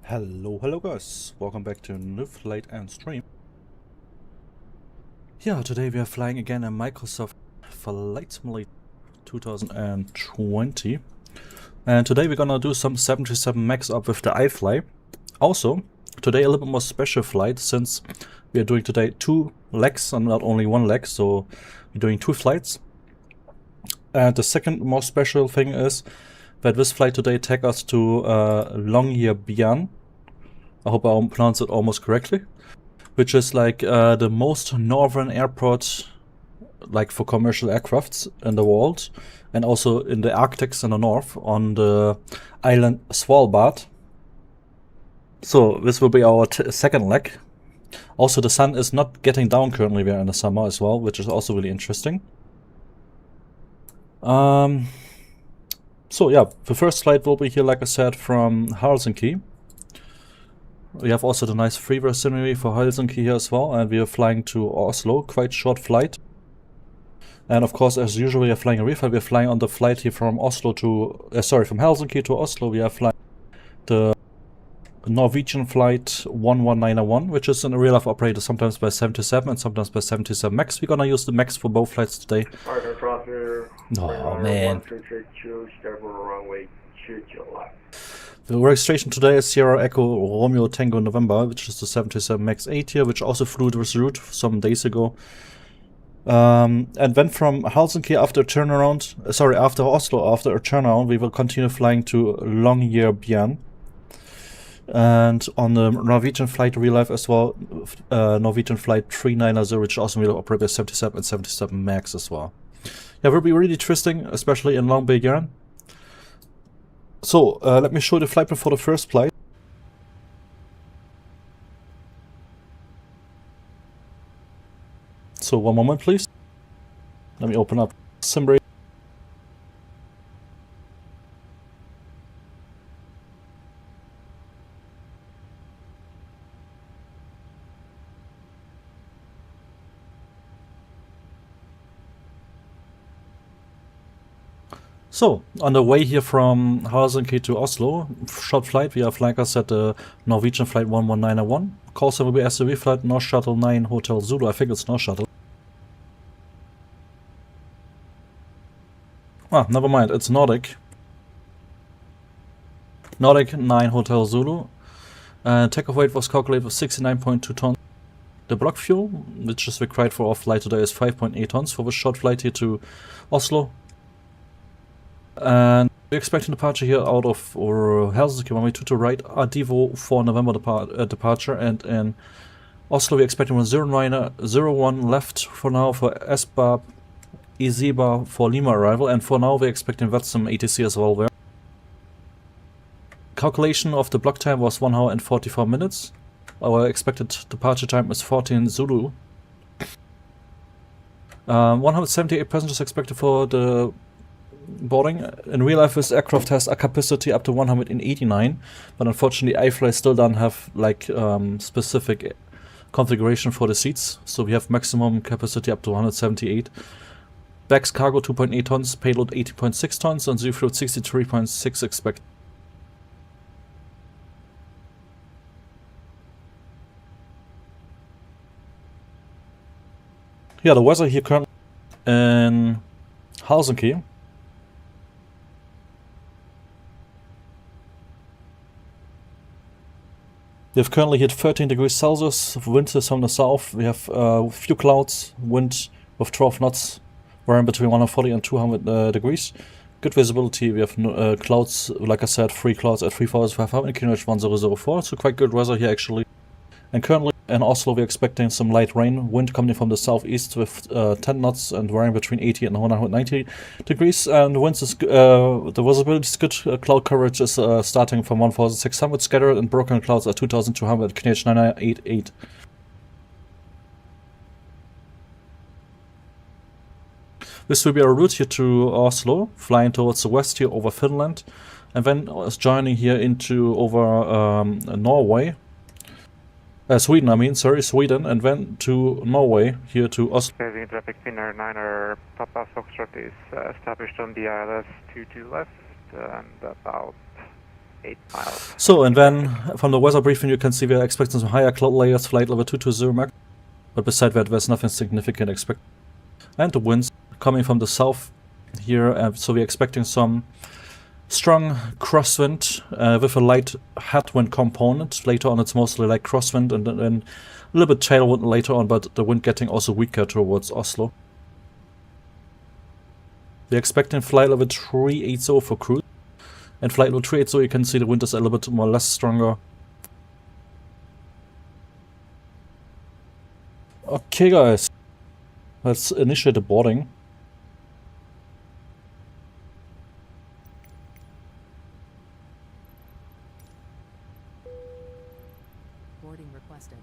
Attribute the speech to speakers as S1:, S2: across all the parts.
S1: Hello guys, welcome back to a new flight and stream. Yeah, today we are flying again a Microsoft Flight Simulator 2020. And today we're gonna do some 737 MAX up with the IFLY. Also, today a little bit more special flight since we are doing today 2 legs and not only 1 leg, so we're doing 2 flights. And the second more special thing is that this flight today takes us to Longyearbyen. I hope I pronounced it almost correctly, which is like the most northern airport, like for commercial aircrafts in the world, and also in the Arctics in the north on the island Svalbard. So this will be our second leg. Also, the sun is not getting down currently. We are in the summer as well, which is also really interesting. So yeah, the first flight will be here, like I said, from Helsinki. We have also the nice freeware scenery for Helsinki here as well, and we are flying to Oslo, quite short flight. And of course, as usual, we are flying a reflight. We are flying on the flight here from Oslo to, from Helsinki to Oslo. We are flying the Norwegian flight 11901, which is in a real life operated sometimes by 77 and sometimes by 77 MAX. We're gonna use the MAX for both flights today. Oh man. The registration today is Sierra Echo Romeo Tango November, which is the 737 MAX 8 here, which also flew this route some days ago. And then from Helsinki after a turnaround, after Oslo, after a turnaround, we will continue flying to Longyearbyen. And on the Norwegian flight real life as well, Norwegian flight 390, which also will operate by 77 and 77 MAX as well. Yeah, it will be really interesting, especially in Longyearbyen. So, let me show you the flight plan for the first flight. So, one moment please. Let me open up SimBrace. So, on the way here from Helsinki to Oslo, short flight, we have, like I said, the Norwegian flight 11901. Call sign will be SUV flight, North Shuttle 9 Hotel Zulu. I think it's North Shuttle. Ah, never mind, it's Nordic. Nordic 9 Hotel Zulu. Takeoff weight was calculated with 69.2 tons. The block fuel, which is required for our flight today, is 5.8 tons for the short flight here to Oslo. And we're expecting departure here out of Helsinki runway 22 right, Devo for November departure, and in Oslo we're expecting 01 left for now for SBAB Izeba for Lima arrival, and for now we're expecting Flightsim ATC as well there. Calculation of the block time was 1 hour and 44 minutes. Our expected departure time is 14 Zulu. 178 passengers expected for the boarding. In real life, this aircraft has a capacity up to 189, but unfortunately IFLY still don't have like specific configuration for the seats, so we have maximum capacity up to 178. Bags cargo 2.8 tons, payload 80.6 tons, and zero fuel 63.6 expected. Yeah, the weather here currently in Helsinki. We have currently hit 13 degrees Celsius, wind is from the south, we have a few clouds, wind with 12 knots, varying between 140 and 200 degrees. Good visibility, we have clouds, like I said, 3 clouds at 3,500 km 1004, so quite good weather here actually. And currently in Oslo we're expecting some light rain, wind coming from the southeast with 10 knots and varying between 80 and 190 degrees. And the winds is the visibility is good, cloud coverage is starting from 1,600 scattered, and broken clouds are 2,200 kh 9988. This will be our route here to Oslo, flying towards the west here over Finland, and then joining here into over Norway. Sweden, Sweden, and then to Norway, here to Oslo.
S2: Traffic Finnair 9er Papa Foxtrot is established on the ILS 22 left and about 8 miles.
S1: So, and then from the weather briefing you can see we are expecting some higher cloud layers, flight level 220 MAX. But beside that there's nothing significant expected. And the winds coming from the south here, so we're expecting some strong crosswind with a light headwind component. Later on it's mostly like crosswind and then a little bit tailwind later on, but the wind getting also weaker towards Oslo. We're expecting flight level 380 for cruise. And flight level 380 you can see the wind is a little bit more less stronger. Okay guys, let's initiate the boarding.
S3: Boarding requested.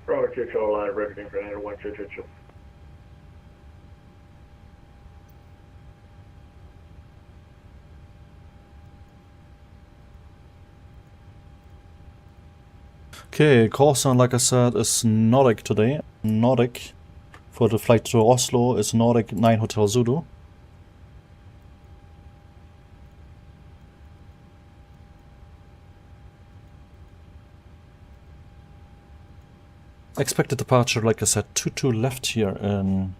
S4: Roger, Churchill, repeating for 91222.
S1: Okay, course on, like I said, is Nordic today. Nordic for the flight to Oslo is Nordic 9 Hotel Zulu. Expected departure, like I said, 22 left here in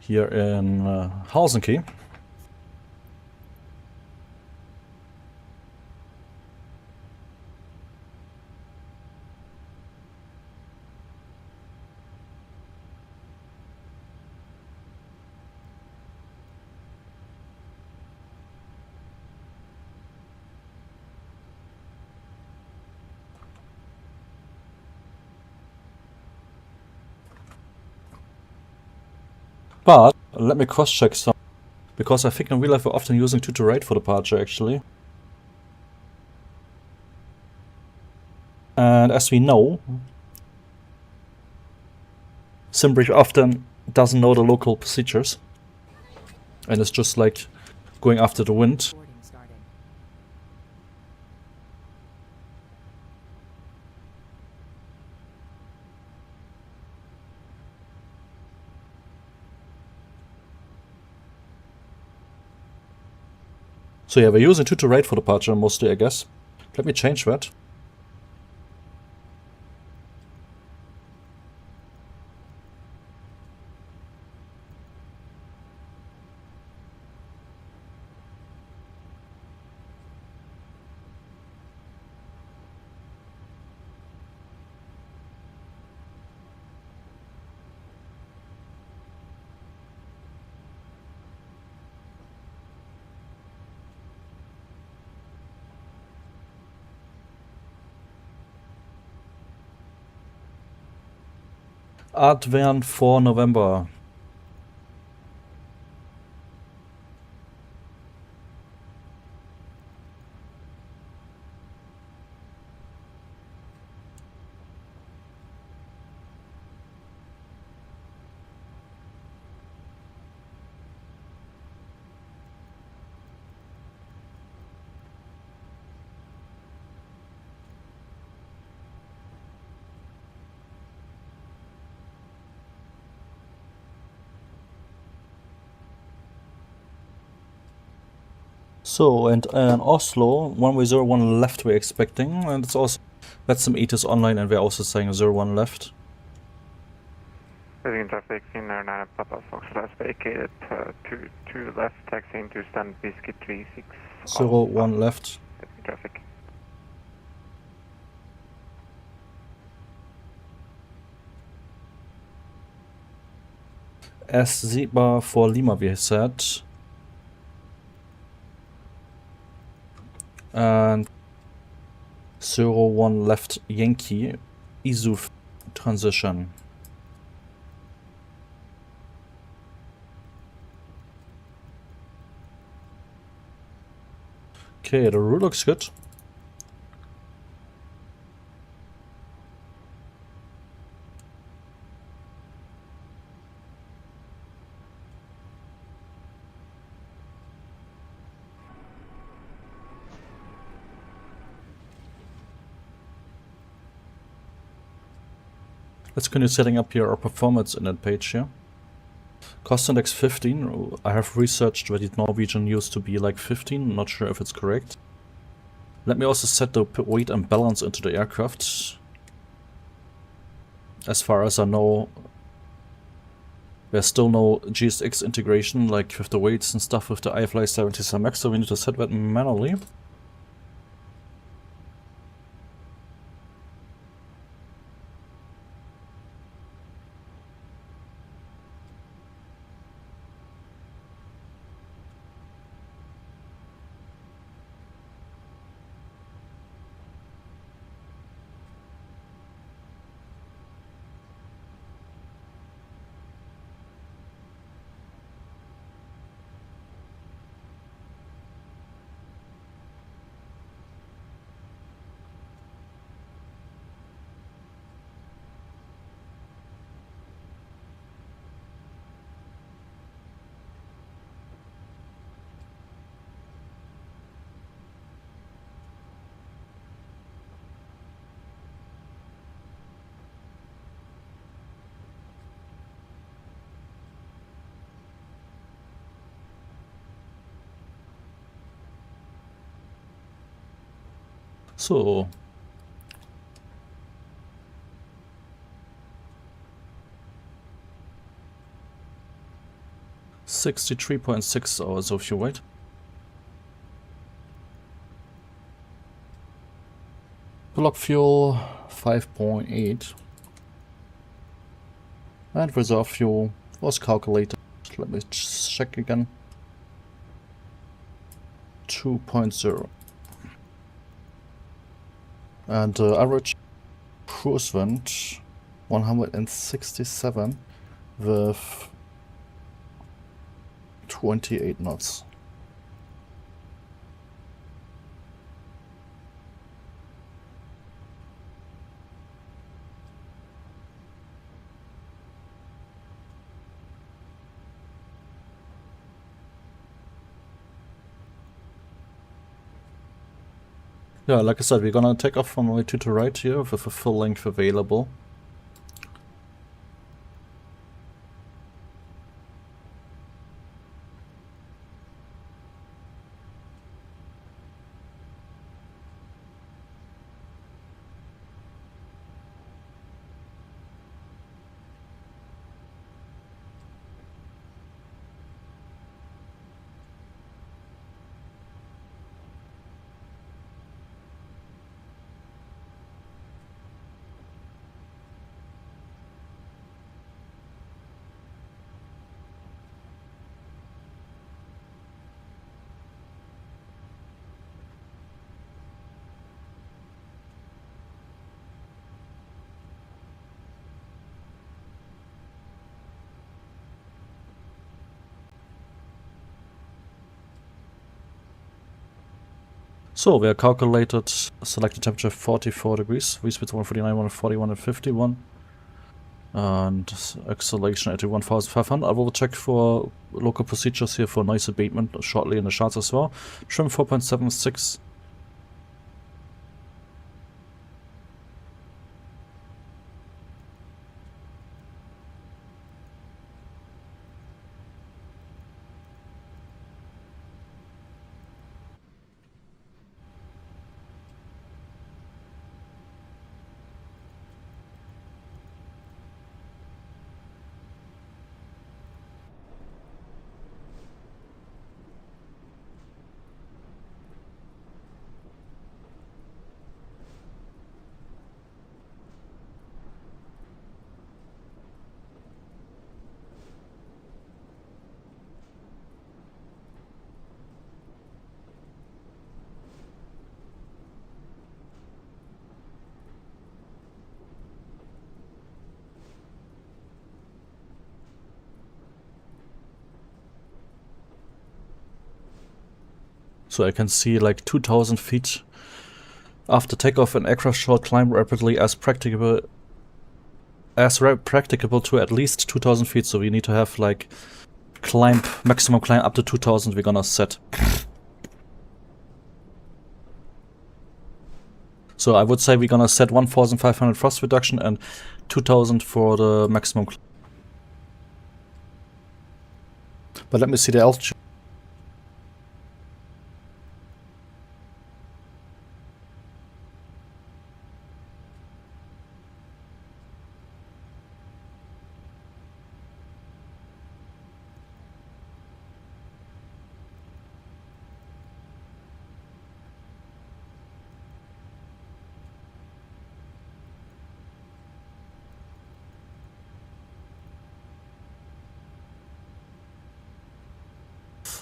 S1: Helsinki. But let me cross-check some, because I think in real life we're often using 2 to right for departure actually. And as we know, SimBrief often doesn't know the local procedures. And it's just like going after the wind.
S3: Boarding starting.
S1: So yeah, we're using 2 to right for departure mostly, I guess. Let me change that. Advent for November. So, and Oslo, 101 left we're expecting, and it's also, Flightsim is online and we're also saying 01 left.
S2: Reading traffic, Finnair 9 and Papa Fox last vacated, to left, taxiing to stand Biscuit 36.
S1: 01 left.
S2: Reading traffic.
S1: S7 for Lima, we said. And 01 left Yankee, ISU transition. Okay, the route looks good. Let's continue setting up here our performance index page here. Cost index 15. I have researched that Norwegian used to be like 15. Not sure if it's correct. Let me also set the weight and balance into the aircraft. As far as I know, there's still no GSX integration like with the weights and stuff with the IFLY B737 MAX, so we need to set that manually. So 63.6 hours of fuel weight. Block fuel 5.8. And reserve fuel was calculated. Let me check again. 2.0. And average cruise wind 167 with 28 knots. Yeah, like I said, we're gonna take off from longitude to right here with a full length available. So we are calculated selected temperature 44 degrees, V-speed 149, 141 and 51. And acceleration 81,500. I will check for local procedures here for noise abatement shortly in the charts as well. Trim 4.76. So I can see like 2000 feet after takeoff and aircraft shall climb rapidly as practicable to at least 2000 feet. So we need to have like maximum climb up to 2000 we're gonna set. So I would say we're gonna set 1500 thrust reduction and 2000 for the maximum climb. But let me see the altitude.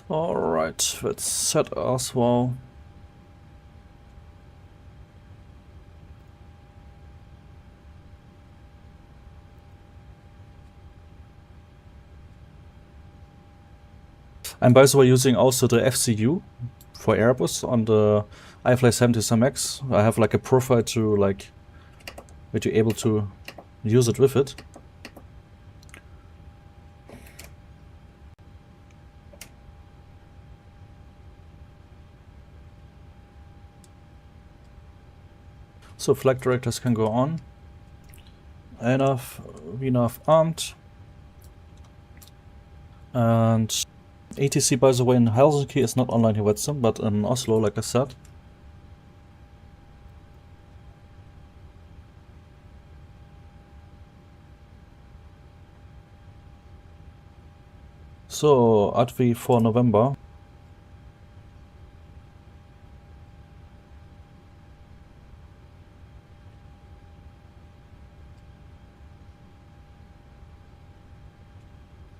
S1: Alright, let's set as well. I'm by the way using also the FCU for Airbus on the IFLY B737 MAX. I have like a profile to like that you're able to use it with it. So flight directors can go on. VNAV armed. And ATC by the way in Helsinki is not online here with them, but in Oslo like I said. So ADV for November.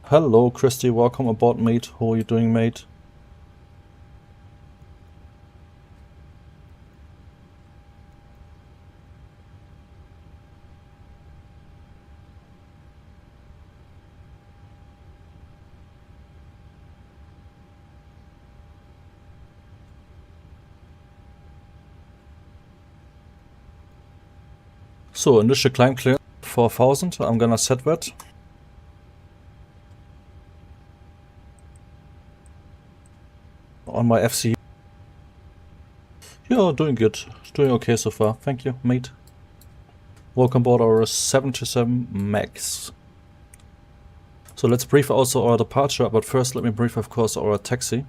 S1: Hello Christy, welcome aboard mate. How are you doing mate? So initial climb clear 4000, I'm gonna set that. On my FC. Yeah, doing good. Doing okay so far. Thank you, mate. Welcome aboard our 737 MAX. So let's brief also our departure, but first let me brief of course our taxi.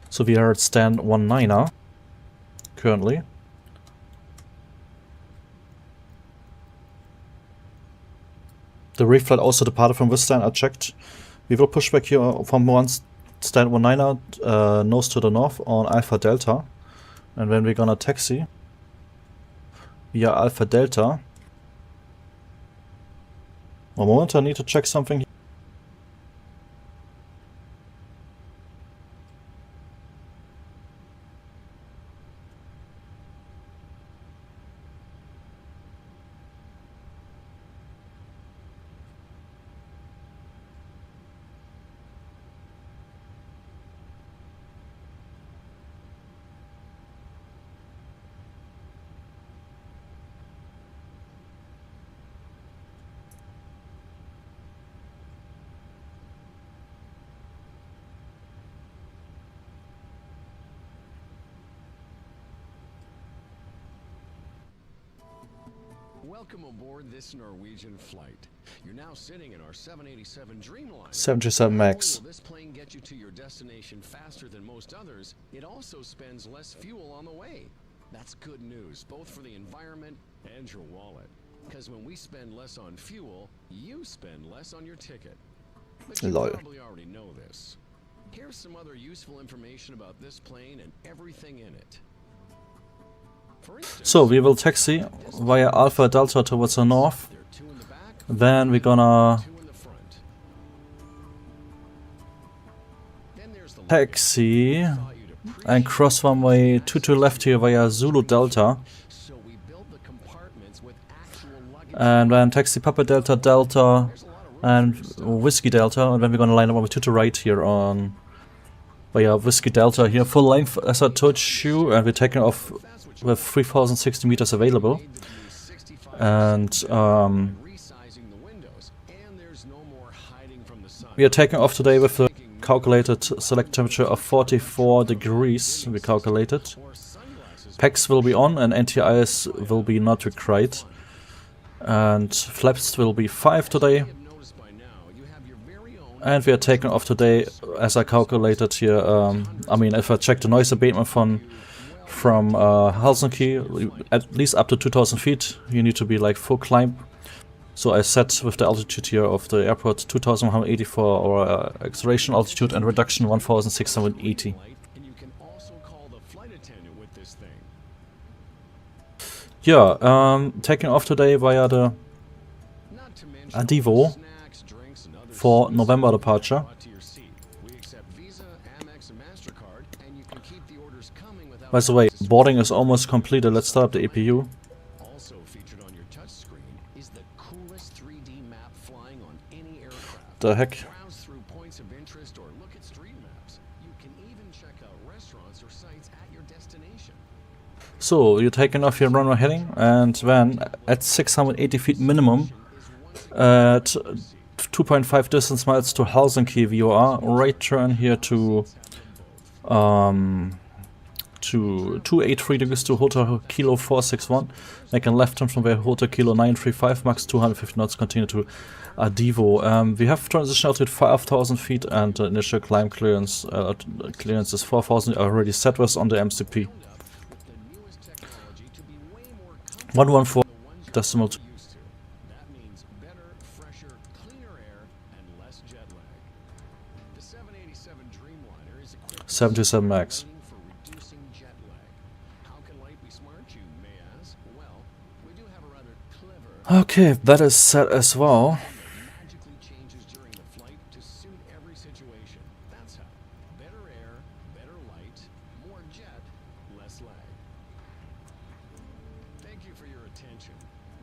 S1: So we are at stand 19er currently. The reflight also departed from this stand, I checked. We will push back here from stand 19er nose to the north on Alpha Delta. And then we're gonna taxi via Alpha Delta. One moment, I need to check something.
S5: Welcome aboard this Norwegian flight. You're now sitting in our 787 Dreamliner.
S1: 737 MAX.
S5: This plane gets you to your destination faster than most others. It also spends less fuel on the way. That's good news, both for the environment and your wallet. Because when we spend less on fuel, you spend less on your ticket. But you probably already know this. Here's some other useful information about this plane and everything in it.
S1: So we will taxi via Alpha Delta towards the north. Then we're gonna taxi and cross runway 22 left here via Zulu Delta. And then taxi Papa Delta Delta and Whiskey Delta, and then we're gonna line up with 22 right here on via Whiskey Delta here, full length as I told you, and we're taking off with 3060 meters available. And we are taking off today with a calculated select temperature of 44 degrees, we calculated. PAX will be on and anti-ice will be not required. And flaps will be 5 today. And we are taking off today, as I calculated here. I mean, if I check the noise abatement from Helsinki, at least up to 2000 feet, you need to be like full climb. So I set with the altitude here of the airport 2180 for our acceleration altitude and reduction 1680. Yeah, taking off today via the Adivo for November departure. By the way, boarding is almost completed. Let's start up the APU.
S5: Also featured on your touchscreen is the coolest 3D map flying on any aircraft.
S1: The heck?
S5: Browse through points of interest or look at street maps. You can even check out restaurants or sites at your destination.
S1: So you're taking off your runway heading, and then at 680 feet minimum, at 2.5 distance miles to Helsinki VOR, right turn here to 283 degrees to Hotel Kilo 461. Make a left turn from there, Hotel Kilo 935, max 250 knots, continue to Adivo. We have transition altitude 5,000 feet and the initial climb clearance is 4,000, already set was on the MCP. 114 decimal 2.
S5: That means better, fresher, cleaner air and less jet lag. The 787 Dreamliner is equipped
S1: 77 MAX.
S5: for reducing jet lag. How can light be smart, you may ask? Well, we do have a rather clever
S1: Okay, that is set as well.
S5: magically changes during the flight to suit every situation. That's how. Better air, better light, more jet, less lag. Thank you for your attention.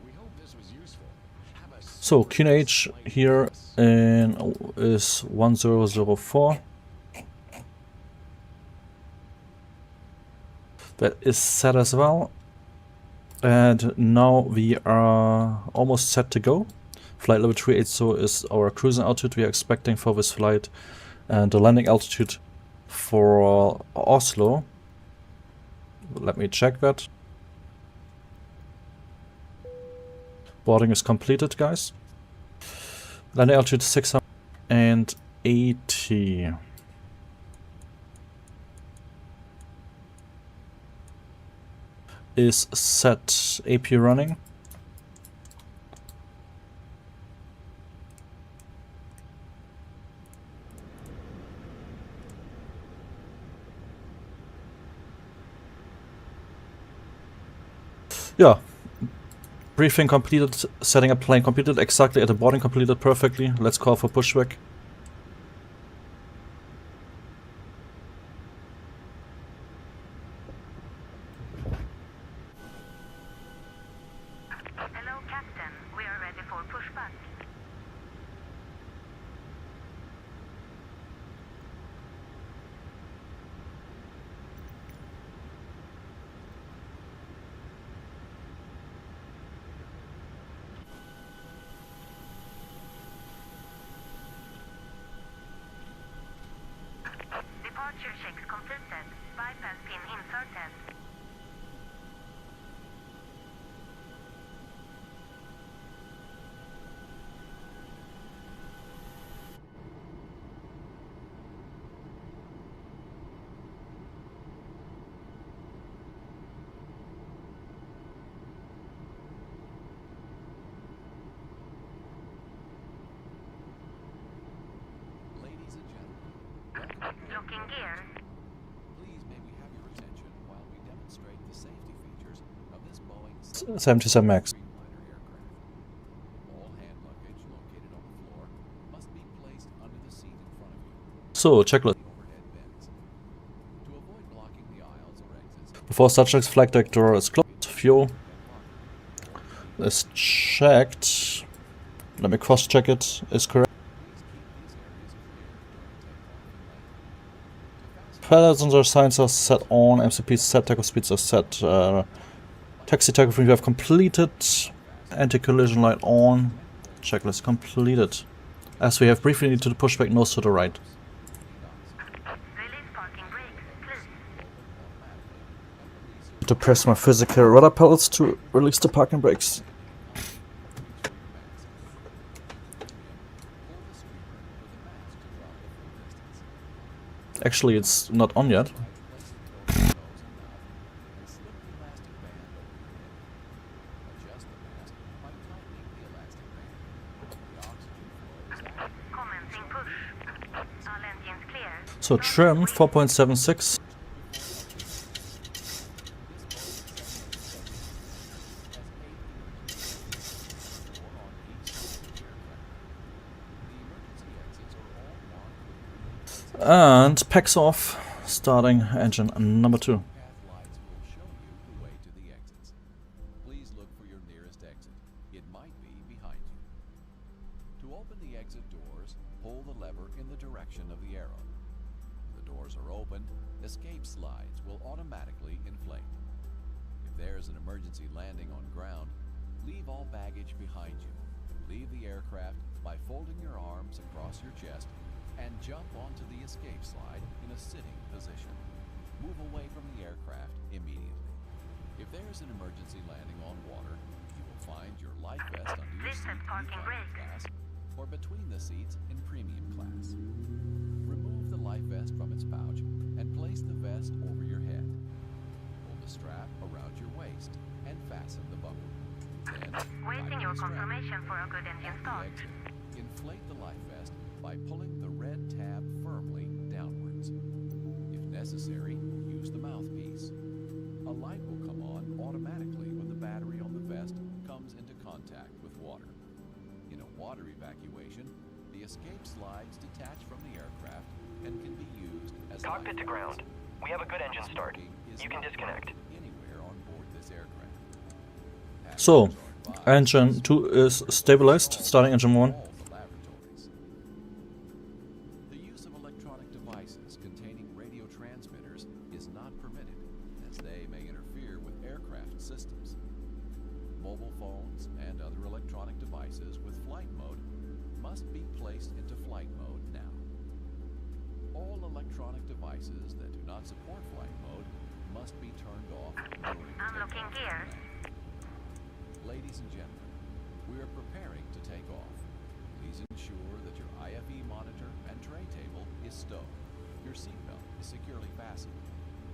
S5: We hope this was useful. Have a
S1: So QNH here in is 1004. That is set as well. And now we are almost set to go. Flight level 380 is our cruising altitude we are expecting for this flight. And the landing altitude for Oslo. Let me check that. Boarding is completed, guys. Landing altitude 680. Is set. AP running. Yeah. Briefing completed, setting up plane completed, exactly at the boarding completed perfectly. Let's call for pushback.
S6: Hello, Captain. We are ready for pushback. Departure checks completed. Bypass pin inserted.
S5: ladies and gentlemen.
S6: Looking gear.
S5: Please may we have your attention while we demonstrate the safety features of this Boeing
S1: 77 MAX.
S5: Dreamliner aircraft. All hand luggage located on the floor must be placed under the seat in front of you.
S1: So, checklist.
S5: The overhead bins
S1: Before subject's flight deck door is closed, fuel is checked. Let me cross check it, is correct. Passenger signs are set on, MCP set, takeoff speeds are set. Taxi takeoff we have completed. Anti-collision light on. Checklist completed. As we have briefly need to push back nose to the right.
S6: Release parking brakes, please.
S1: To press my physical rudder pedals to release the parking brakes. Actually, it's not on yet.
S6: Commencing push. All engines clear.
S1: So trim 4.76. And packs off, starting engine number 2.
S7: Lights will show you the way to the exits. Please look for your nearest exit. It might be behind you. To open the exit doors, pull the lever in the direction of the arrow. When the doors are opened, escape slides will automatically inflate. If there's an emergency landing on ground, leave all baggage behind you. Leave the aircraft by folding your arms across your chest and jump onto the escape slide in a sitting position. Move away from the aircraft immediately. If there's an emergency landing on water, you will find your life vest under your seat in
S6: Parking
S7: economy
S6: brake.
S7: class or between the seats in premium class. Remove the life vest from its pouch and place the vest over your head. Pull the strap around your waist and fasten the buckle. Then,
S6: Waiting
S7: tighten
S6: your
S7: the strap.
S6: confirmation for a good engine
S7: At the
S6: start.
S7: exit, inflate the life vest by pulling the red tab firmly downwards. If necessary, use the mouthpiece. A light will come on automatically when the battery on the vest comes into contact with water. In a water evacuation, the escape slides detach from the aircraft and can be used as
S8: Cockpit to
S7: life
S8: ground.
S7: vests.
S8: We have a good engine start.
S7: Smoking is
S8: You can
S7: not
S8: disconnect.
S7: permitted anywhere on board this aircraft.
S1: So,
S7: Passengers are advised
S1: engine
S7: to
S1: 2 is stabilized, starting engine 1.
S7: all the laboratories. The use of electronic devices containing radio transmitters is not permitted, as they may interfere with aircraft systems. Mobile phones and other electronic devices with flight mode must be placed into flight mode now. All electronic devices that do not support flight mode must be turned off during
S6: Unlocking
S7: takeoff.
S6: gears.
S7: Ladies and gentlemen, we are preparing to take off. Please ensure that your IFE monitor and tray table is stowed. Your seatbelt is securely fastened.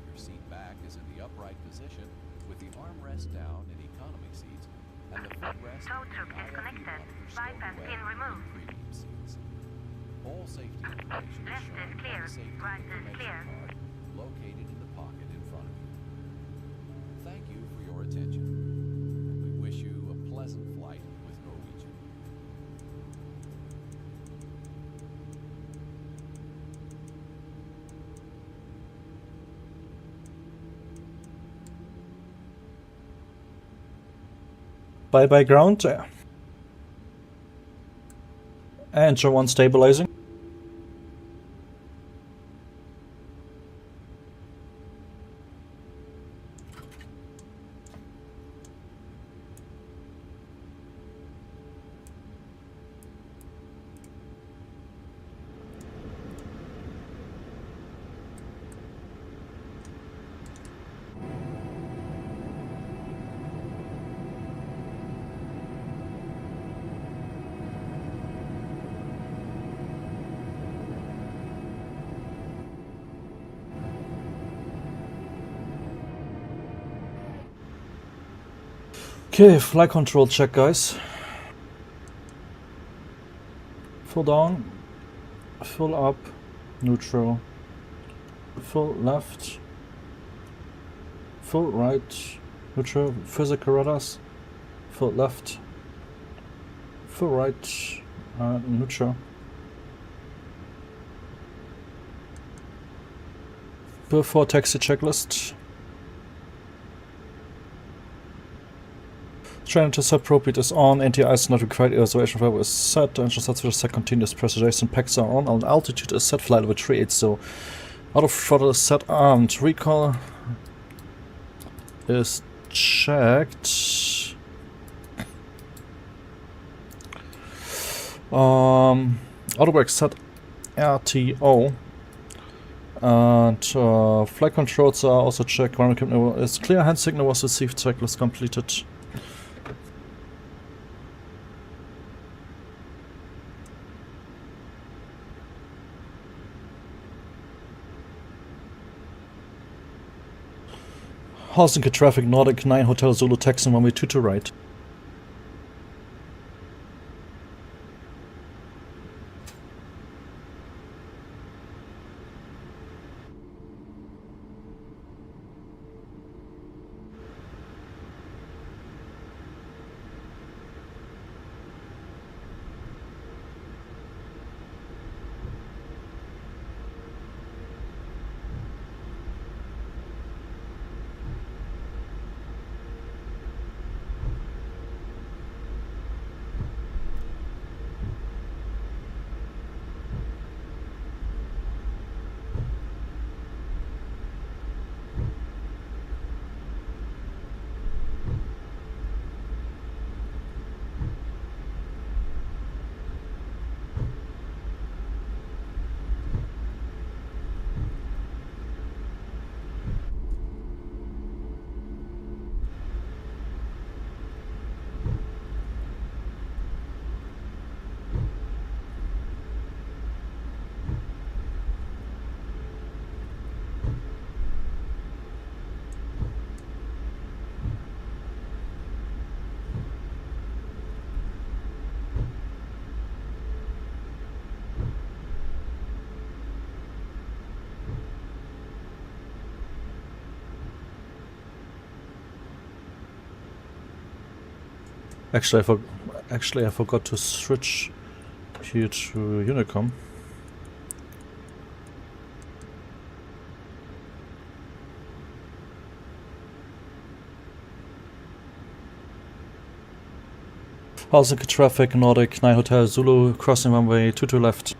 S7: Your seat back is in the upright position with the armrest down in economy seats and the footrest
S6: Tow
S7: in
S6: truck
S7: the IFE
S6: disconnected.
S7: monitor
S6: Bypass
S7: stowed
S6: pin
S7: away in
S6: removed.
S7: premium seats. All safety information is
S6: Left
S7: shown
S6: is
S7: on
S6: clear.
S7: the safety
S6: Right is
S7: information
S6: clear.
S7: card located in the pocket in front of you. Thank you for your attention, and we wish you a pleasant flight with Norwegian.
S1: Bye ground. Engine 1 stabilizing. Okay, flight control check, guys. Full down, full up, neutral, full left, full right, neutral, physical radars, full left, full right, neutral. Before taxi checklist. Train intercept probe beat is on, anti-ice is not required, observation fiber is set, engine sets for set continuous pressurization packs are on, and altitude is set, flight level 38, so auto throttle is set armed. Recall is checked. Auto brake set RTO. And flight controls are also checked. Ground equipment is clear. Hand signal was received. Cycle is completed. Helsinki traffic, Nordic 9 Hotel Zulu, taxi runway 2 to right. Actually, I forgot to switch here to Unicom. Helsinki traffic, Nordic 9 Hotel Zulu, crossing runway 2 to left.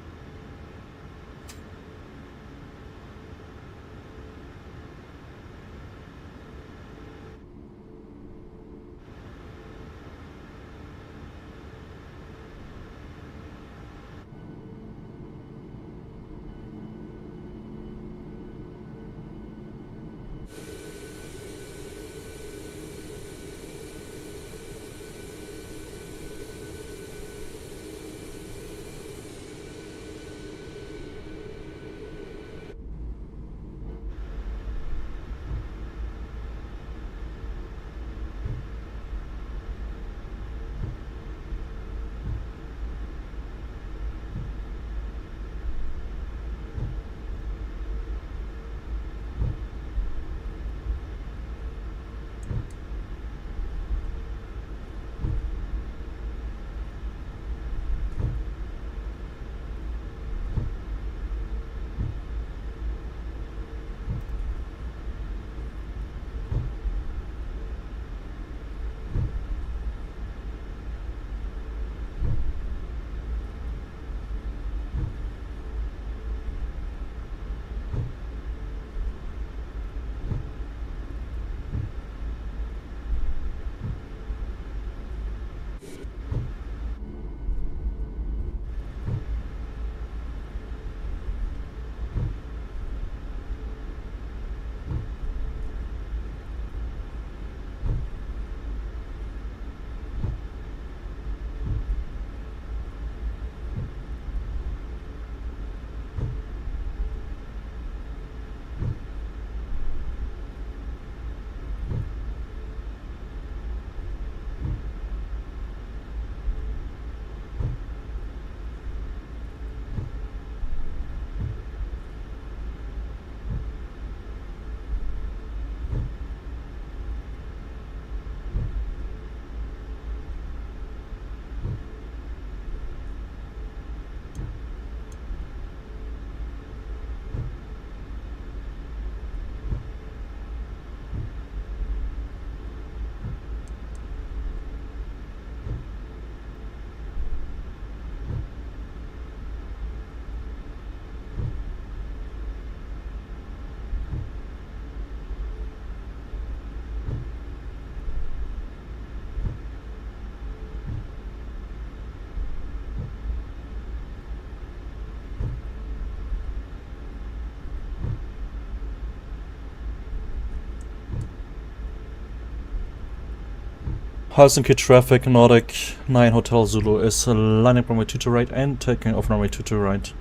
S1: Helsinki traffic, Nordic 9 Hotel Zulu is lining runway 22 right and taking off runway 22 right.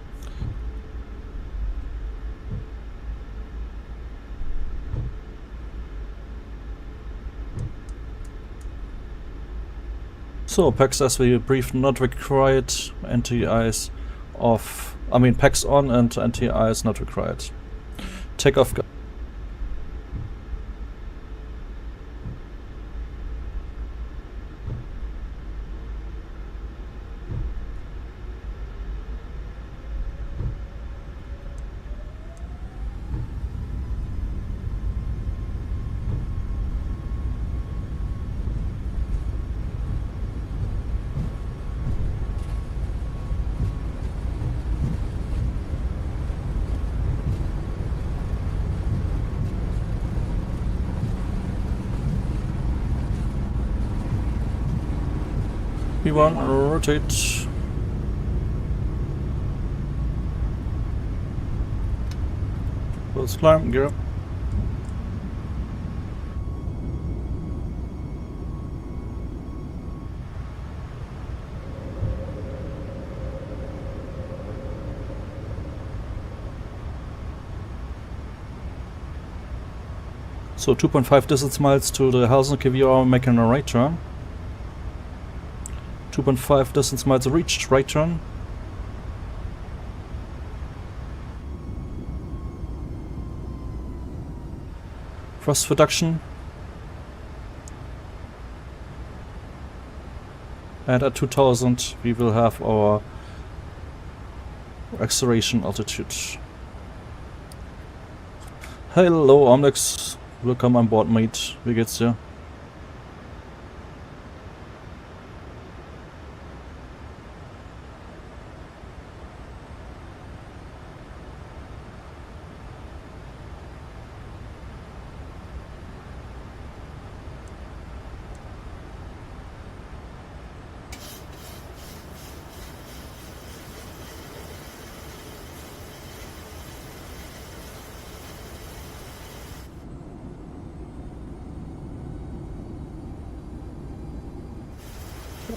S1: So, PAX as we briefed, not required, anti-ice off, PAX on and anti-ice not required. Takeoff. V1, rotate. Let's climb, gear up. So 2.5 distance miles to the Helsinki, we are making a right turn. 2.5 distance miles reached, right turn. Thrust reduction. And at 2000 we will have our acceleration altitude. Hello Omnix, welcome on board mate, wie geht's dir?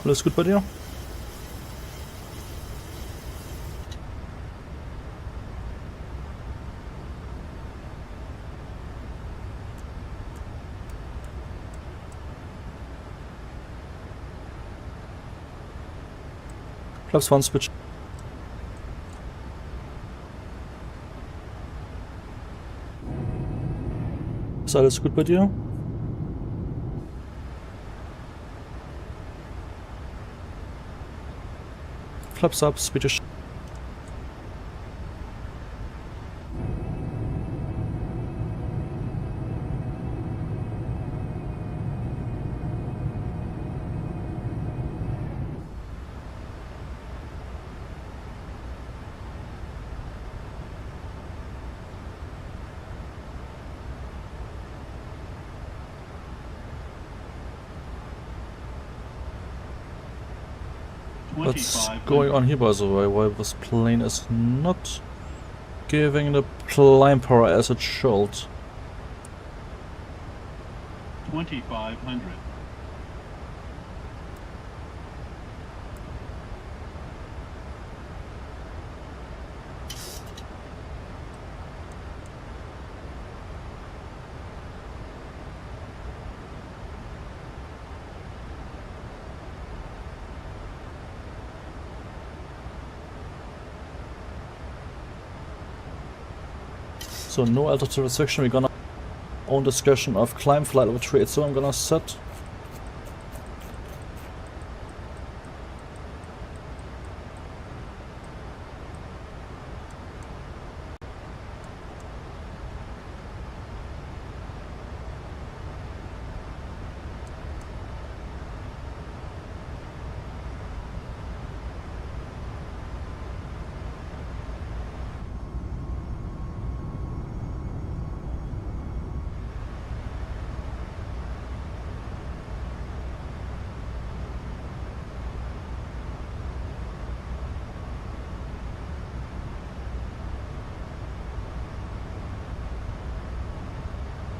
S1: Alles gut bei dir? Flaps 1 switch. Ist alles gut bei dir? Flaps up, speed is. What's going on here, by the way? Why this plane is not giving the climb power as it should?
S8: 2500.
S1: So no altitude restriction, we're gonna own discussion of climb flight over trade, so I'm gonna set.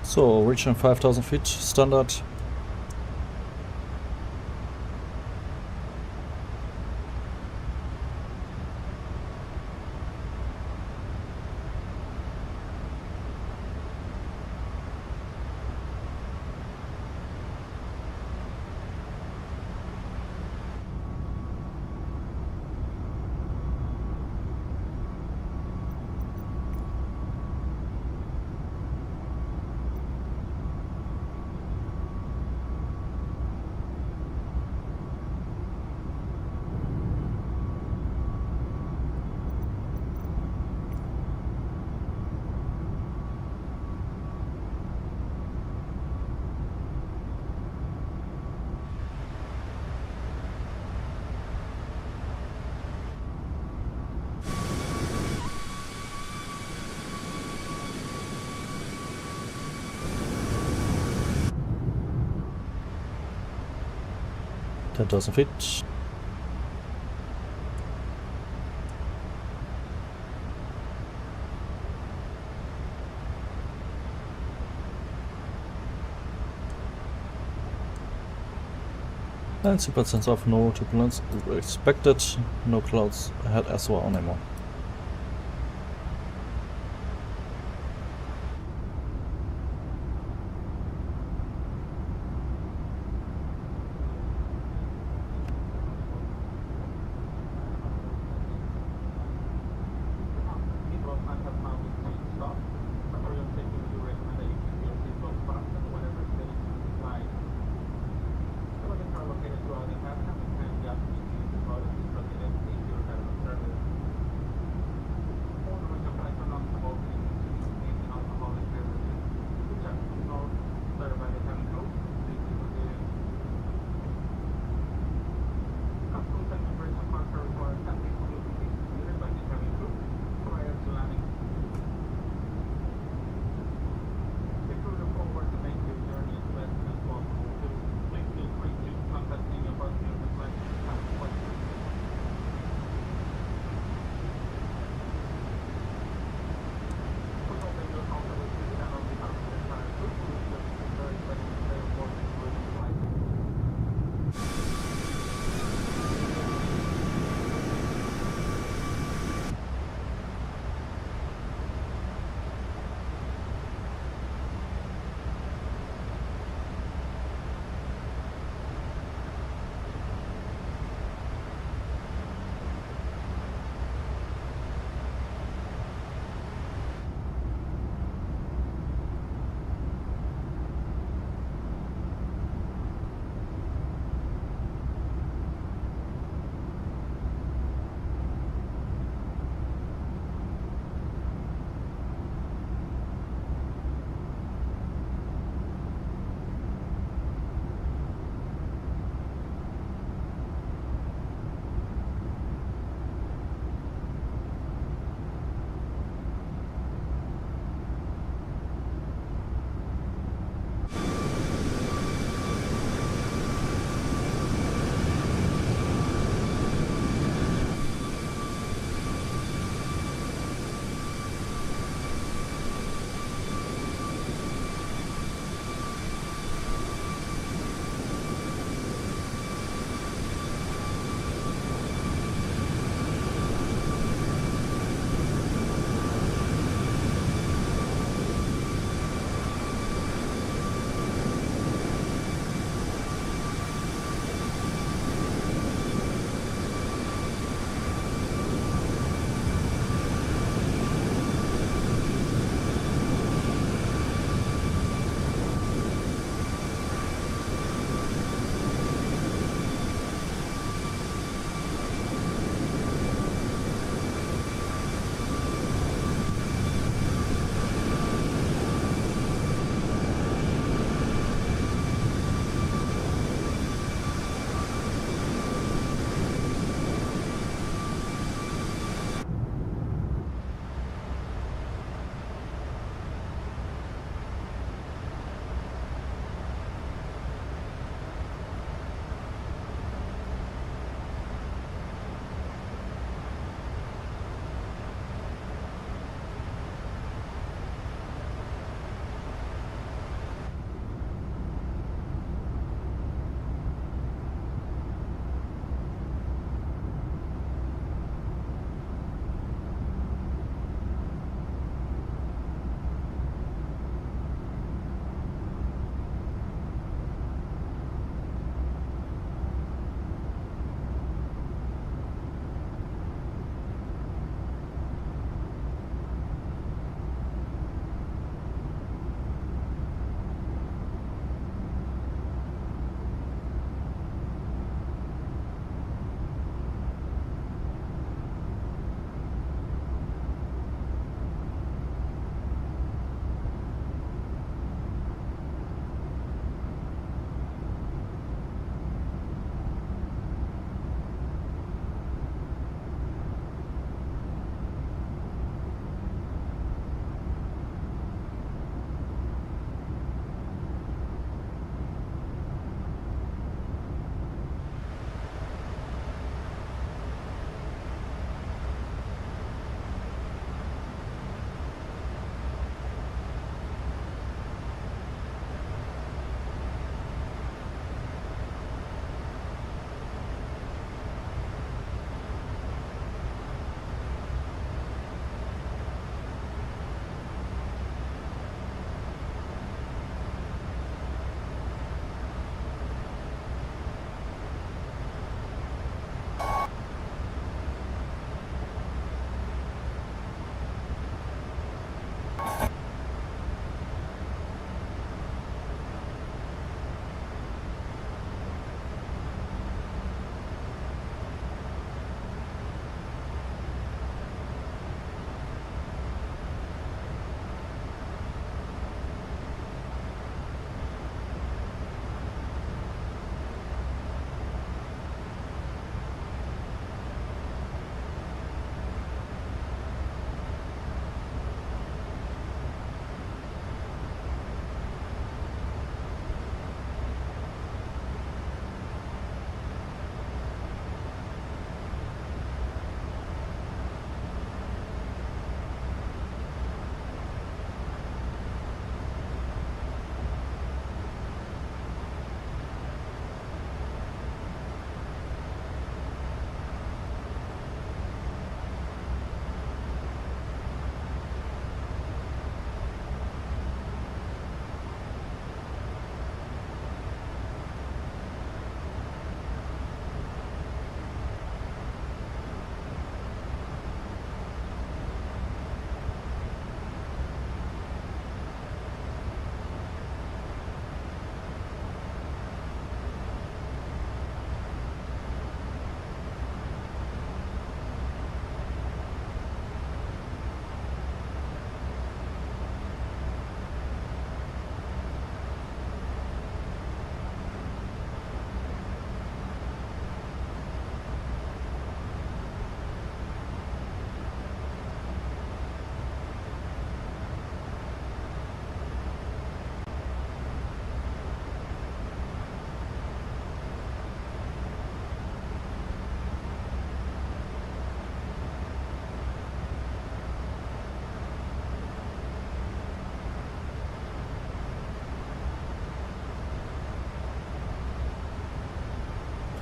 S1: So reaching 5000 feet standard. 10,000 feet. And seatbelt off, no turbulence expected, no clouds ahead as well anymore.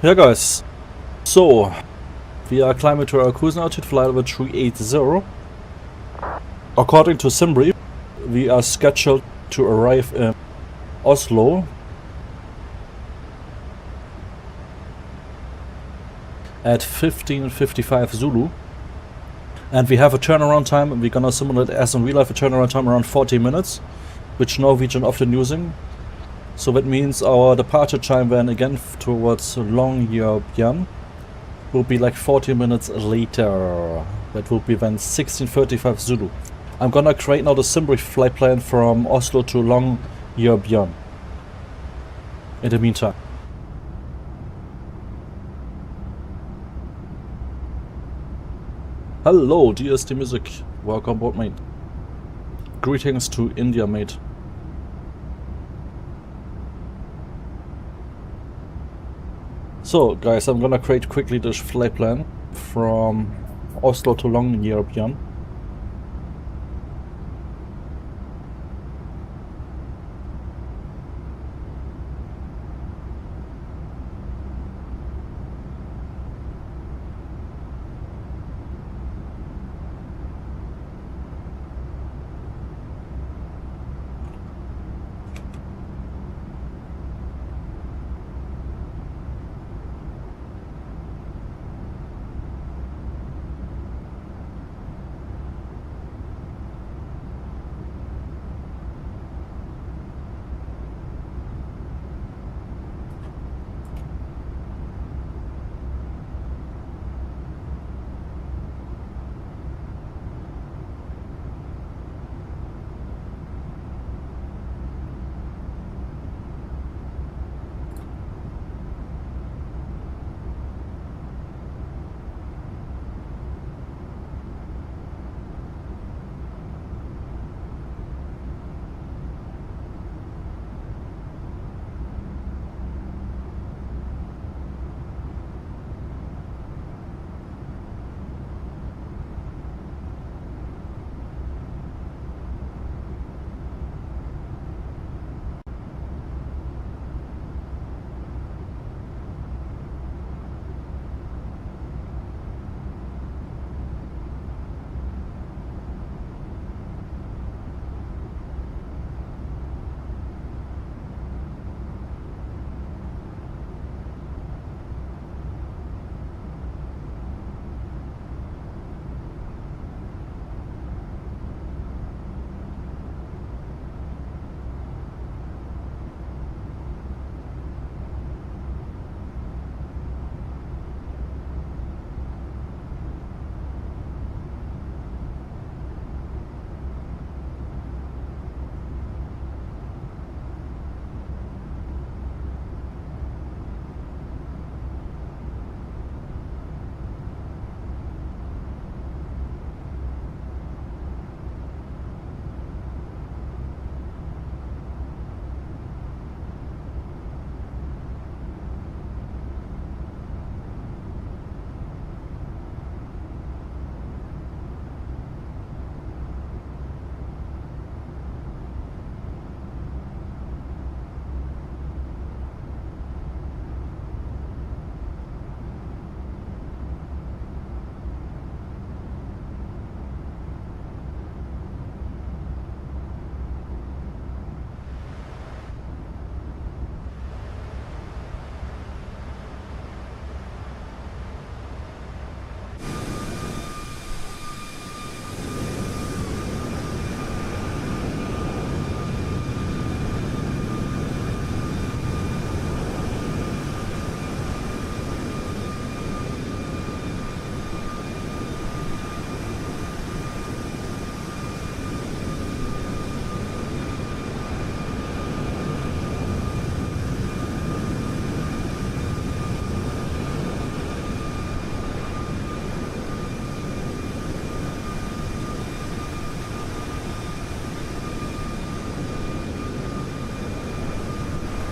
S1: Yeah guys, so we are climbing to our cruising altitude, flight level 380. According to Simbrief, we are scheduled to arrive in Oslo at 15:55 Zulu, and we have a turnaround time. We're gonna simulate as in real life a turnaround time around 40 minutes, which Norwegian often using. So that means our departure time then again towards Longyearbyen will be like 40 minutes later. That will be then 16:35 Zulu. I'm gonna create now the Simbrief flight plan from Oslo to Longyearbyen in the meantime. Hello DST Music, welcome aboard mate. Greetings to India mate. So guys, I'm gonna create quickly this flight plan from Oslo to Longyearbyen.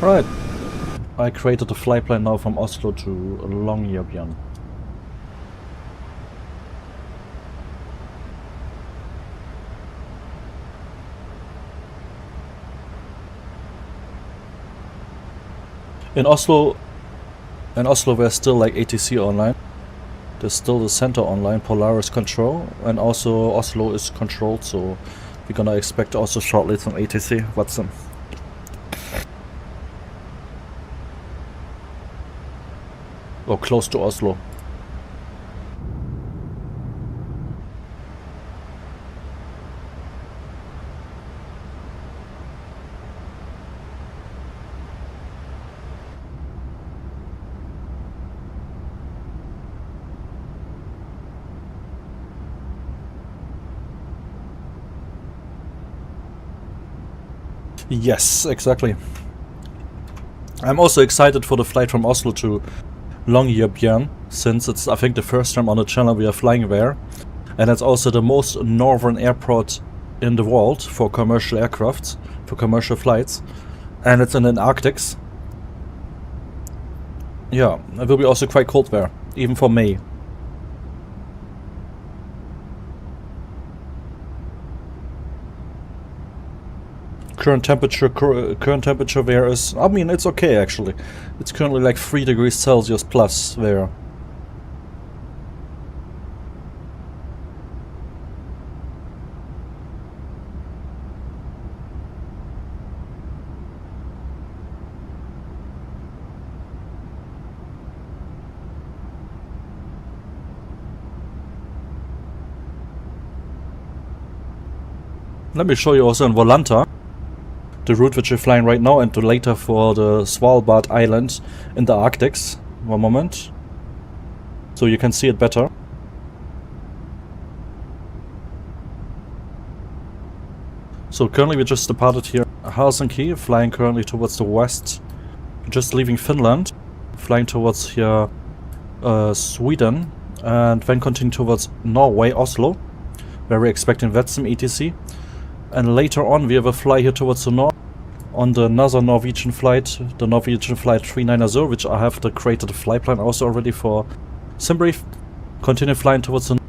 S1: Right, I created a flight plan now from Oslo to Longyearbyen. In Oslo, In Oslo there's still like ATC online. There's still the center online, Polaris control, and also Oslo is controlled, so we're gonna expect also shortly some ATC. Watson. Or close to Oslo. Yes, exactly. I'm also excited for the flight from Oslo to Longyearbyen, since it's, I think, the first time on the channel we are flying there. And it's also the most northern airport in the world for commercial aircraft, for commercial flights. And it's in the Arctics. Yeah, it will be also quite cold there, even for May. Current temperature there is, I mean, it's okay actually. It's currently like 3 degrees Celsius plus there. Let me show you also in Volanta the route which we're flying right now, and to later for the Svalbard Island in the Arctics. One moment. So you can see it better. So currently we just departed here Helsinki, flying currently towards the west. Just leaving Finland, flying towards here Sweden, and then continue towards Norway, Oslo, where we're expecting Flightsim etc. And later on we have a fly here towards the north on the another Norwegian flight, the Norwegian flight 390, which I have the created flight plan also already for SimBrief. Continue flying towards the north.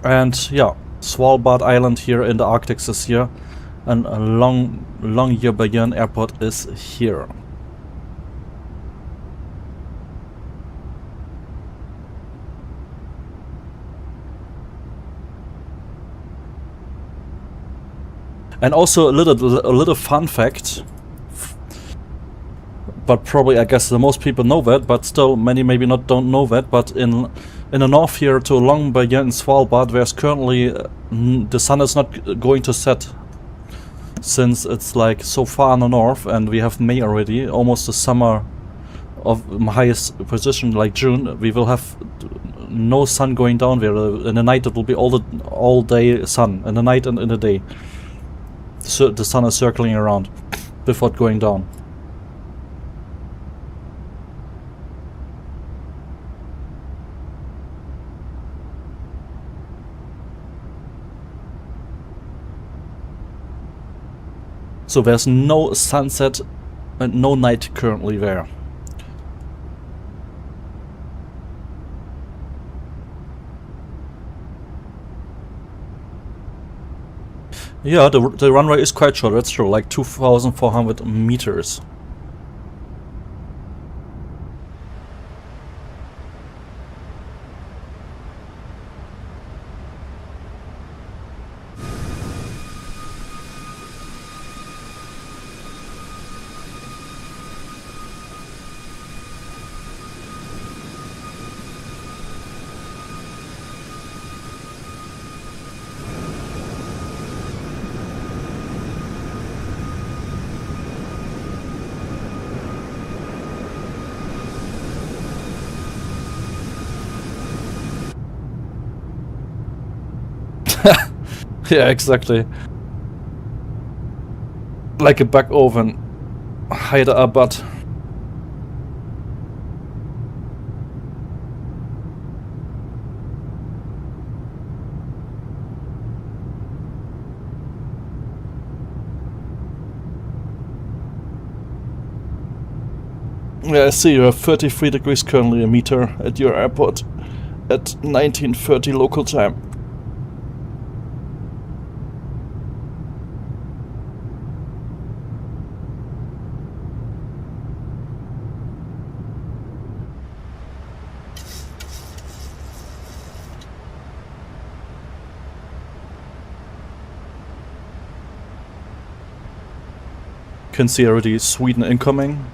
S1: And yeah, Svalbard Island here in the Arctic is here, and a Longyearbyen airport is here. And also a little fun fact, but probably I guess the most people know that, but still many maybe don't know that. But in the north here to Longyearbyen and Svalbard, there's currently the sun is not going to set, since it's like so far in the north, and we have May already, almost the summer of highest position like June. We will have no sun going down there. In the night it will be all day sun, in the night and in the day. So the sun is circling around before going down. So there's no sunset and no night currently there. Yeah, the runway is quite short, that's true, like 2,400 meters. Yeah, exactly. Like a back oven. Hyderabad. Yeah, I see you have 33 degrees currently a meter at your airport at 19:30 local time. Can see already Sweden incoming.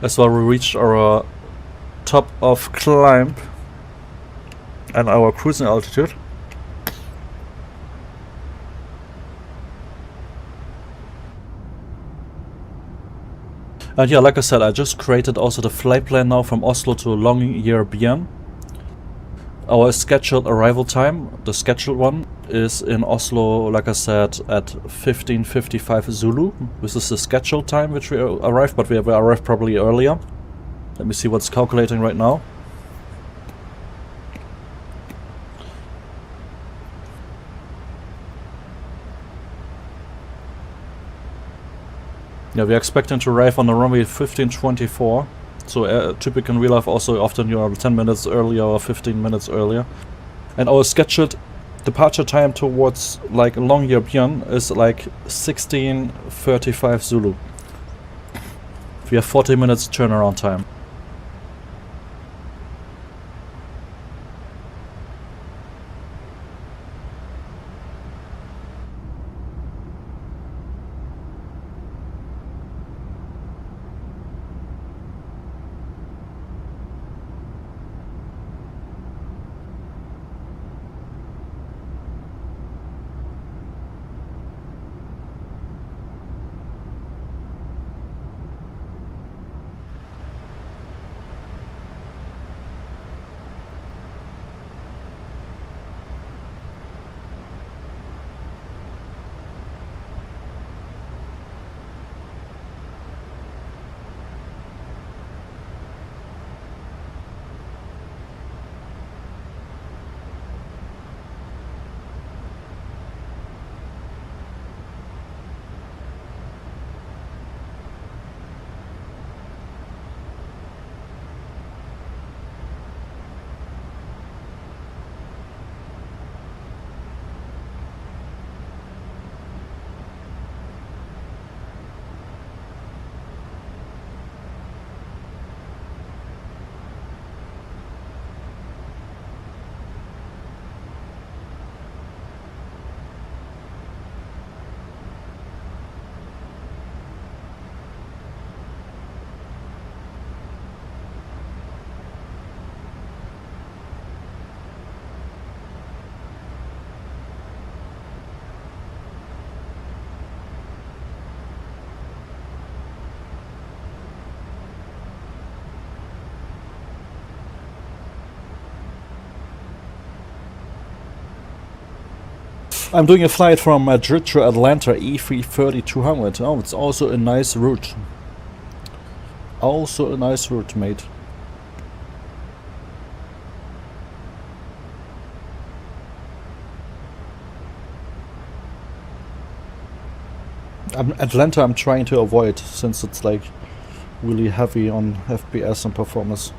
S1: As well, we reached our top of climb and our cruising altitude. And yeah, like I said, I just created also the flight plan now from Oslo to Longyearbyen. Our scheduled arrival time, the scheduled one, is in Oslo, like I said, at 15:55 Zulu. This is the scheduled time which we arrived, but we have arrived probably earlier. Let me see what's calculating right now. Yeah, we're expecting to arrive on the runway 15:24. So typically in real life also often you are 10 minutes earlier or 15 minutes earlier. And our scheduled departure time towards like Longyearbyen is like 16:35 Zulu. We have 40 minutes turnaround time. I'm doing a flight from Madrid to Atlanta, E330-200. Oh, it's also a nice route. Also a nice route, mate. Atlanta I'm trying to avoid since it's like really heavy on FPS and performance.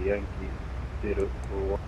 S4: Yankee 041.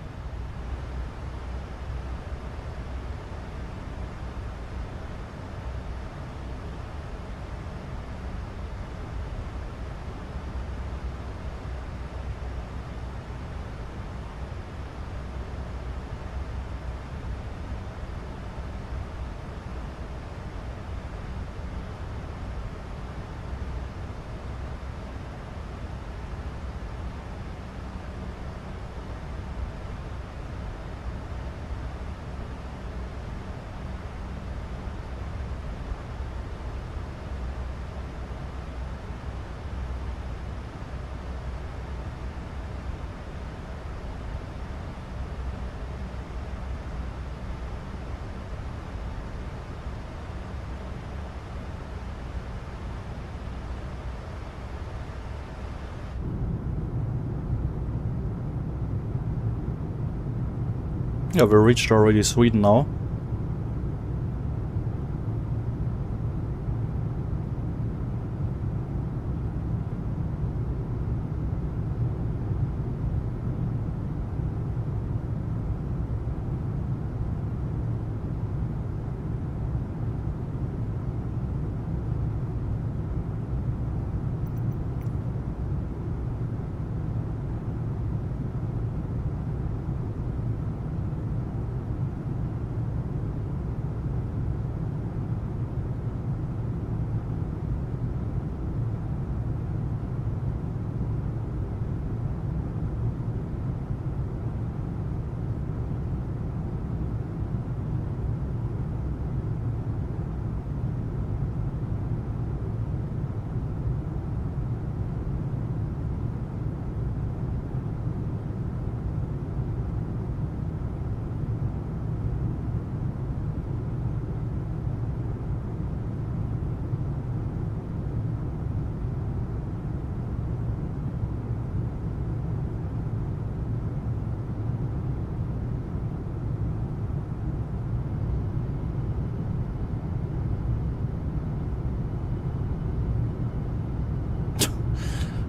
S1: Yeah, we reached already Sweden now.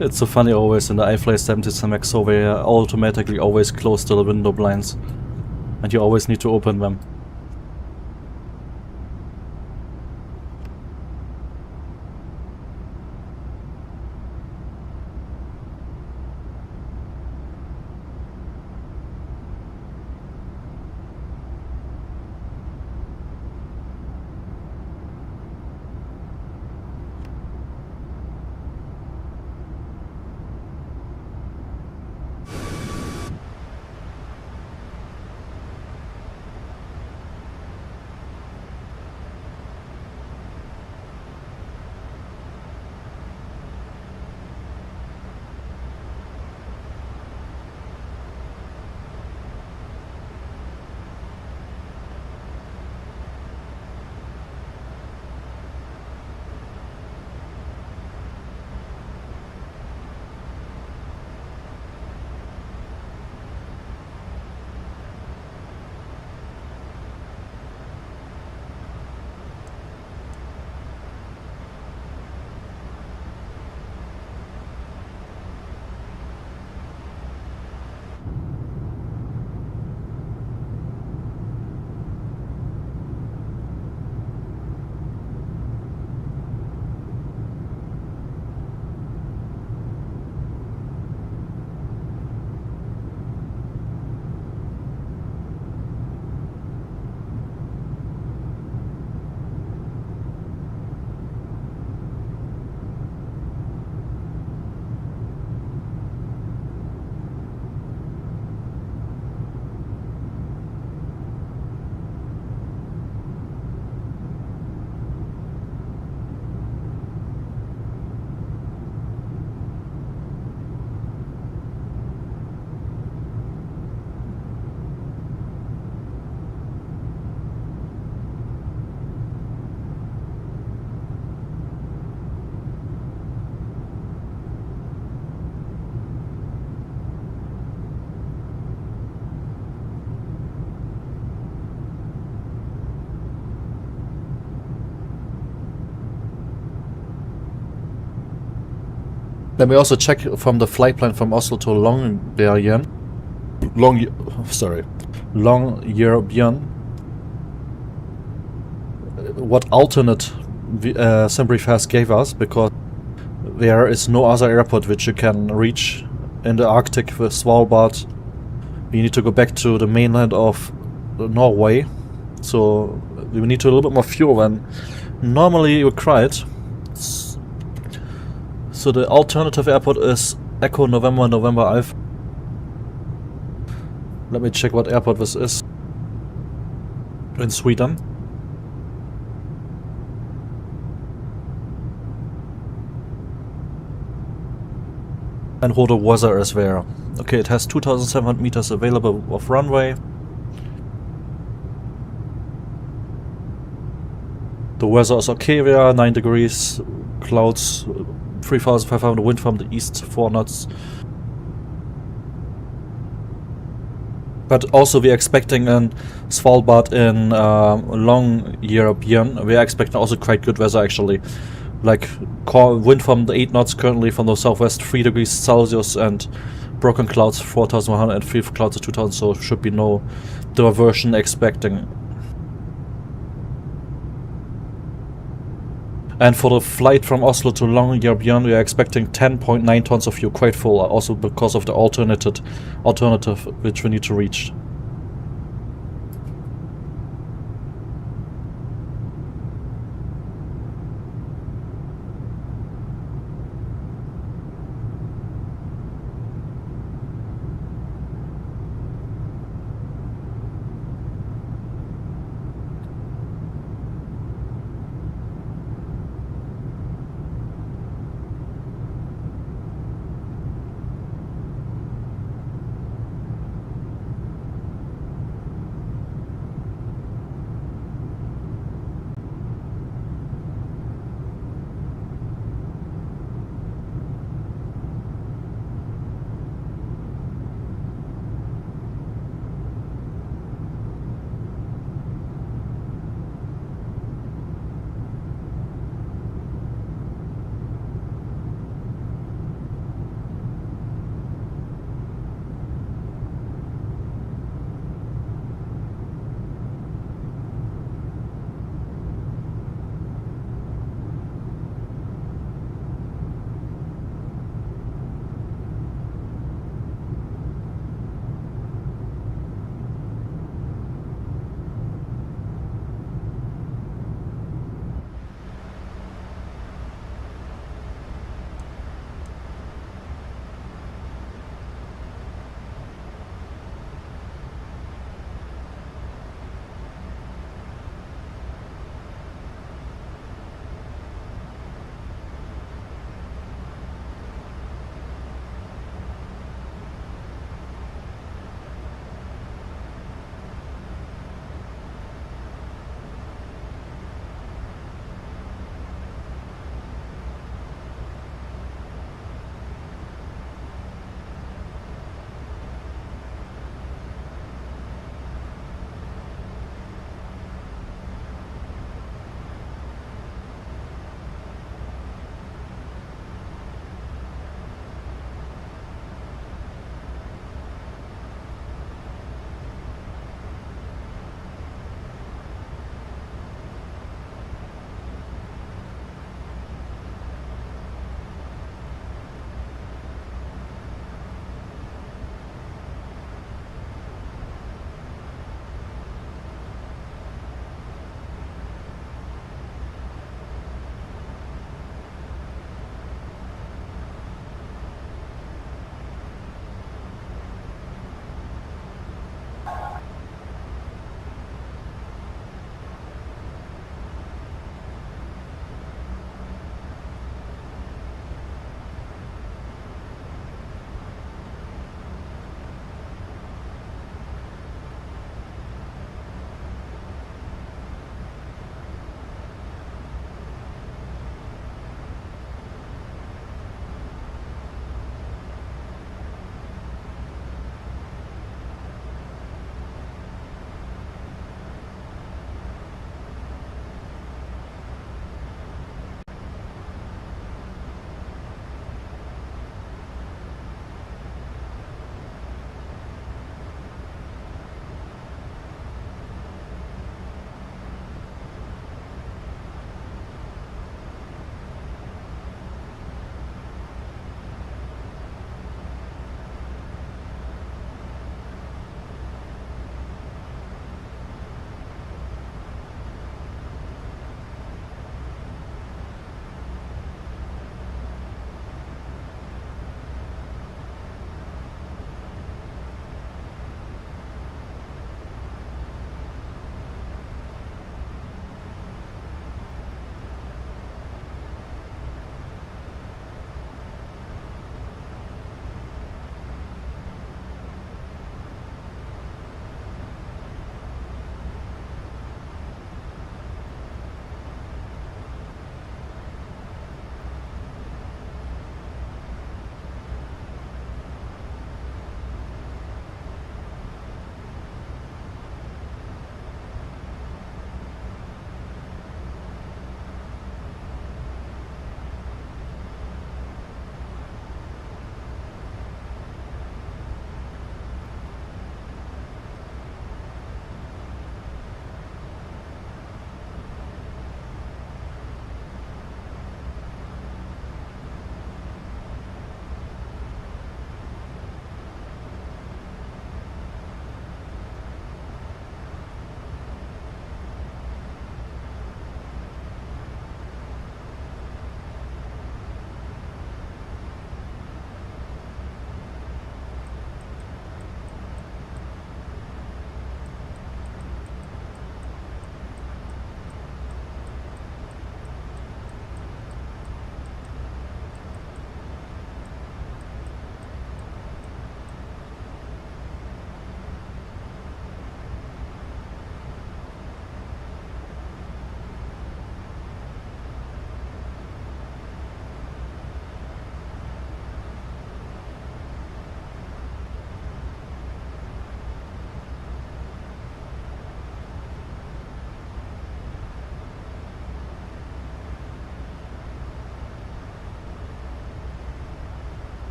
S1: It's so funny always in the IFLY 77 MAX, so they are automatically always close to the window blinds. And you always need to open them. Let me also check from the flight plan from Oslo to Longyearbyen. Longyearbyen. What alternate Sembrifares gave us, because there is no other airport which you can reach in the Arctic with Svalbard. We need to go back to the mainland of Norway, so we need to a little bit more fuel than normally required. So the alternative airport is Echo November Alpha. Let me check what airport this is in Sweden. And how the weather is there. Okay, it has 2,700 meters available of runway. The weather is okay there, 9 degrees, clouds, 3,500 wind from the east, 4 knots. But also we're expecting in Svalbard in Longyearbyen, we are expecting also quite good weather actually. Like wind from the 8 knots currently from the southwest, 3 degrees Celsius, and broken clouds 4,100 and free clouds 2,000, so should be no diversion expecting. And for the flight from Oslo to Longyearbyen, we are expecting 10.9 tons of fuel, quite full, also because of the alternative which we need to reach.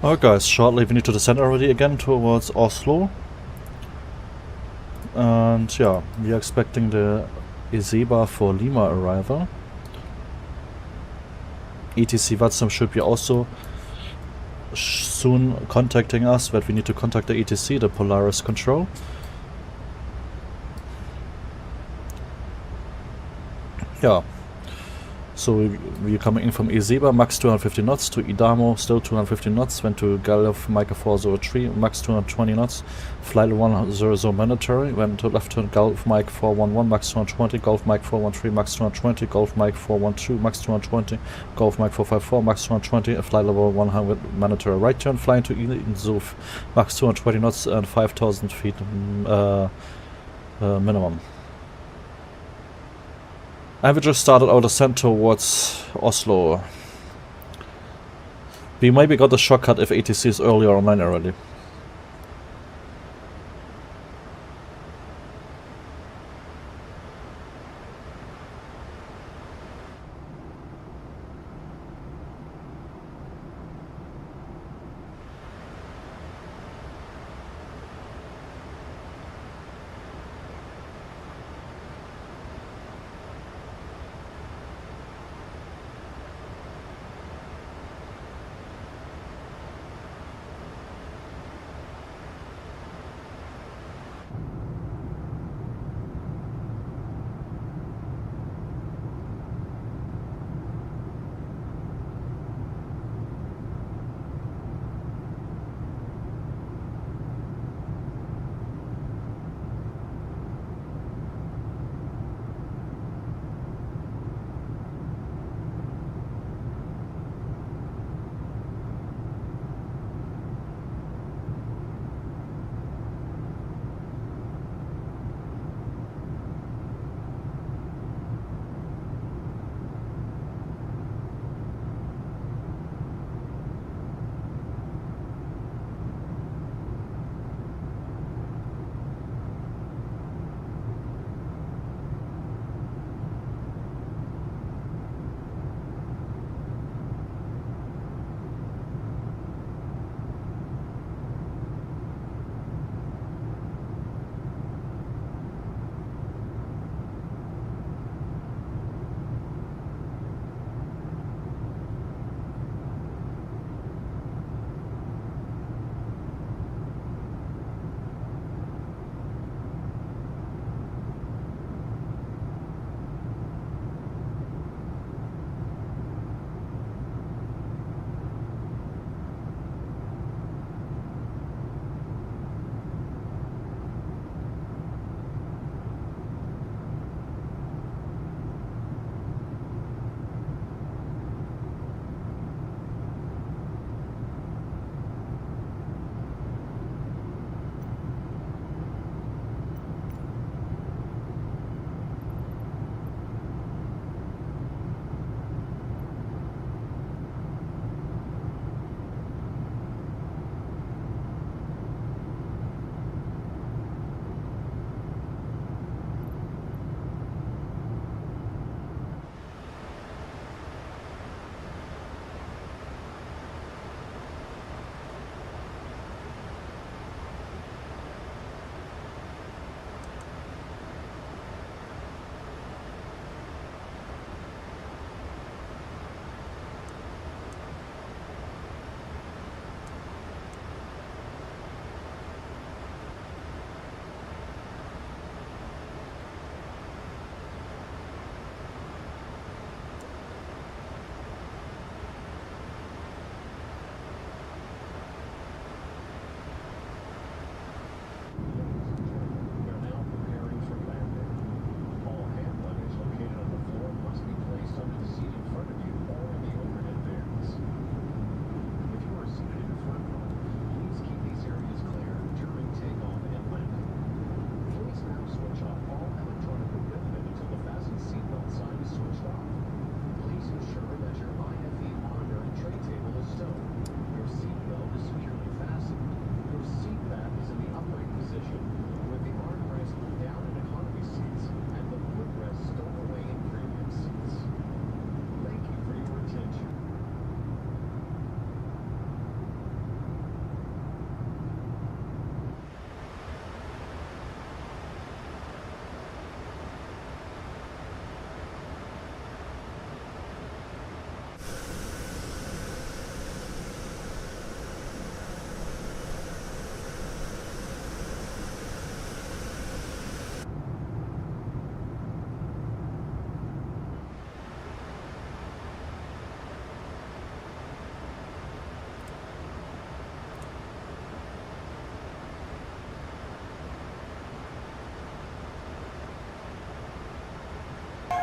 S1: Alright guys, shortly we need to descend already again towards Oslo. And yeah, we are expecting the Ezeba for Lima arrival. ETC Watson should be also soon contacting us, but we need to contact the ETC, the Polaris control. Yeah. So we're coming in from Ezeba, max 250 knots, to Idamo, still 250 knots, went to Gulf Micah 403, max 220 knots, flight 100 mandatory, went to left turn Gulf Mike 411, max 220, Gulf Mike 413, max 220, Gulf Mike 412, max 220, Gulf Mike 454, max 220, flight level 100 mandatory right turn, flying to Inzuf, max 220 knots and 5,000 feet minimum. And we just started our descent towards Oslo. We maybe got a shortcut if ATC is earlier online already.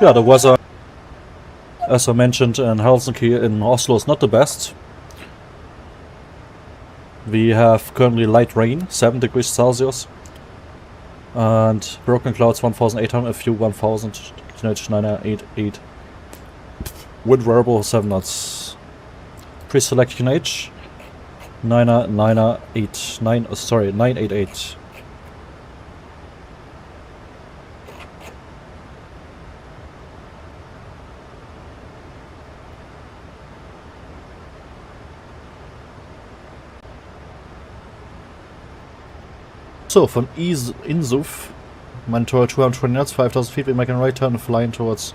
S1: Yeah, the weather, as I mentioned, in Helsinki, in Oslo is not the best. We have currently light rain, 7 degrees Celsius, and broken clouds 1800, a few 1000, QNH 988. Wind variable 7 knots. Pre-select QNH 988. So, von Insuf, mein Tower 220 knots, 5000 feet, we make a right turn flying towards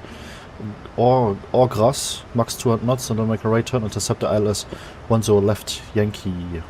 S1: Orgras, max 200 knots, and then make a right turn, intercept the ILS 10 left Yankee.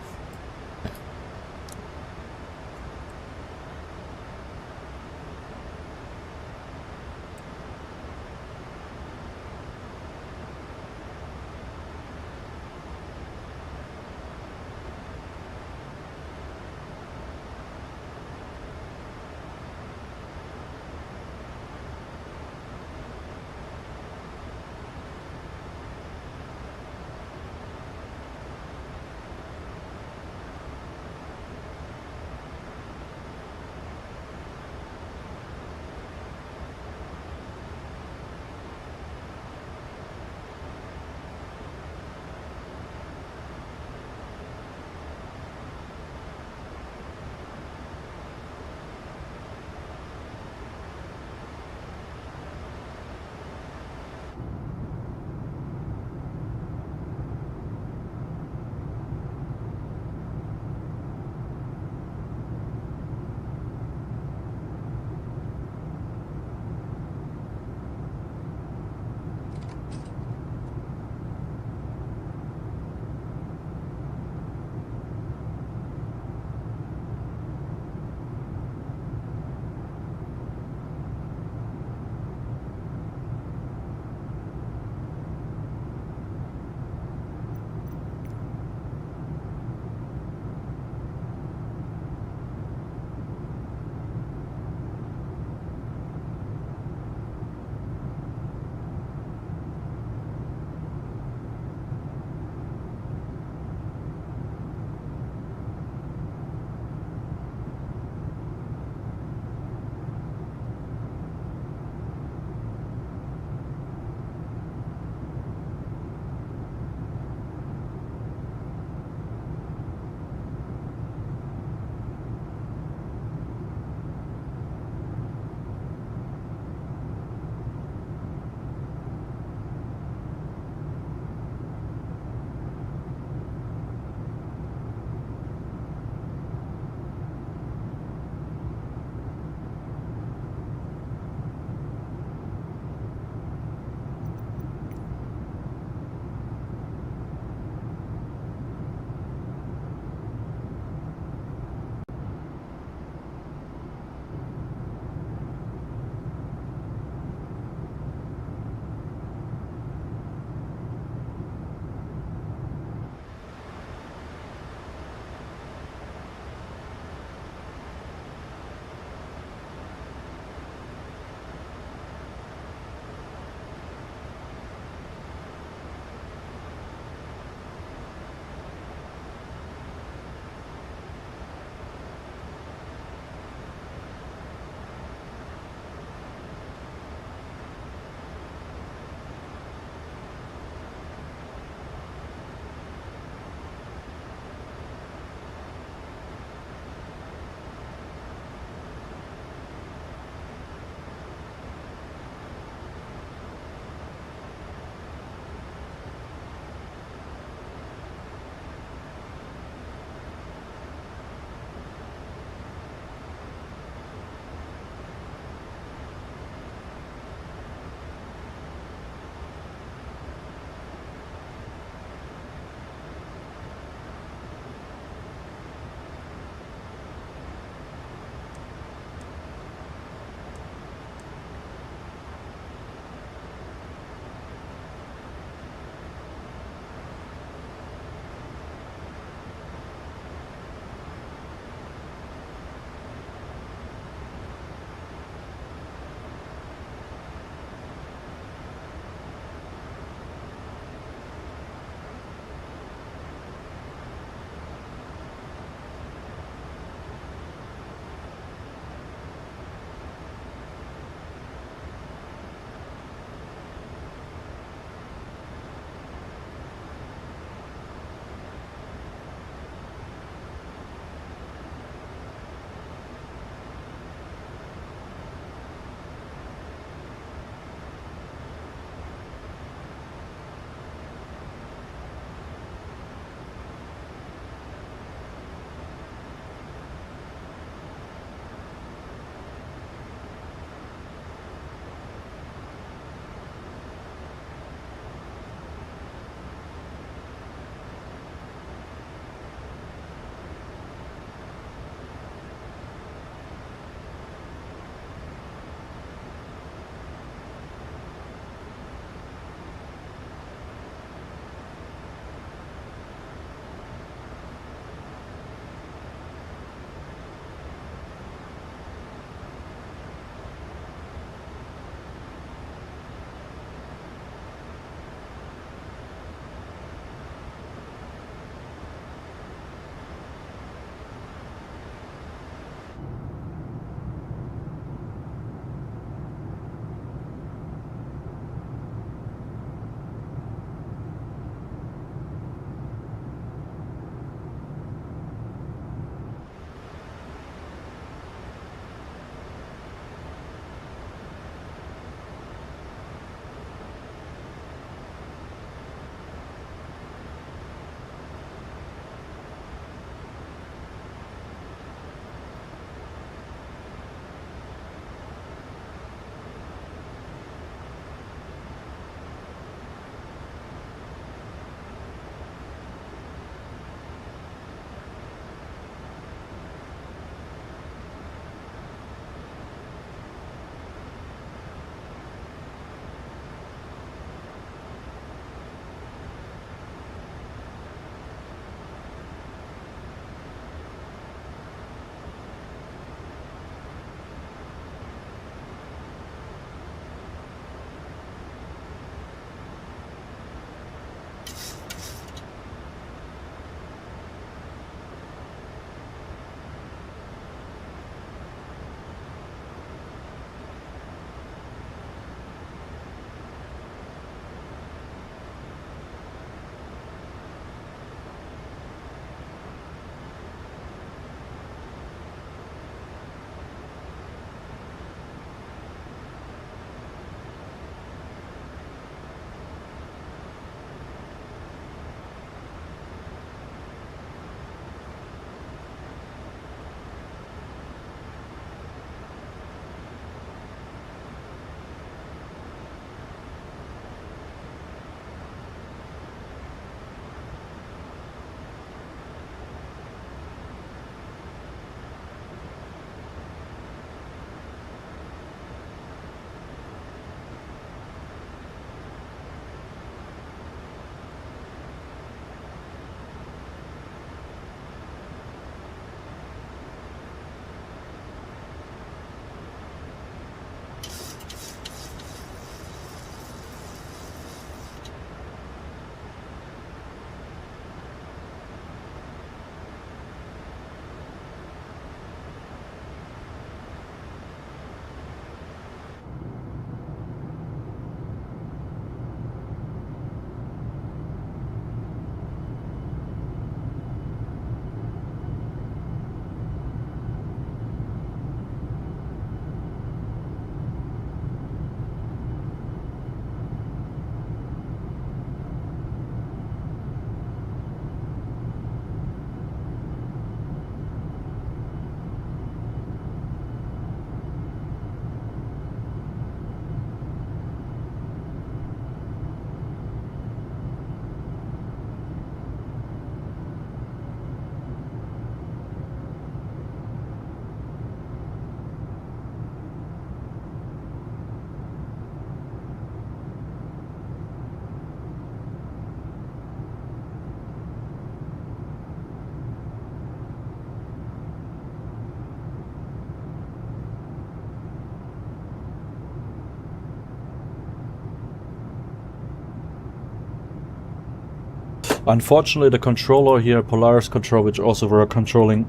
S1: Unfortunately, the controller here, Polaris control, which also were controlling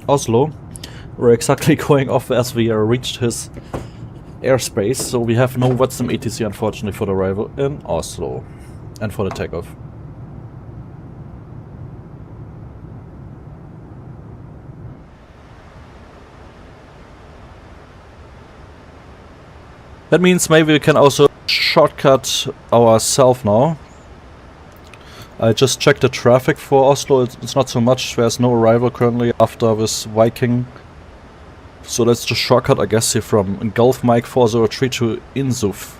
S1: Oslo, were exactly going off as we reached his airspace, so we have no Flightsim ATC unfortunately for the arrival in Oslo and for the takeoff. That means maybe we can also shortcut ourselves now. I just checked the traffic for Oslo, it's not so much, there's no arrival currently after this Viking. So let's just shortcut, I guess, here from Gulf Mike 403 to Insuf.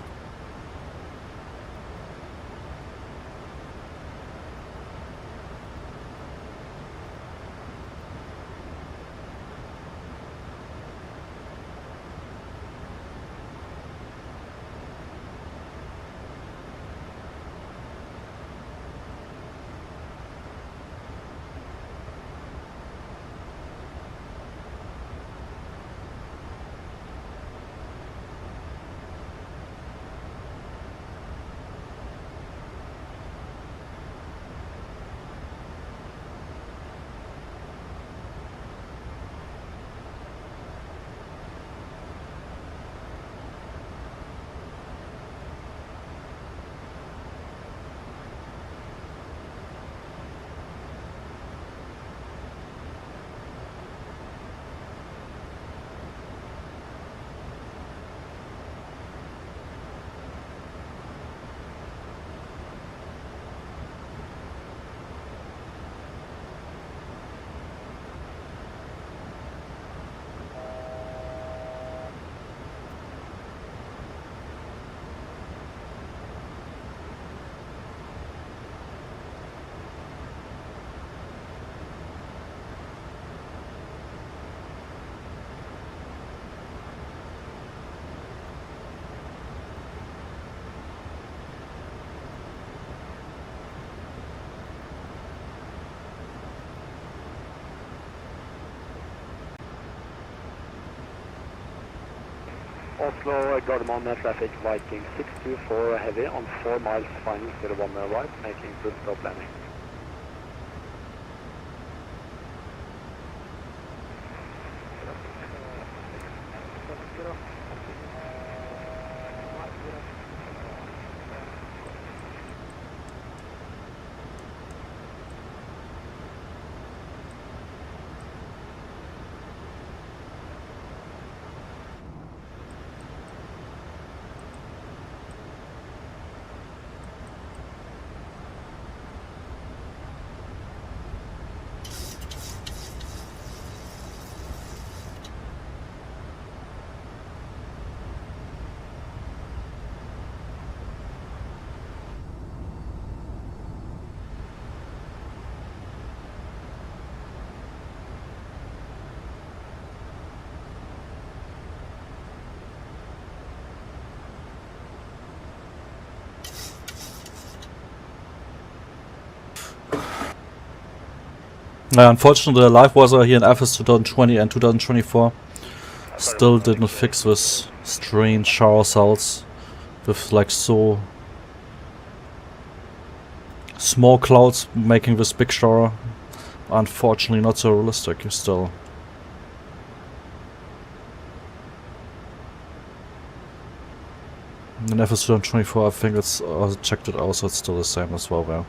S4: Oslo, Gardermoen traffic, Viking 624 heavy on 4 miles, final 01 right, making full stop landing.
S1: Unfortunately, the live weather here in FS 2020 and 2024 still didn't fix this strange shower cells with like so small clouds making this big shower. Unfortunately, not so realistic still. In FS 2024, I think it's checked it out, so it's still the same as well there.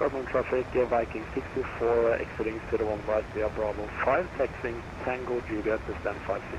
S4: Garmin traffic, Viking 624 exiting 01 right via Bravo 5, taxiing Tango Juliet to stand 56.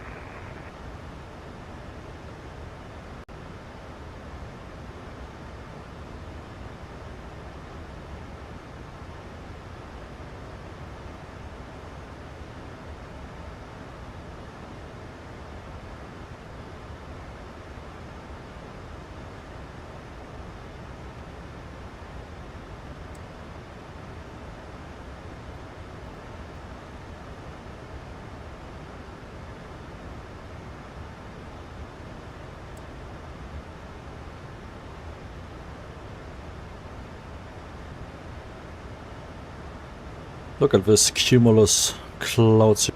S1: Look at this cumulus clouds.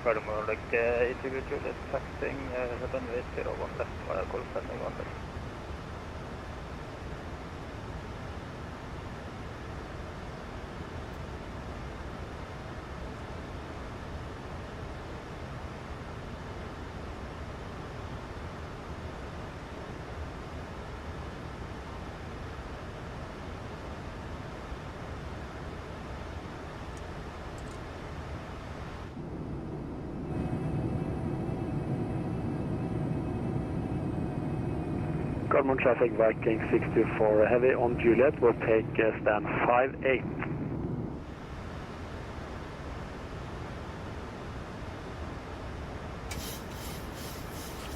S4: Gardermoen Interview Juliet, taxiing runway 01 left via Golf landing 1 left. Garmin traffic Viking 624 heavy on Juliet will take stand 58.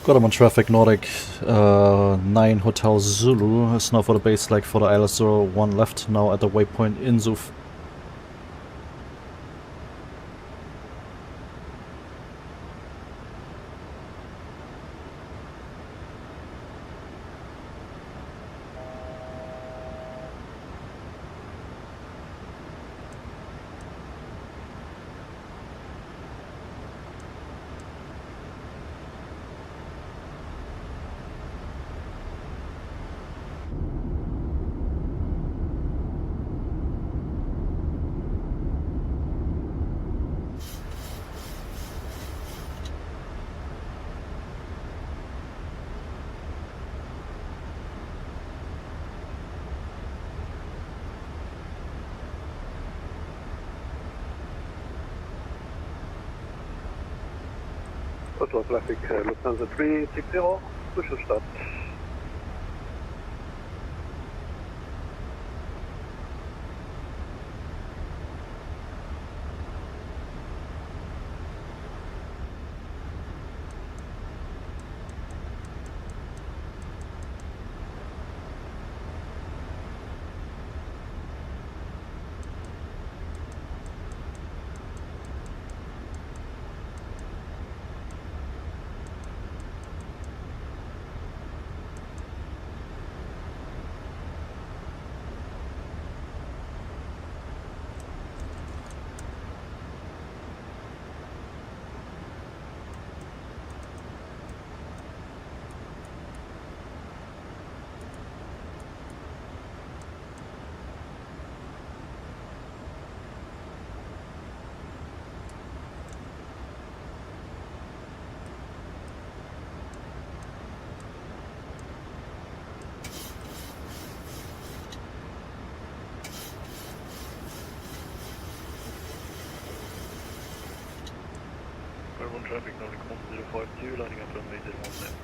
S1: Got on traffic Nordic 9 Hotel Zulu is now for the base leg for the ILS-01 left, now at the waypoint in Zuf.
S4: Oslo traffic, Lufthansa 360, push to start. Garmin traffic, Nordic 1052, lining up runway 01 left.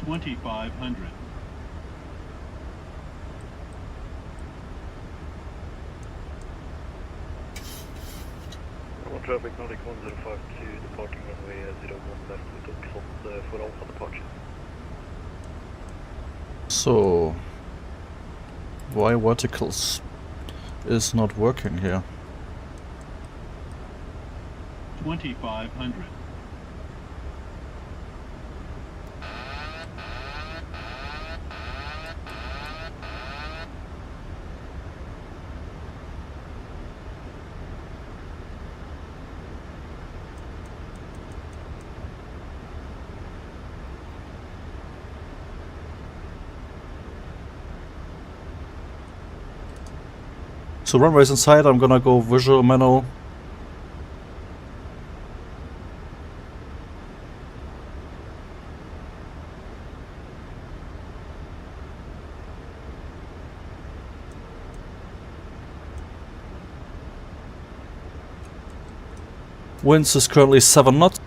S8: 2500.
S4: Traffic Nordic 1052 departing runway 01 left with a plot for Alpha departure.
S1: So, why verticals is not working here?
S8: 2500.
S1: So runways inside, I'm gonna go visual manual. Winds is currently 7 knots.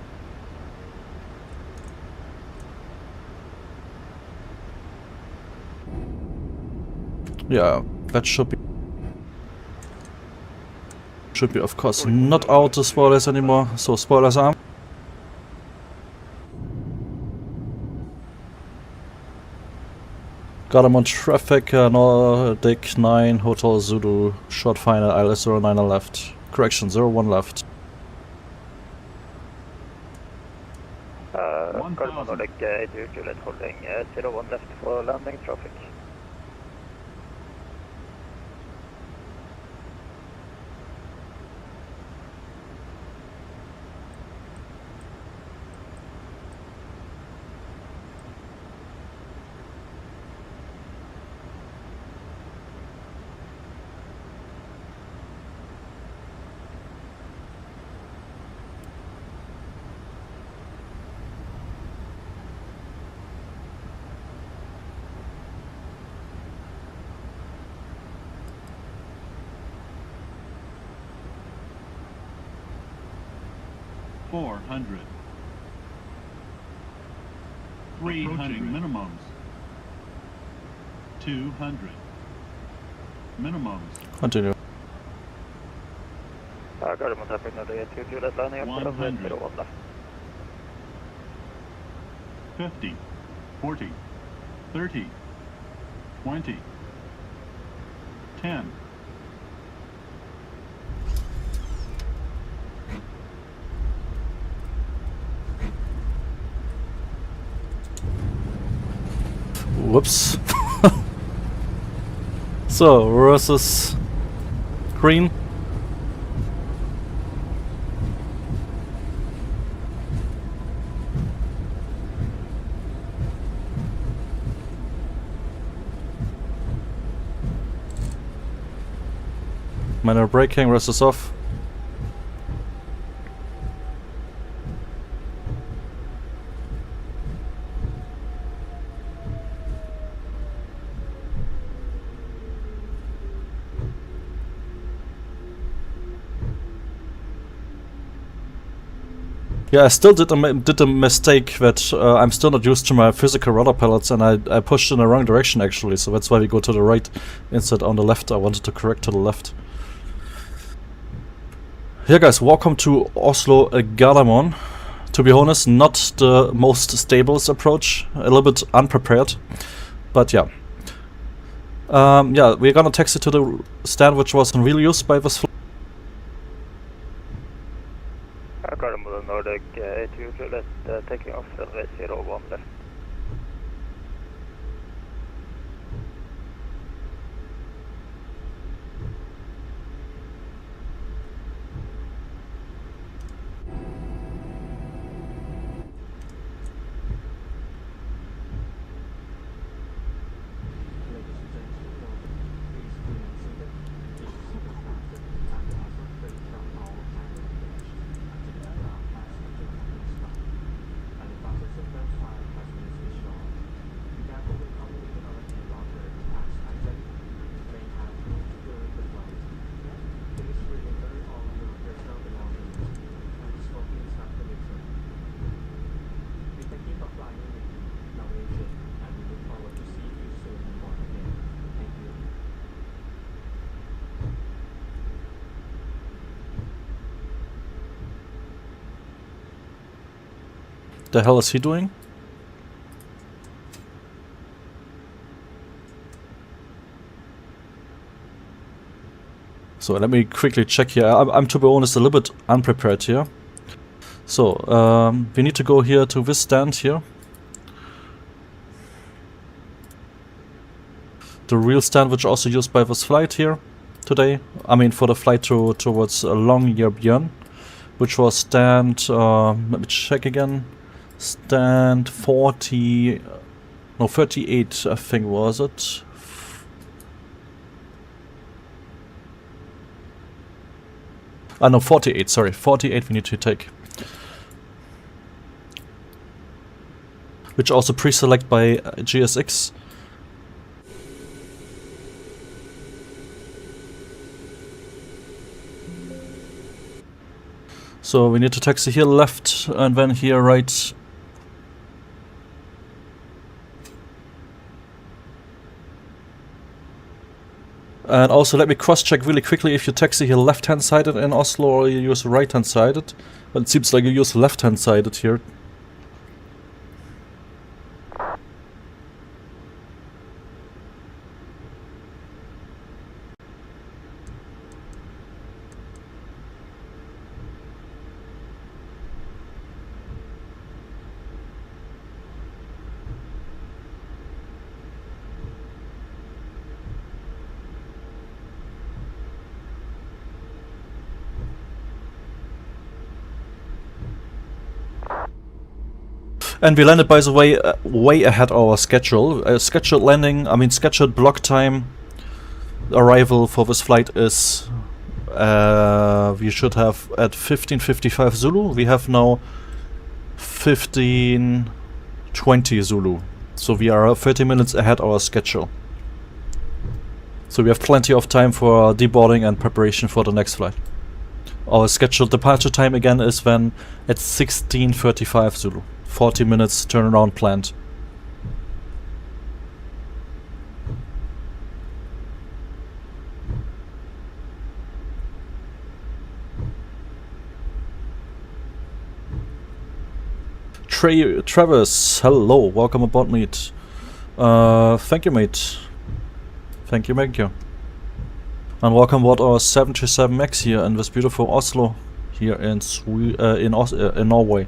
S1: Yeah, that should be of course not out the spoilers anymore, so spoilers are. Got him on traffic, Nordic 9, Hotel Zulu, short final, ILS 09 left, correction 01 left.
S4: Gardermoen Nordic 8 holding 01 left for landing traffic.
S8: $400. 300 minimums. 200. Minimums.
S1: Continue.
S4: Gardermoen traffic Nordic 8 Juliet landing after 01 left.
S8: 50. 40. 30. 20. 10.
S1: Whoops. So, versus green. Minor braking, rest is off. Yeah, I still did a mistake that I'm still not used to my physical rudder pellets, and I pushed in the wrong direction actually, so that's why we go to the right instead on the left. I wanted to correct to the left. Yeah guys, welcome to Oslo Gardermoen. To be honest, not the most stable approach, a little bit unprepared, but yeah. Yeah, we're gonna taxi to the stand which was in real use by this flight.
S4: Gardermoen Nordic 8 Juliet taking off runway 01 left.
S1: The hell is he doing? So let me quickly check here. I'm to be honest a little bit unprepared here. So we need to go here to this stand here. The real stand which also used by this flight here today. I mean for the flight towards Longyearbyen, which was stand, let me check again. Stand 38 I think was it. No, 48, sorry, 48 we need to take. Which also pre-select by GSX. So we need to taxi here left and then here right. And also let me cross-check really quickly if you taxi here left-hand sided in Oslo or you use right-hand sided. But it seems like you use left-hand sided here. And we landed, by the way, way ahead our schedule. Scheduled landing, I mean scheduled block time arrival for this flight is we should have at 15:55 Zulu. We have now 15:20 Zulu. So we are 30 minutes ahead our schedule. So we have plenty of time for deboarding and preparation for the next flight. Our scheduled departure time again is then at 16:35 Zulu. 40 minutes turnaround planned. Travis, hello, welcome aboard, mate. Thank you, mate. Thank you. And welcome aboard our 737 MAX here in this beautiful Oslo, here in Norway.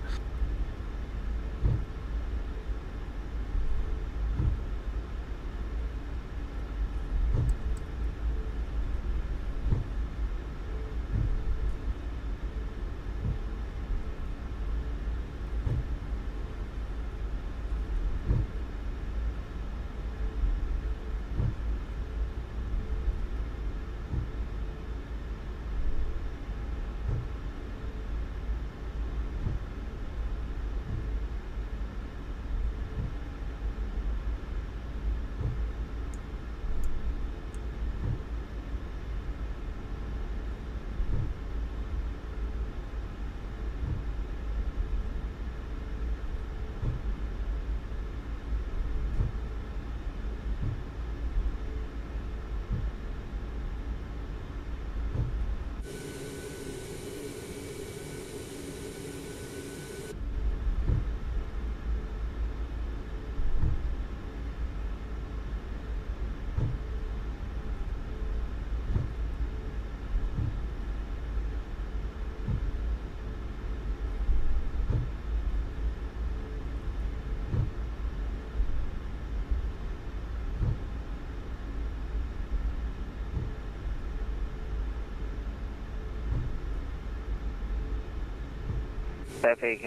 S9: Traffic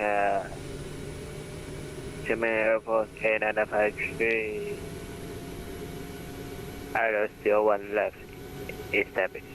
S9: German Airport K953 still one left established.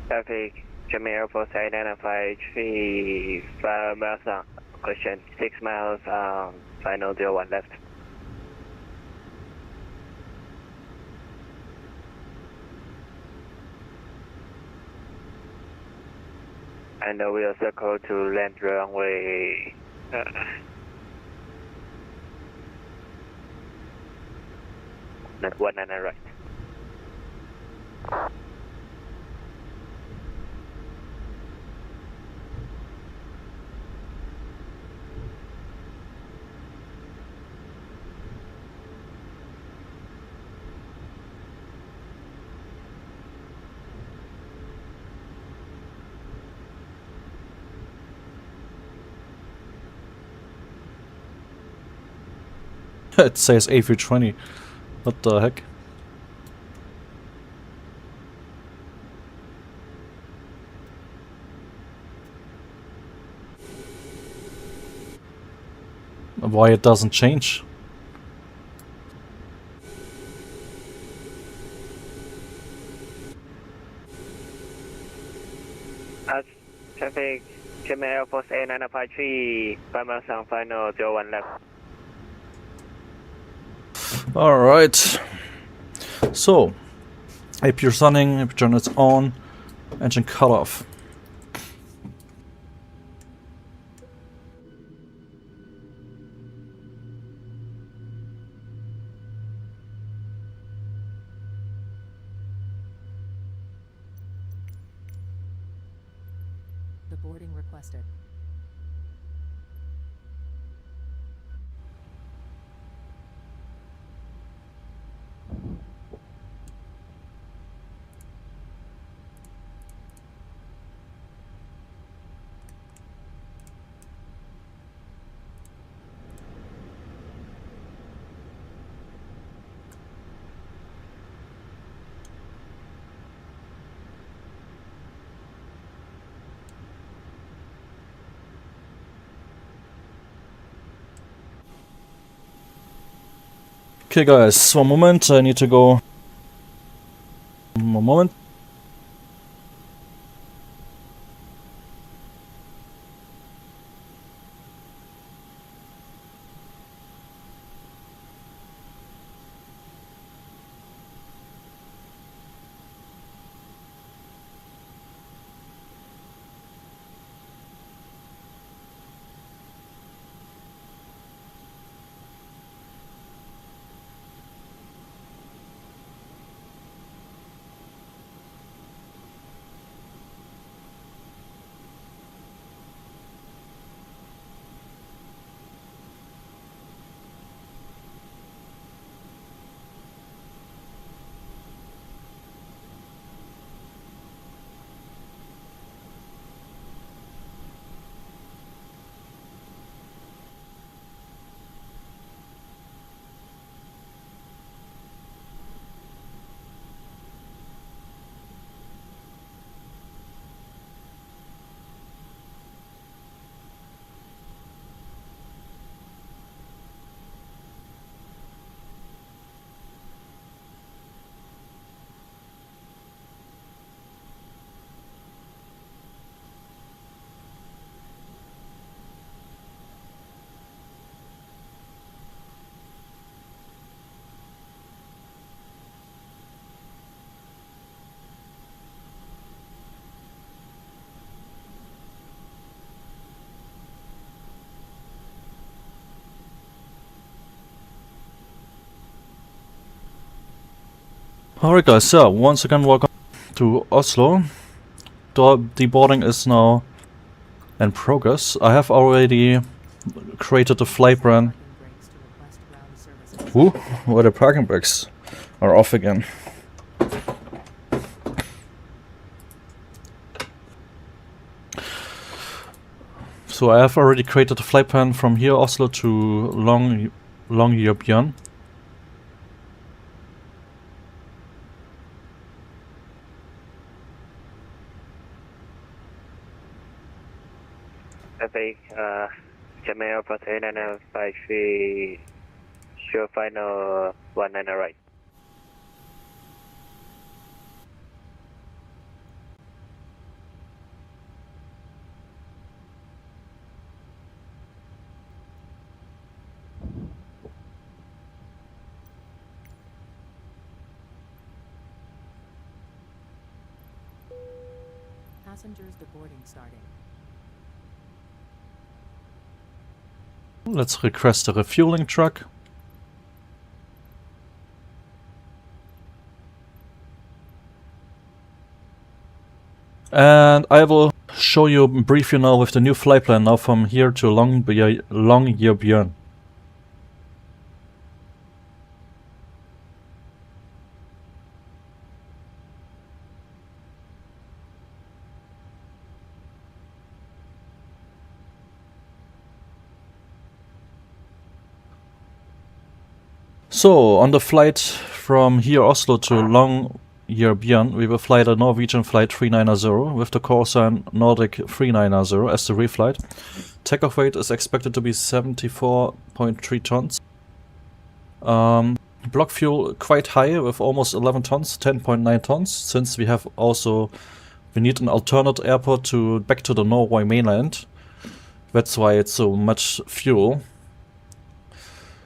S9: Traffic, German Air Force 895 5 miles on, question 6 miles, final 01 left. And we'll circle to land runway 19 right.
S1: It says A320. What the heck? Why it doesn't change?
S9: Traffic, German Air Force 895 5 miles on, final 01 left.
S1: Alright. So, APU's running, AP journal is on, engine cut off.
S3: The boarding requested.
S1: Okay guys, one moment, I need to go. One moment. Alright guys, so once again welcome to Oslo. The boarding is now in progress. I have already created a flight plan. Ooh, where the parking brakes are off again. So I have already created a flight plan from here Oslo to Longyearbyen.
S9: Traffic, German Air Force 895 sure final 19 right.
S3: Passengers deboarding starting.
S1: Let's request a refueling truck. And I will show you, brief you now with the new flight plan now from here to Longyearbyen. So, on the flight from here Oslo to Longyearbyen, we will fly the Norwegian Flight 390 with the call sign Nordic 390 as the reflight. Takeoff weight is expected to be 74.3 tons. Block fuel quite high with almost 11 tons, 10.9 tons, since we need an alternate airport back to the Norway mainland. That's why it's so much fuel.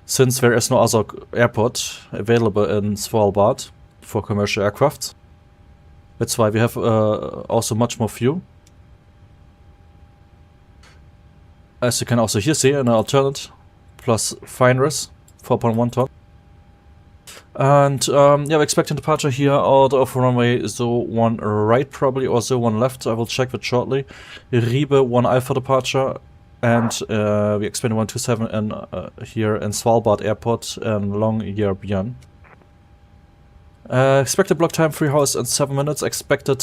S1: Since there is no other airport available in Svalbard for commercial aircraft. That's why we have also much more fuel. As you can also here see, an alternate plus finers, 4.1 ton. And yeah, we're expecting departure here out of runway 01 right probably, or 01 left. I will check that shortly. Ribe 1 Alpha departure. And we expect 127 here in Svalbard Airport in Longyearbyen. Expected block time 3 hours and 7 minutes. Expected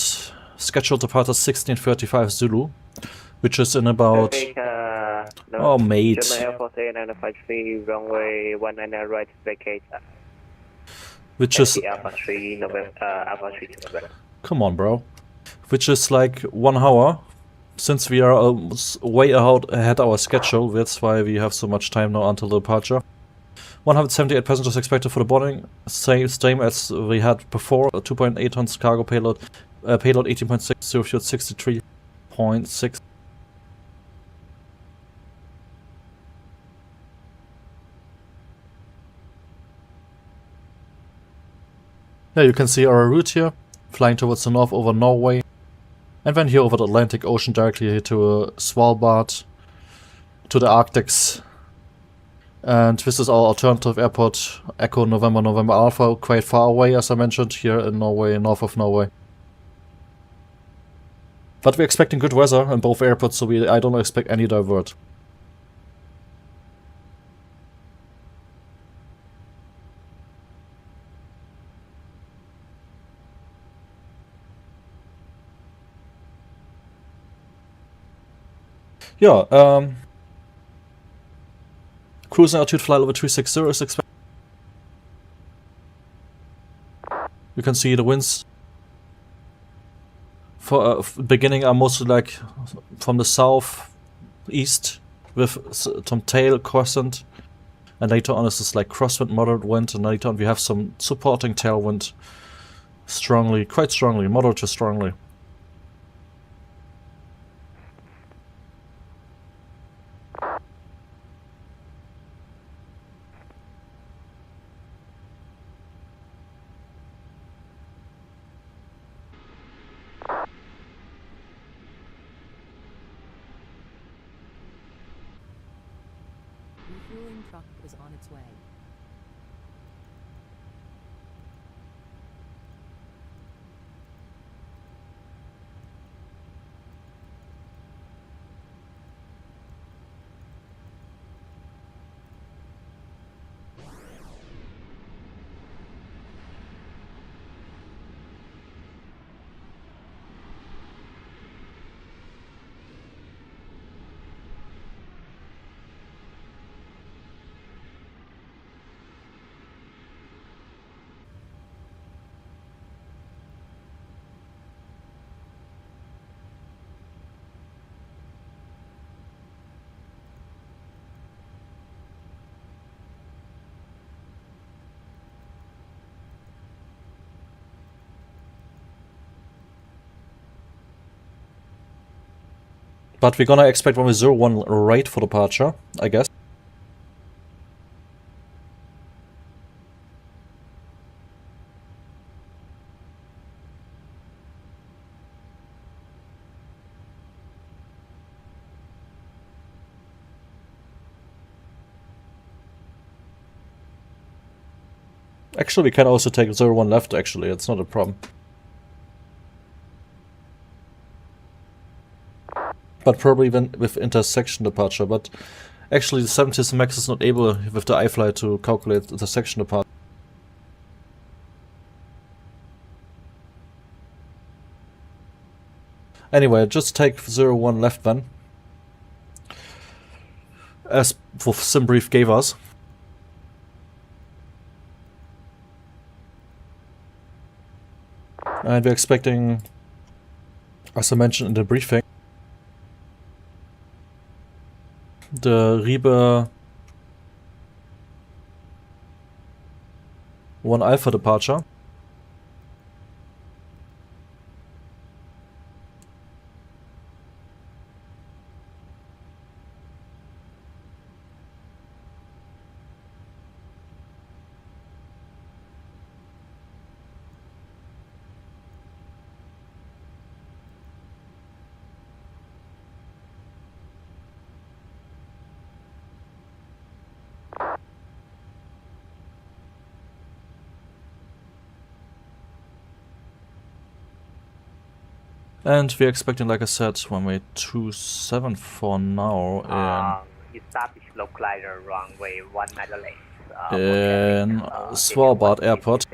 S1: scheduled departure 16:35 Zulu, which is in about. Oh mate.
S9: Runway 19 right vacate.
S1: Which is. Come on, bro. Which is like 1 hour. Since we are way ahead our schedule, that's why we have so much time now until the departure. 178 passengers expected for the boarding, same as we had before. 2.8 tons cargo payload, payload 18.6, zero fuel 63.6. Yeah, you can see our route here, flying towards the north over Norway. And then here over the Atlantic Ocean directly to Svalbard, to the Arctics. And this is our alternative airport, Echo November Alpha, quite far away as I mentioned, here in Norway, north of Norway. But we're expecting good weather in both airports, so I don't expect any divert. Yeah, cruising altitude flight over 360 is expected. You can see the winds for beginning are mostly like from the south east with some tail crescent, and later on it's just like crosswind, moderate wind, and later on we have some supporting tailwind quite strongly, moderate to strongly.
S3: Refueling truck is on its way. But we're gonna expect runway 01 right for departure, I guess. Actually, we can also take 01 left, actually, it's not a problem. But probably even with intersection departure, but actually the 737 MAX is not able with the IFLY to calculate intersection departure. Anyway, just take 01 left then. As SimBrief gave us. And we're expecting, as I mentioned in the briefing, the Ribe 1 Alpha departure. And we're expecting, like I said, runway 27 for now
S9: Establish localizer runway 19 left.
S3: in Svalbard Airport.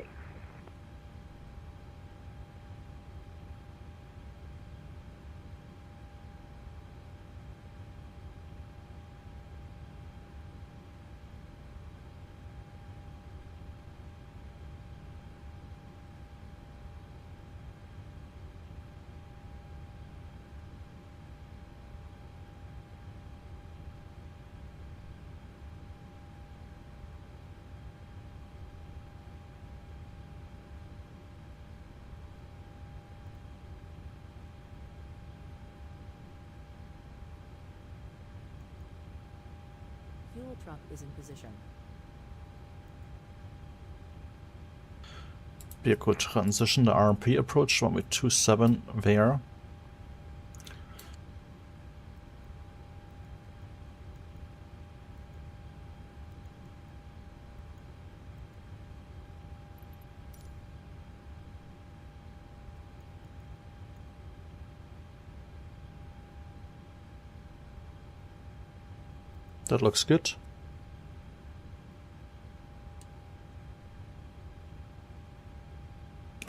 S10: Fuel truck is in position.
S3: Vehicle transition, the RMP approach, runway 27 there. That looks good.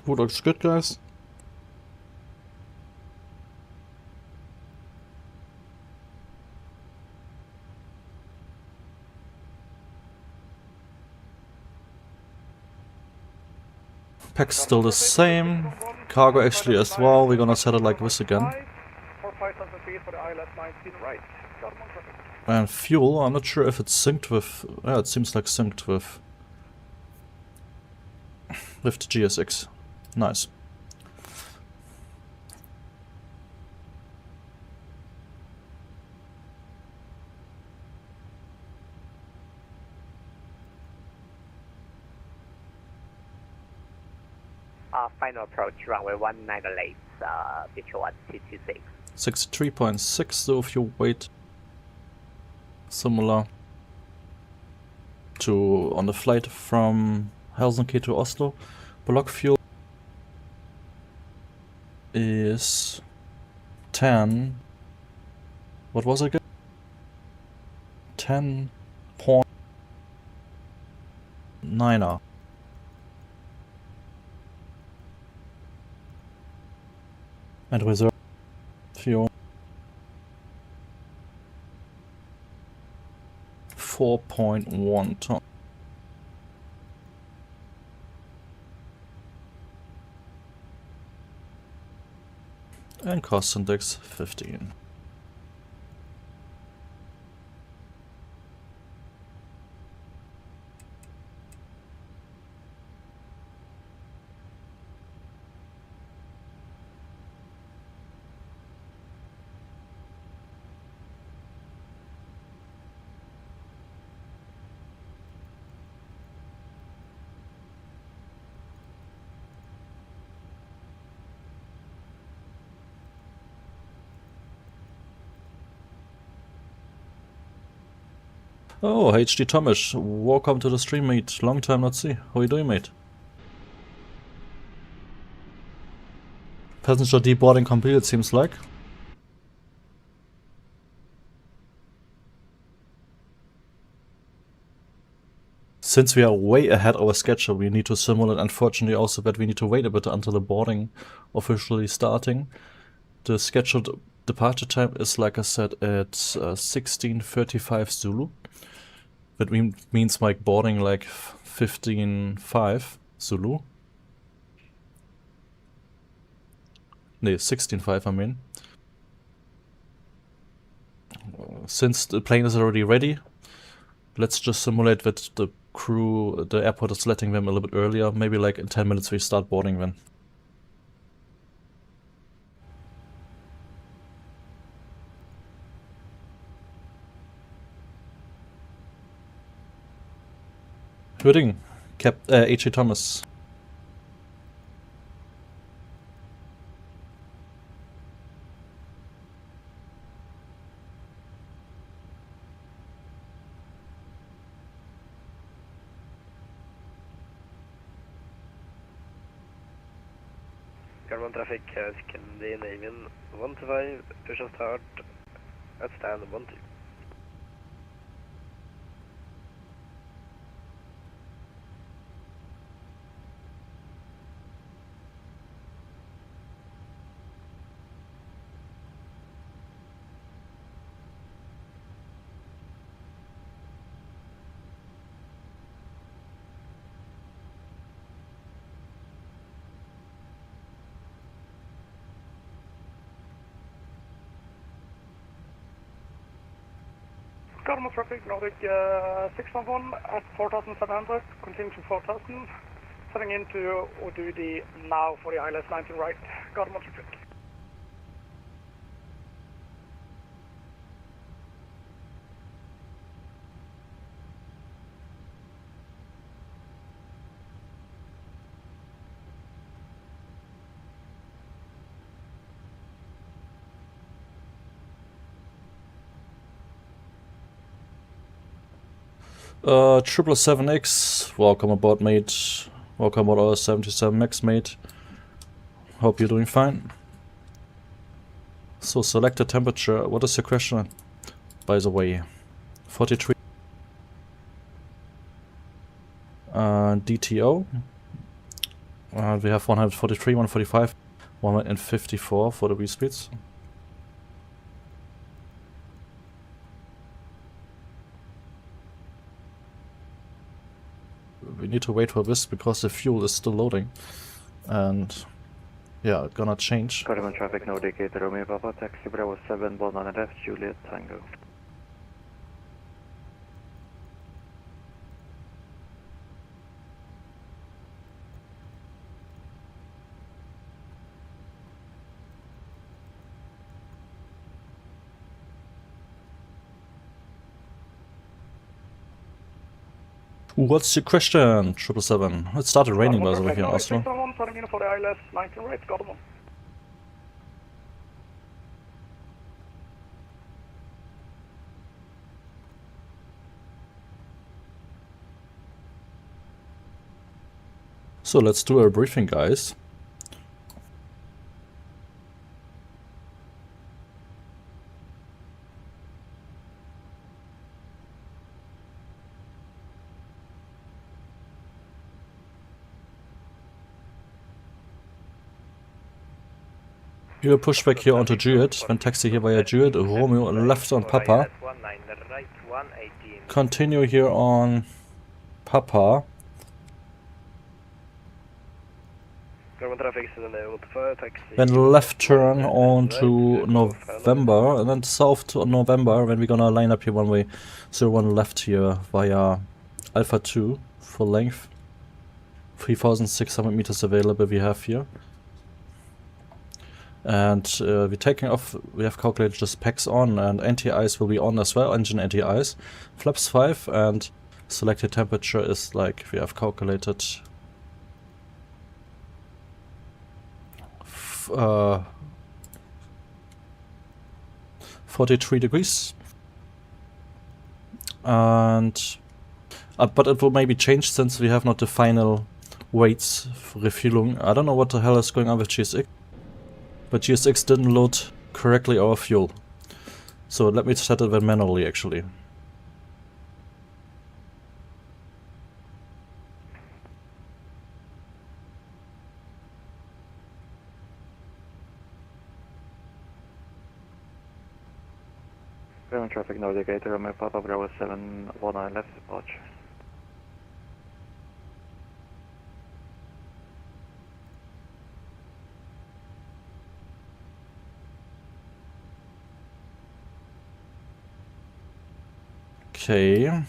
S3: Who looks good, guys? Pack's still the same. Cargo actually as well. We're gonna set it like this again. And fuel, I'm not sure if it's synced with... Yeah, it seems like synced with the GSX. Nice.
S9: Final approach runway 19 left, between 126.
S3: 63.6, so if you weight similar to on the flight from Helsinki to Oslo. Block fuel is 10. What was it again? 10.9er. And reserve fuel 4.1 ton. And cost index 15. Oh, HD Tomish, welcome to the stream, mate. Long time not see. How you doing, mate? Passenger deboarding complete, it seems like. Since we are way ahead of our schedule, we need to simulate, unfortunately, also that we need to wait a bit until the boarding officially starting. The scheduled departure time is, like I said, at 16:35 Zulu. That means like boarding like 15:05 Zulu. No, 16:05 I mean. Since the plane is already ready, let's just simulate that the crew, the airport is letting them a little bit earlier. Maybe like in 10 minutes we start boarding then. Hürding, H.A. Thomas.
S4: Garmin traffic, Scandinavian 125, push and start at stand 12.
S11: Garmin traffic, Nordic 611 at 4,700, continue to 4,000, setting into Odudi now for the ILS 19 right, Garmin traffic.
S3: Triple 7X, welcome aboard, mate. Welcome aboard our 77 MAX, mate. Hope you're doing fine. So, select the temperature. What is your question, by the way? 43. DTO. We have 143, 145, 154 for the V-speeds. We need to wait for this because the fuel is still loading, and yeah, it's gonna change.
S2: Garmin traffic, Nordic 8 Romeo Papa, taxi Bravo 7, bold on the left, Juliet Tango.
S3: What's your question, 777? It started raining by the way here in Oslo.
S11: 611, turning in for the ILS 19 right, Garmin.
S3: So let's do a briefing, guys. You pushback here onto Juliet, then taxi here via Juliet, Romeo left on Papa. Continue here on Papa. Then left turn on to November, and then south to November, when we're gonna line up here one way. So one left here via Alpha 2 full length. 3,600 meters available we have here. And we're taking off, we have calculated just PAX on, and anti-ice will be on as well, engine anti-ice. Flaps 5, and selected temperature is like we have calculated 43 degrees. and but it will maybe change since we have not the final weights for refueling. I don't know what the hell is going on with GSX, but GSX didn't load correctly our fuel. So let me set it manually actually.
S2: Traffic Navigator, Romeo Papa Bravo 719 left departure.
S3: Okay.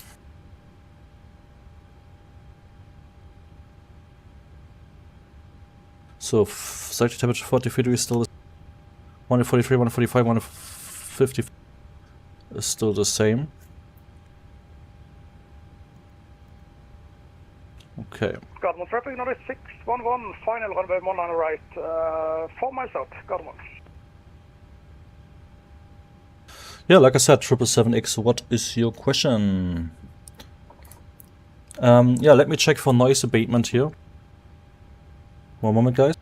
S3: So safety temperature 43 degrees still 143, 145, 150 is still the same. Okay.
S11: Gardermoen traffic, Norway 611, final runway 19 right, 4 miles out, Gardermoen.
S3: Yeah, like I said, 777X, what is your question? Yeah, let me check for noise abatement here. One moment, guys.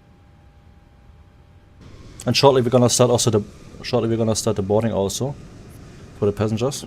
S3: And shortly we're gonna start the boarding also for the passengers.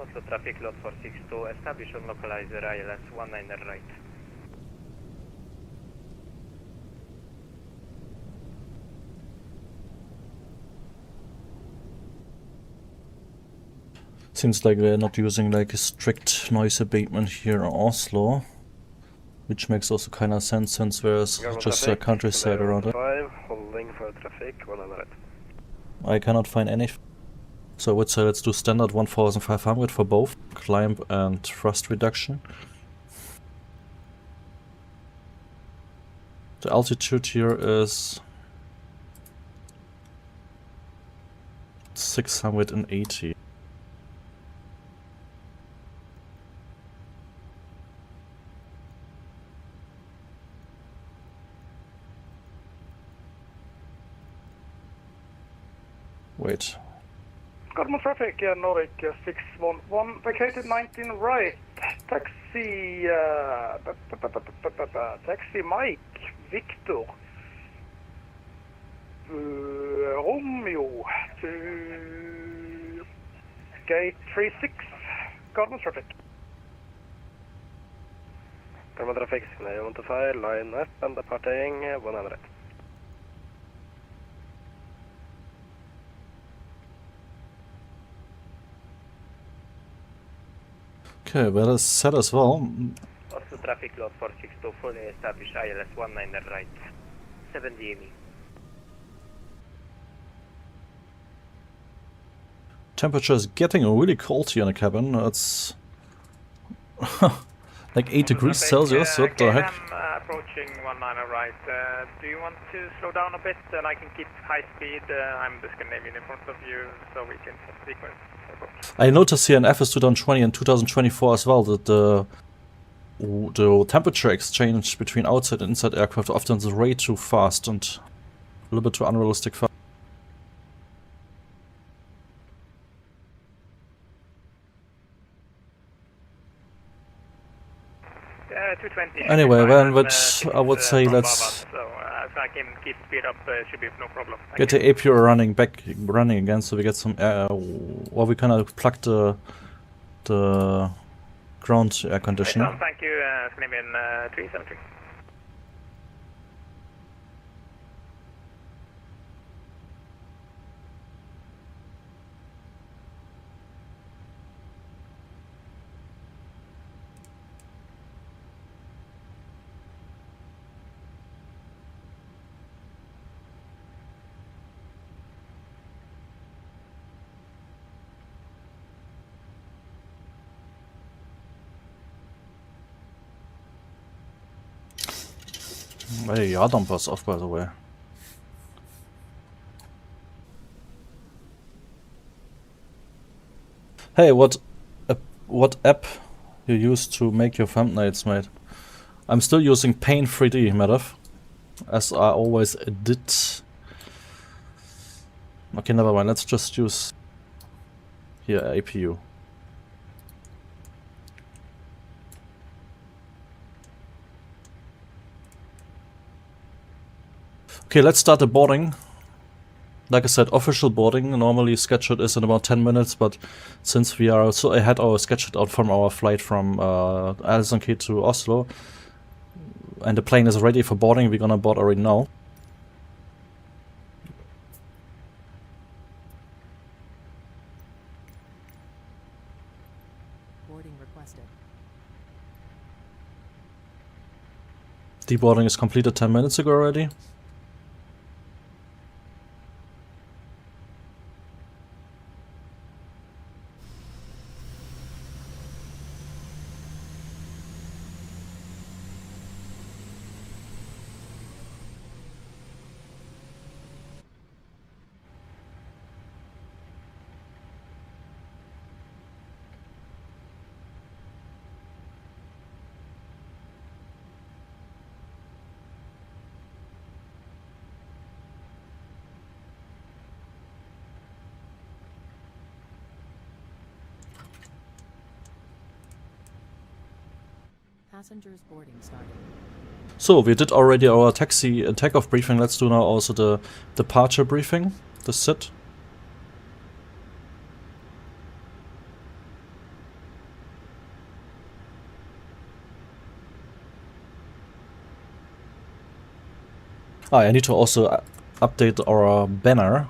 S9: Oslo traffic lot 462, establish on localizer ILS 19 right.
S3: Seems like we're not using like a strict noise abatement here in Oslo, which makes also kind of sense since there's just a countryside around it.
S4: Holding for traffic 100.
S3: I cannot find any. So I would say let's do standard 1500 for both climb and thrust reduction. The altitude here is 680. Wait.
S11: Gardermoen traffic, Nordic 611, vacated 19 right, taxi, taxi Mike, Victor, Romeo to gate 36, Gardermoen traffic.
S4: Gardermoen traffic, on to fire, line up and departing 100.
S3: Okay, well it's set as well.
S9: Oslo traffic lot 462, fully established ILS 19 right, 7 DME.
S3: Temperature is getting really cold here in the cabin. It's like 8 degrees Celsius. What the heck?
S2: I'm approaching 19 right. Do you want to slow down a bit and I can keep high speed? I'm the Scandinavian in front of you so we can sequence.
S3: I noticed here in FS2020 in 2024 as well that the temperature exchange between outside and inside aircraft often is way too fast and a little bit too unrealistic fast.
S2: Yeah, 220.
S3: Anyway, well, which I would say let's
S2: I can keep speed up, should be no problem.
S3: get the APU running again, so we get some air, or we kind of plug the the ground air conditioner.
S2: Thank you, Scandinavian 373.
S3: Hey, yaw dumper's off, by the way. Hey, what app you use to make your thumbnails, mate? I'm still using Paint 3D, Medev, as I always did. Okay, never mind. Let's just use here APU. Okay, let's start the boarding. Like I said, official boarding normally scheduled is in about 10 minutes, but since we are so ahead our scheduled out from our flight from Helsinki to Oslo, and the plane is ready for boarding, we're gonna board already now.
S10: Boarding requested.
S3: Deboarding is completed 10 minutes ago already.
S10: Passengers boarding starting.
S3: So we did already our taxi and takeoff briefing. Let's do now also the departure briefing, the sit. I need to also update our banner.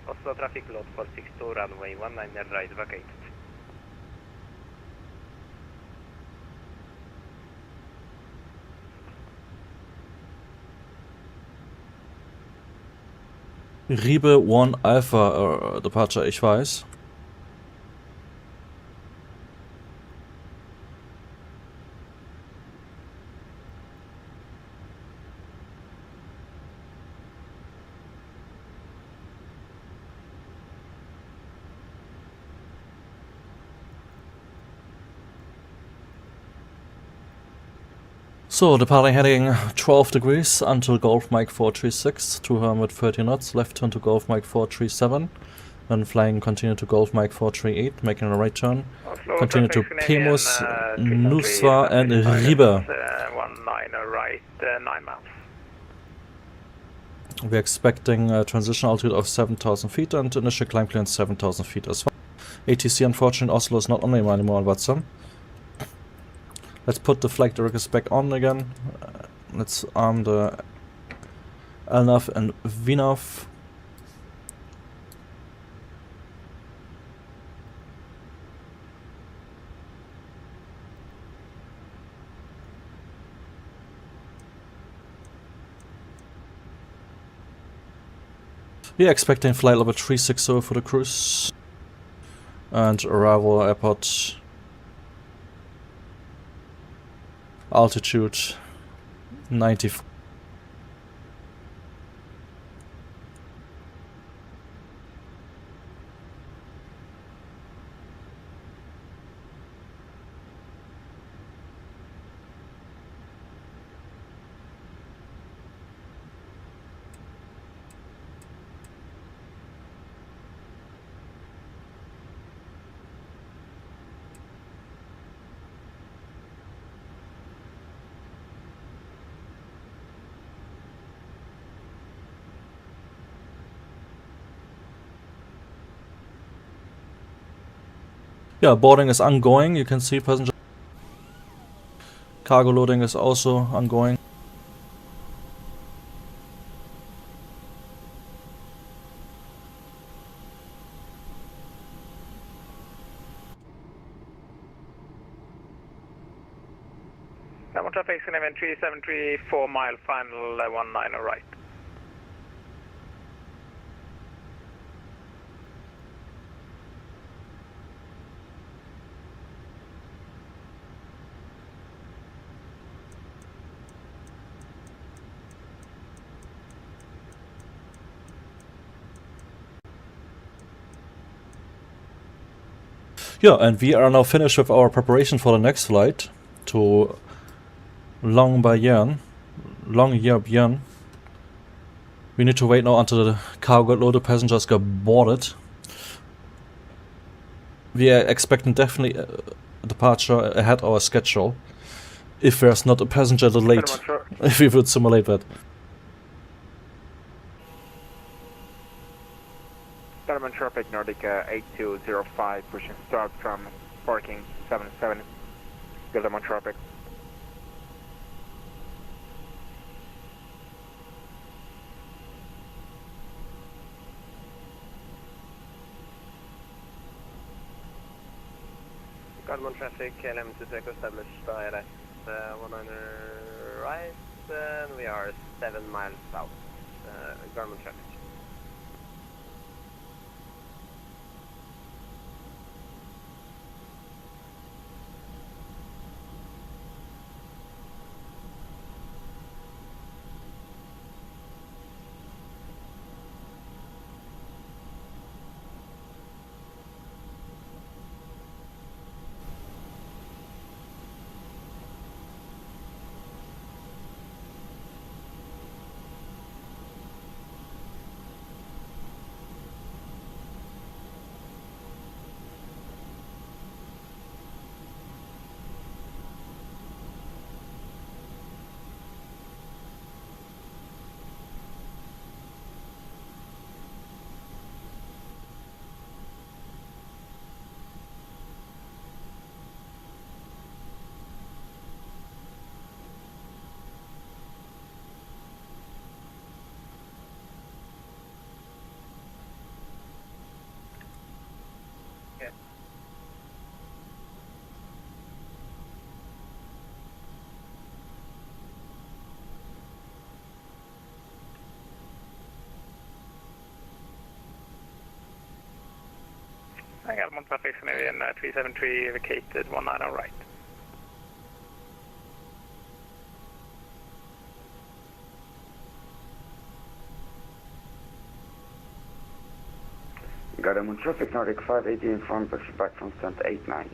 S9: Oslo traffic load 462 runway 19 right vacated.
S3: Riebe 1 Alpha departure, ich weiß. So, departing heading 12 degrees until Golf Mike 436, 230 knots, left turn to Golf Mike 437, then flying continue to Golf Mike 438, making a right turn, continue to Pemus, Nusva and Ribe.
S2: 19 right, 9 miles.
S3: We're expecting a transition altitude of 7,000 feet and initial climb clearance 7,000 feet as well. ATC unfortunately Oslo is not on anymore on WhatsApp. Let's put the flight directors back on again. Let's arm the LNAV and VNAV. We are expecting flight level 360 for the cruise. And arrival airport. Altitude 94.
S1: Yeah, boarding is ongoing. You can see passenger cargo loading is also ongoing.
S2: Normal traffic, Scandinavian 373, 4 mile final 19 right.
S1: Yeah, and we are now finished with our preparation for the next flight to Longyearbyen. We need to wait now until the cargo loaded passengers get boarded. We are expecting definitely a departure ahead of our schedule. If there's not a passenger delayed, if we would simulate that.
S9: Garmin traffic Nordic 8205, pushing start from parking 77, Garmin traffic.
S12: Garmin traffic, LM to take established direct 19 right, and we are 7 miles south, Garmin traffic.
S2: Garmin traffic, Scandinavian 373, vacated 19 right.
S13: Garmin traffic Nordic 580 informed, back from stand 89.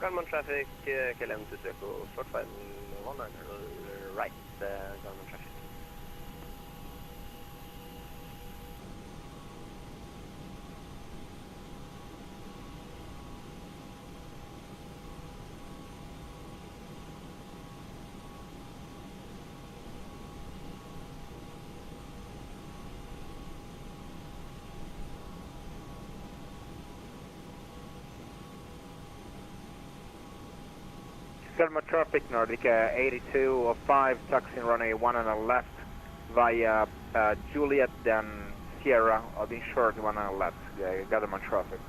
S12: Garmin traffic, KLM to Seco, short final 19 right, Garmin traffic.
S9: Garmin traffic Nordic 8205, taxing runway 1 on the left via Juliet, then Sierra, or the short 1 on the left, Garmin traffic.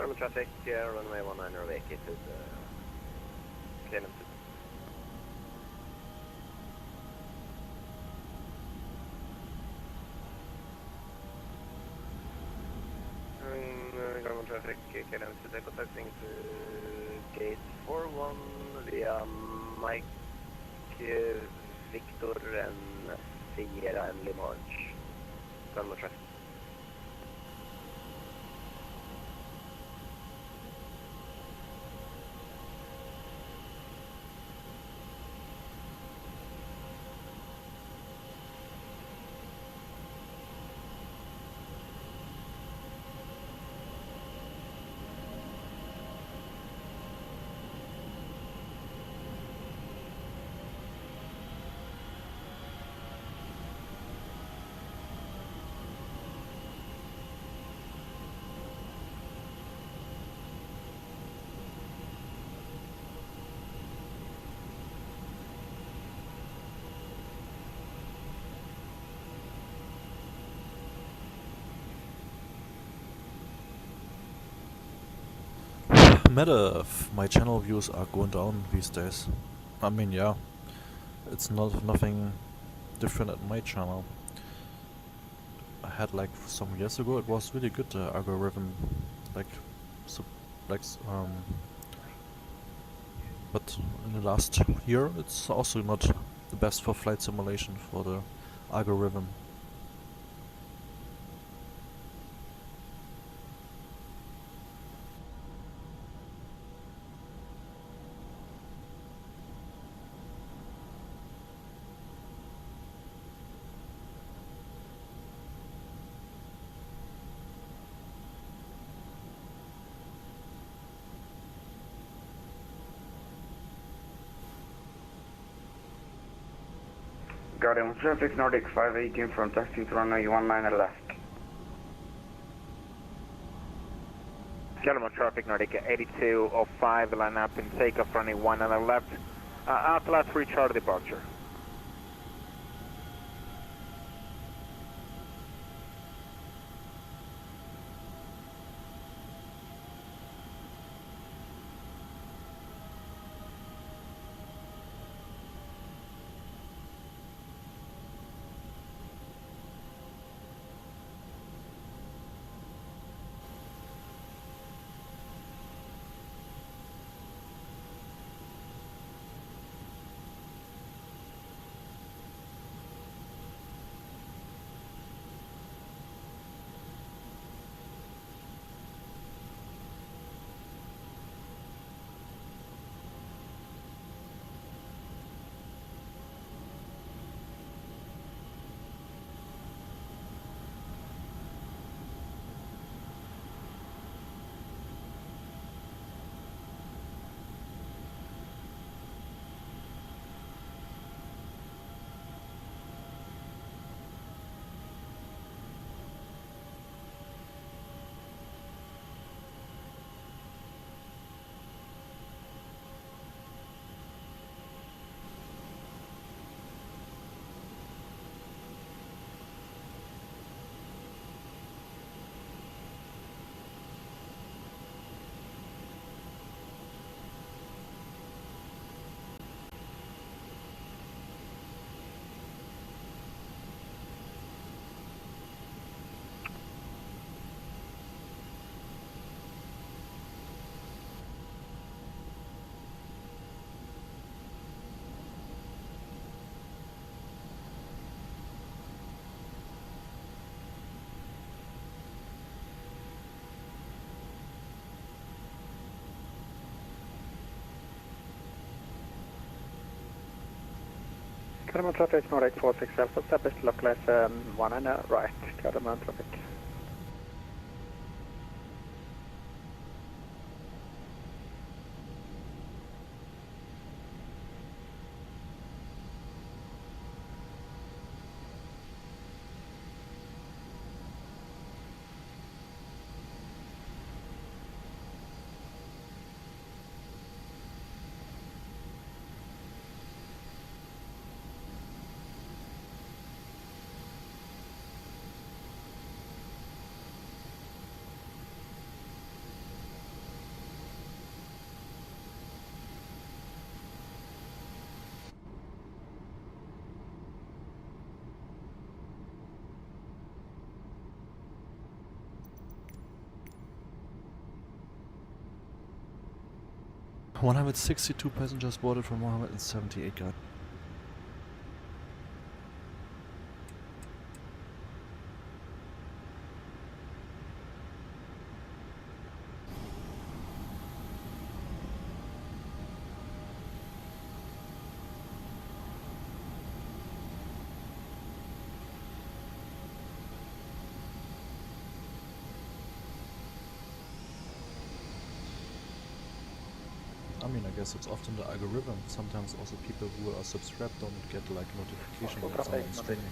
S12: Garmin traffic, runway 19 vacated, KLM 2. Garmin traffic, KLM 2, contacting to gate 41 via Mike, Victor and Sierra and Limoges. Garmin traffic.
S3: Matter if my channel views are going down these days. I mean, yeah, it's nothing different at my channel. I had like some years ago, it was really good algorithm, like, but in the last year, it's also not the best for flight simulation for the algorithm.
S13: Garden traffic, Nordic 518 from taxi to runway 19 left.
S9: Garmin traffic, Nordic 8205, line up in takeoff running 19 left. Atlas rechart departure.
S11: Garmin traffic, Nordic 46 Alpha, established localize 19 right, Garmin traffic.
S3: 162 passengers boarded from 178 guys. I mean, I guess it's often the algorithm. Sometimes also people who are subscribed don't get like notification when it's on streaming.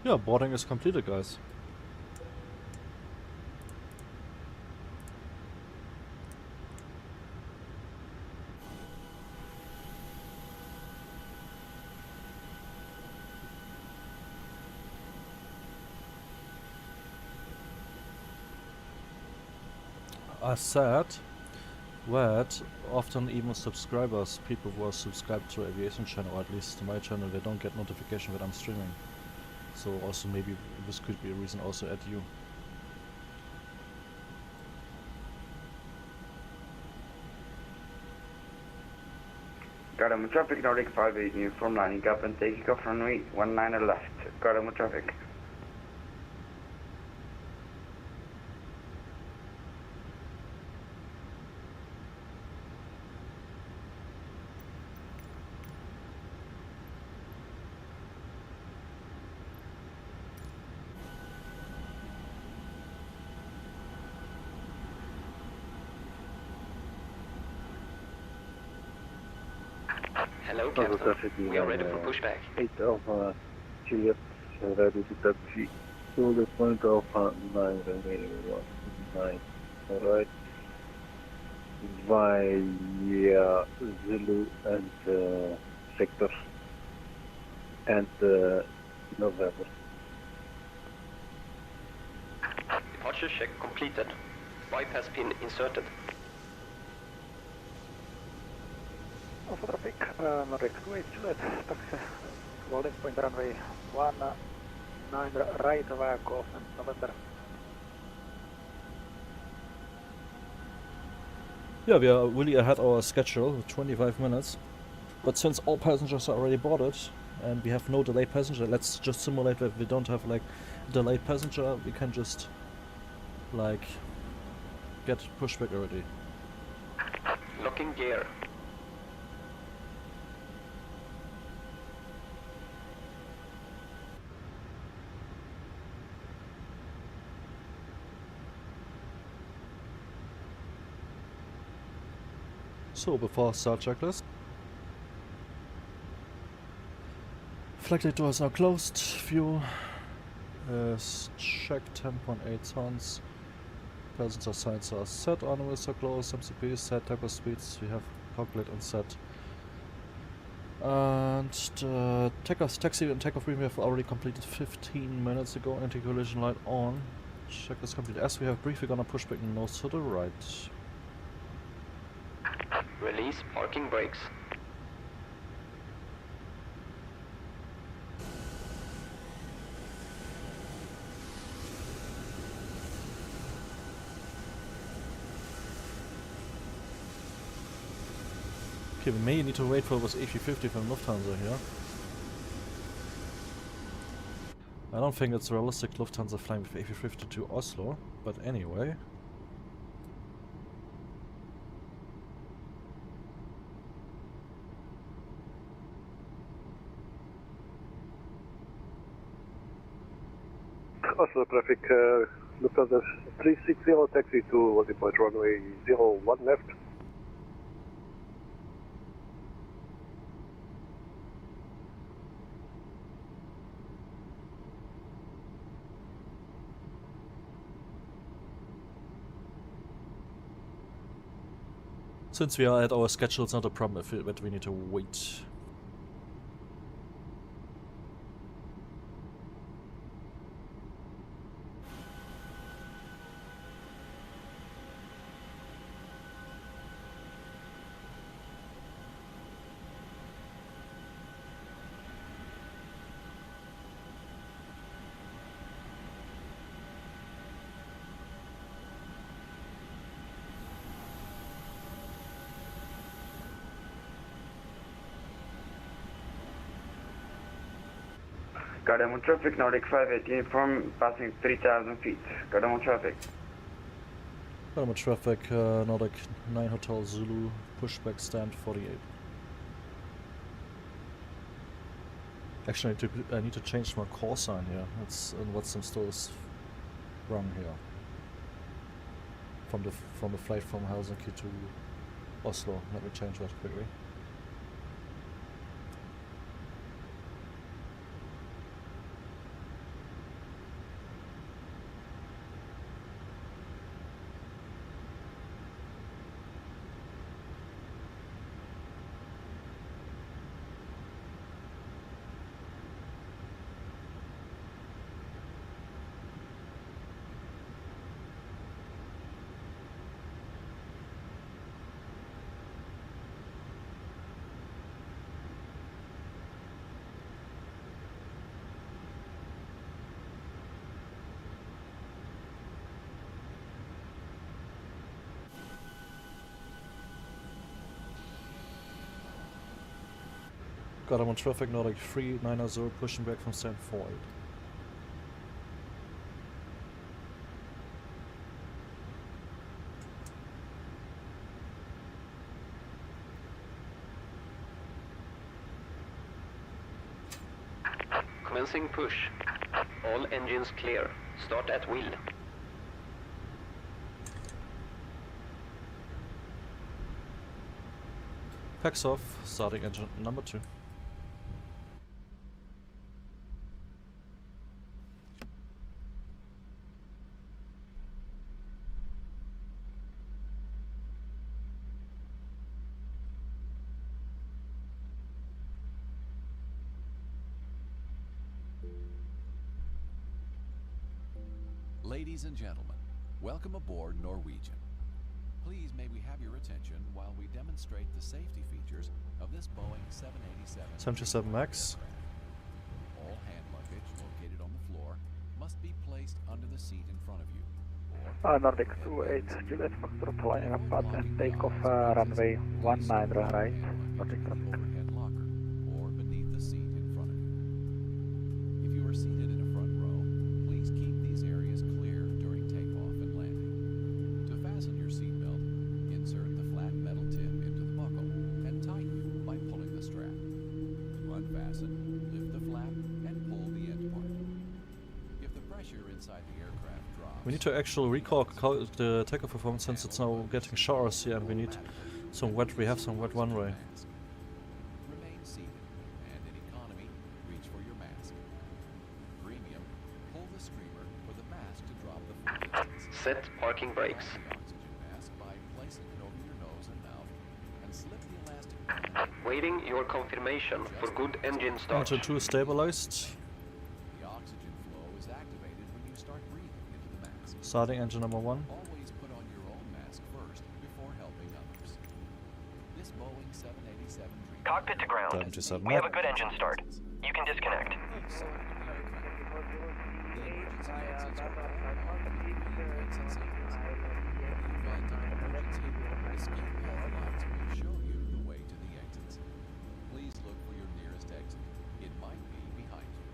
S3: Yeah, boarding is completed, guys. I said that often even subscribers, people who are subscribed to Aviation channel, or at least to my channel, they don't get notification that I'm streaming. So also maybe this could be a reason also at you.
S13: Garden traffic, Nordic 58 new from lining up and taking off runway 19 left. Garden traffic.
S14: Hello, Captain. We are ready for pushback.
S15: 8 Alpha Juliet, ready to taxi. So the point Alpha 9 remaining 1 9. Alright. Via Zulu and Sector and November.
S14: Departure check completed. Bypass pin inserted.
S11: Alpha traffic, Nordic 28 Juliet, taxi, loading point runway 19 right via Golf and November.
S3: Yeah, we are really ahead our schedule with 25 minutes. But since all passengers are already boarded and we have no delayed passenger, let's just simulate that we don't have like a delayed passenger, we can just like get pushback already.
S14: Locking gear.
S3: So before start checklist. Flight gate door is now closed. Fuel is checked, 10.8 tons. Passenger signs are set, animals are closed, MCP is set, takeoff speeds we have calculated and set. And taxi and takeoff briefing we have already completed 15 minutes ago. Anti-collision light on. Checklist complete. As we have briefing, we're gonna push back nose to the right.
S14: Release parking brakes.
S3: Okay, we may need to wait for this A350 from Lufthansa here. I don't think it's realistic Lufthansa flying with A350 to Oslo, but anyway.
S15: Oslo traffic, Lufthansa 360 taxi to point runway 01 left.
S3: Since we are at our schedule, it's not a problem that we need to wait.
S13: Gardermoen traffic, Nordic 518 from passing 3,000 feet. Gardermoen traffic.
S3: Gardermoen traffic, Nordic 9 Hotel Zulu, pushback stand 48. Actually, I need to change my call sign here. That's what some stores wrong here. From the flight from Helsinki to Oslo. Let me change that quickly. Gardermoen traffic, Nordic 390 pushing back from stand 48.
S14: Commencing push. All engines clear. Start at will.
S3: Packs off, starting engine number 2.
S7: Ladies and gentlemen, welcome aboard Norwegian. Please may we have your attention while we demonstrate the safety features of this Boeing
S3: 737 MAX.
S7: All hand luggage located on the floor must be placed under the seat in front of you.
S4: Nordic 28, Juliet Foxtrot flying up at takeoff runway 19 right, Nordic traffic.
S7: Overhead locker or beneath the seat in front of you. If you are seated in a front row, please keep these areas clear during takeoff and landing. To fasten your seatbelt, insert the flat metal tip into the buckle and tighten by pulling the strap. To unfasten, lift the flap and pull the end part. If the pressure inside the aircraft drops,
S3: We need to actually recall the takeoff performance since it's now getting showers here and we need some wet, we have some wet runway.
S7: remain seated, and in economy, reach for your mask. Premium, pull the streamer for the mask to drop the full distance.
S14: Set parking brakes.
S7: The oxygen mask by placing it over your nose and mouth, and slip the elastic.
S14: Waiting your confirmation for good engine start.
S3: Engine 2 stabilized.
S7: The oxygen flow is activated when you start breathing into the mask.
S3: Starting engine number 1.
S7: Always put on your own mask first before helping others. this Boeing 787 dream.
S16: Cockpit to ground.
S1: 737
S16: We have a
S1: MAX.
S16: good engine start. You can disconnect.
S7: Please look for your nearest exit. It might be behind you.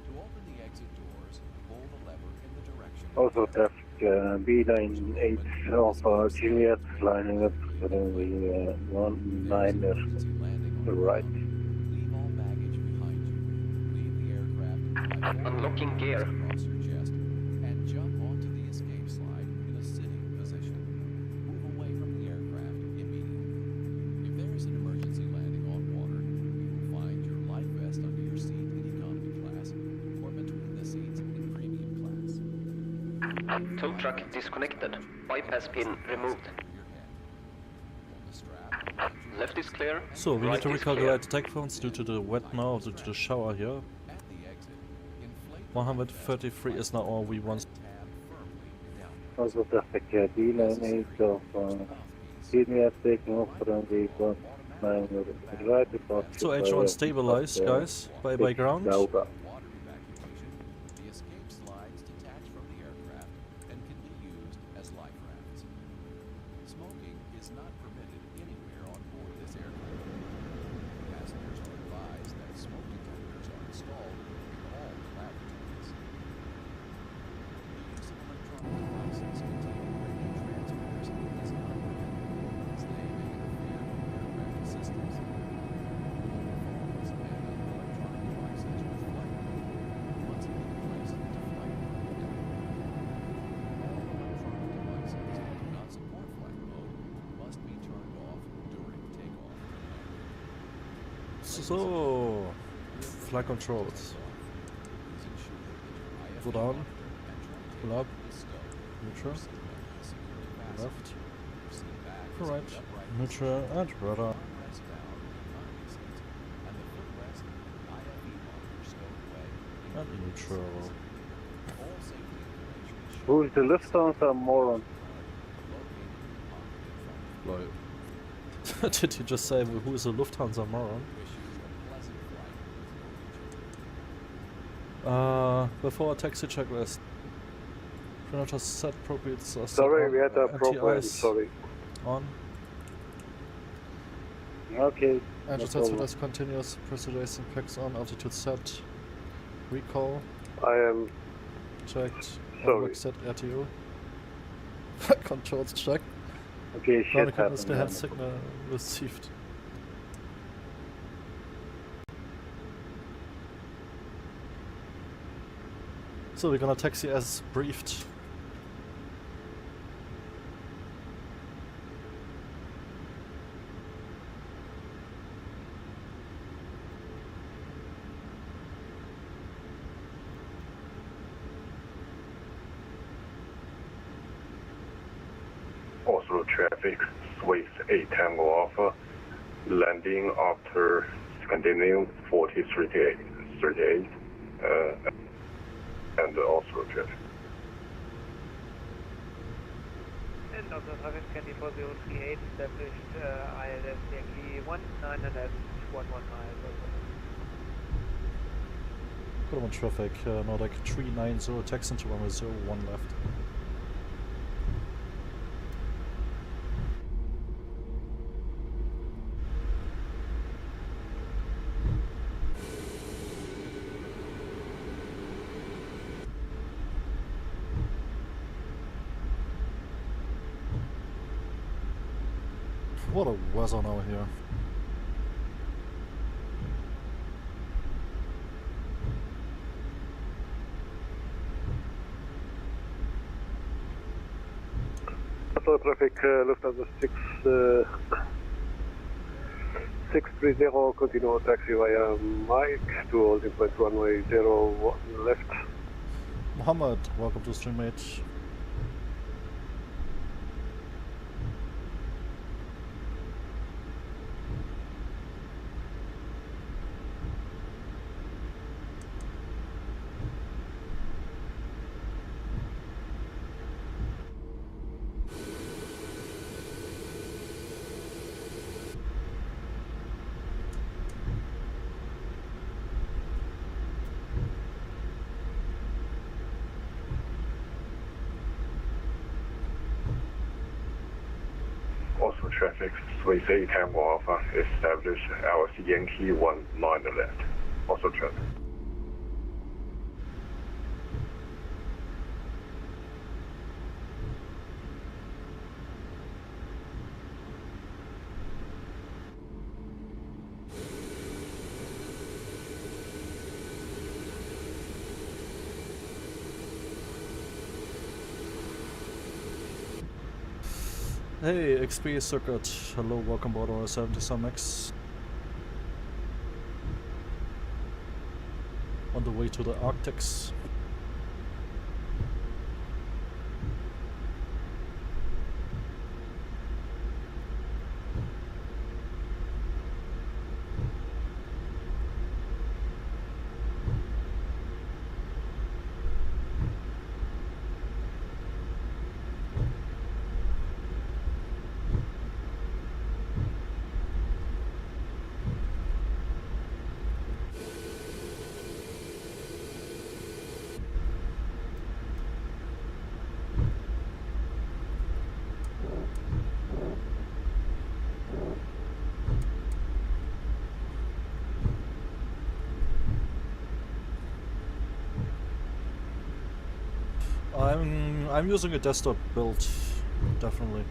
S7: To open the exit doors, pull the lever in the direction of
S15: Also traffic B98 Alpha Juliet lining up for the 19er to the right.
S7: Leave all baggage behind you. Leave the aircraft by
S16: Unlocking gear.
S7: across your chest and jump onto the escape slide in a sitting position. Move away from the aircraft immediately. If there is an emergency landing on water, you will find your life vest under your seat in economy class or between the seats in premium class.
S16: Tow truck disconnected. Bypass pin removed. Left is clear.
S1: So we
S16: right
S1: need to
S16: is clear.
S1: recalculate the tech phones due to the wet now, due to the shower here. 133 is now all we want.
S15: Also traffic B98 Alpha Juliet taking off from the 19er to the right.
S1: So H1 stabilized, guys. Bye ground.
S15: Delta.
S7: The escape slides detach from the aircraft and can be used as life rafts. Smoking is not permitted anywhere on board this aircraft. Passengers are advised that smoke detectors are installed in all lavatories. The use of electronic devices containing radio transmitters is not permitted as they may interfere with aircraft systems. Mobile phones and other electronic devices with flight mode must be placed into flight mode immediately. All electronic devices that do not support flight mode must be turned off during takeoff.
S1: So, flight controls. Go down, pull up, neutral, left, right, neutral, and rudder. And neutral.
S15: Who is the Lufthansa moron?
S1: Lol. Did you just say who is a Lufthansa moron? Before a taxi checklist. Predator set appropriate
S15: Sorry, we had a problem.
S1: anti-ice
S15: Sorry.
S1: on.
S15: Okay.
S1: Engine
S15: no
S1: sets
S15: problem.
S1: with continuous pressurizing packs on, altitude set. Recall.
S15: I am
S1: Checked.
S15: Sorry.
S1: Work set RTO. Controls checked.
S15: Okay, shit
S1: Ground equipment
S15: happened.
S1: hand signal received. So we're gonna taxi as briefed.
S17: Oslo traffic, Swiss 8 Tango Alpha, landing after Scandinavian 4038, and Oslo traffic.
S2: And Oslo traffic 24038 established IFLY 1911 miles.
S1: Good on traffic, Nordic 390, taxi into runway 01 left. What a weather now here.
S15: Oslo traffic, Lufthansa 630, continue taxi via Mike to holding point runway 01 left.
S1: Mohammed, welcome to StreamMate.
S17: traffic, Swiss A Tango Alpha, establish LC Yankee 19 left. Oslo traffic.
S3: Hey, XP Circuit. Hello, welcome aboard our 77 MAX. On the way to the Arctics. I'm using a desktop build, definitely.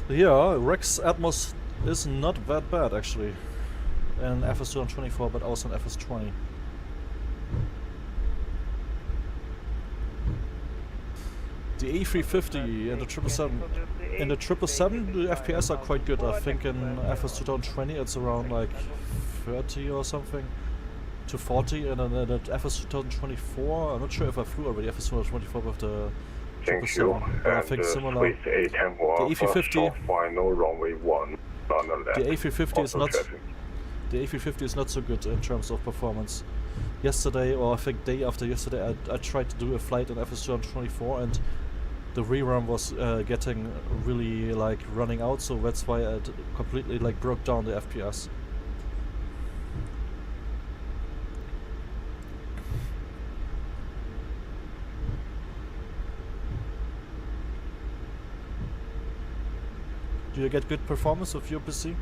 S3: Yeah, Rex Atmos is not that bad actually in FS224, but also in FS20. The A350 and the 777, in the 777 the FPS are quite good. I think in FS2020 it's around like 30 or something to 40, and then at FS2024, I'm not sure if I flew already FS2024 with the 777, but I think similar. The A350,
S17: final runway 1 on the left.
S3: The A350 is not. The A350 is not so good in terms of performance. Yesterday, or I think day after yesterday, I tried to do a flight in FS224 and the rerun was getting really like running out, so that's why it completely like broke down the FPS. Do you get good performance of your PC?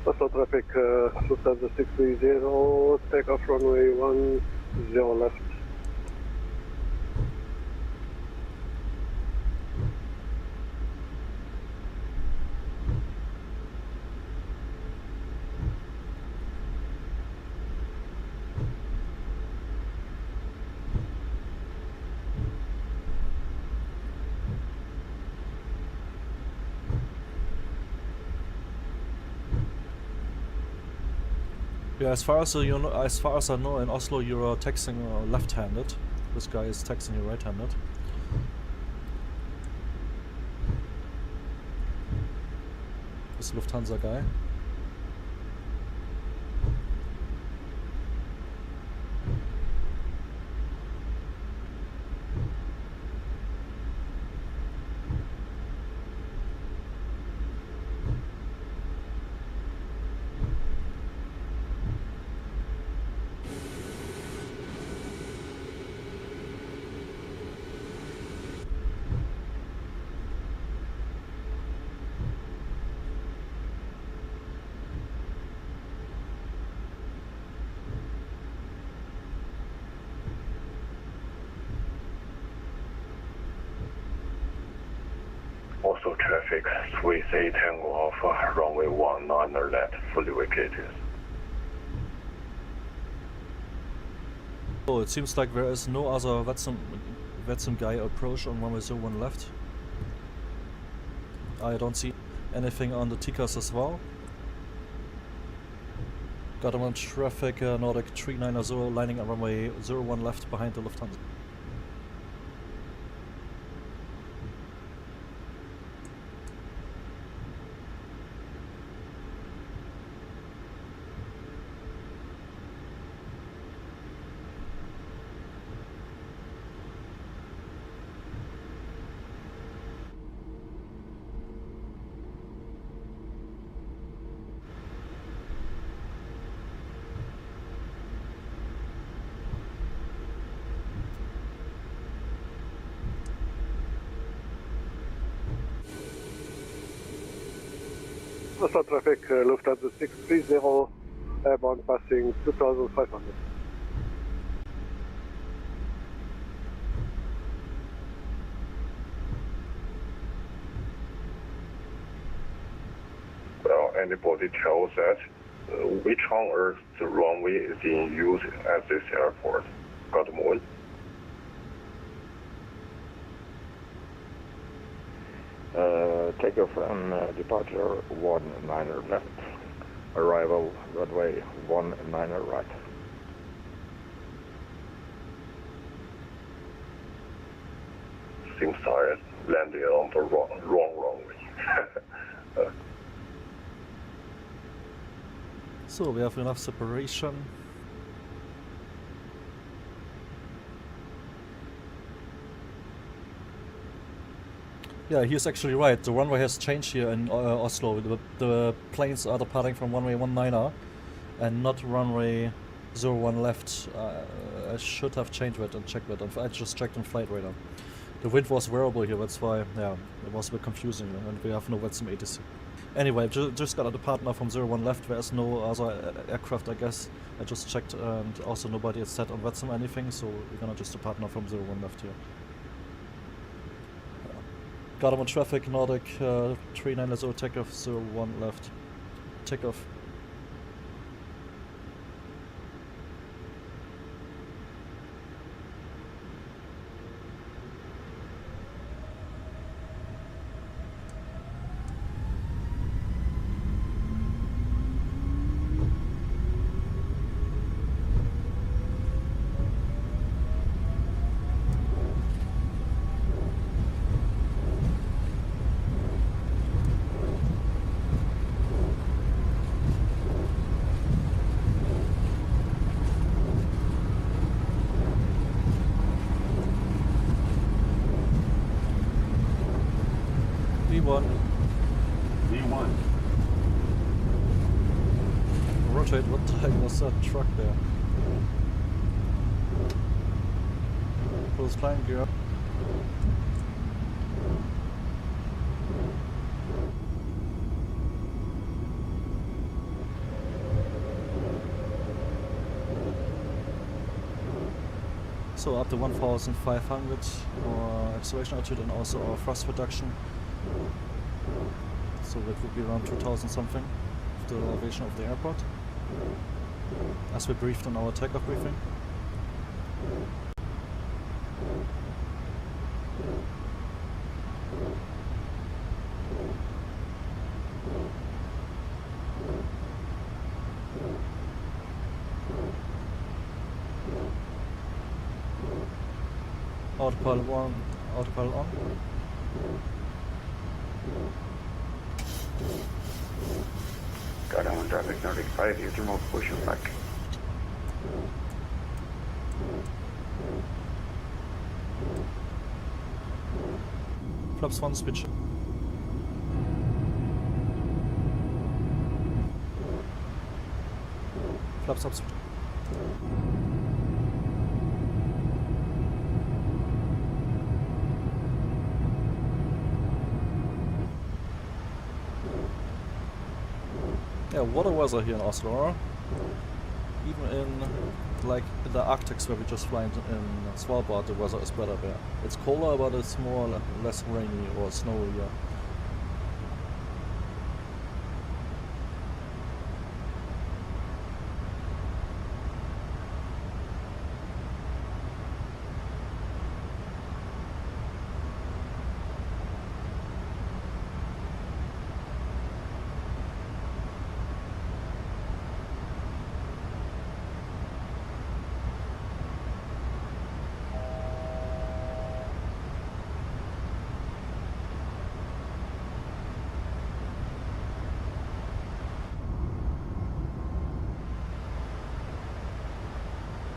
S15: Oslo traffic, Lufthansa 630, takeoff runway 10 left.
S3: Yeah, as far as you know, as far as I know, in Oslo you are texting left-handed. This guy is texting you right-handed.
S1: this Lufthansa guy.
S17: Oslo traffic, Swiss A Tango Alpha, runway 19 left, fully vacated.
S1: So it seems like there is no other Flightsim guy approach on runway 01 left. I don't see anything on the TCAS as well. Got him on traffic, Nordic 390 lining on runway 01 left behind the Lufthansa.
S15: Oslo traffic, Lufthansa 630, airborne passing 2500.
S17: Well, anybody tells that which on earth the runway is in use at this airport? Got more?
S18: Takeoff and departure 19 left. Arrival runway 19 right.
S17: Seems I landed on the wrong runway.
S1: So we have enough separation. Yeah, he's actually right. The runway has changed here in Oslo. The planes are departing from runway 19 and not runway 01 left. I should have changed that and checked that. I just checked on flight radar. The wind was variable here, that's why, yeah, it was a bit confusing, and we have no Flightsim ATC. Anyway, just got a depart now from 01 left. There's no other aircraft, I guess. I just checked, and also nobody has set on Flightsim anything, so we're gonna just depart now from 01 left here. Got him on traffic, Nordic 390 takeoff, 01 left. Takeoff.
S8: D1.
S1: Rotate, what the heck was that truck there? Close climb gear up. So up to 1,500 for acceleration altitude and also our thrust reduction. So that would be around 2,000 something, the elevation of the airport, as we briefed on our takeoff briefing. Autopilot on, autopilot on.
S13: traffic, Nordic 5, you remote push and back.
S3: Flaps 1 switch. Flaps up switch. Yeah, water weather here in Oslo. Even in like in the Arctics where we just fly in Svalbard, the weather is better there. It's colder, but it's more less rainy or snowy. Yeah.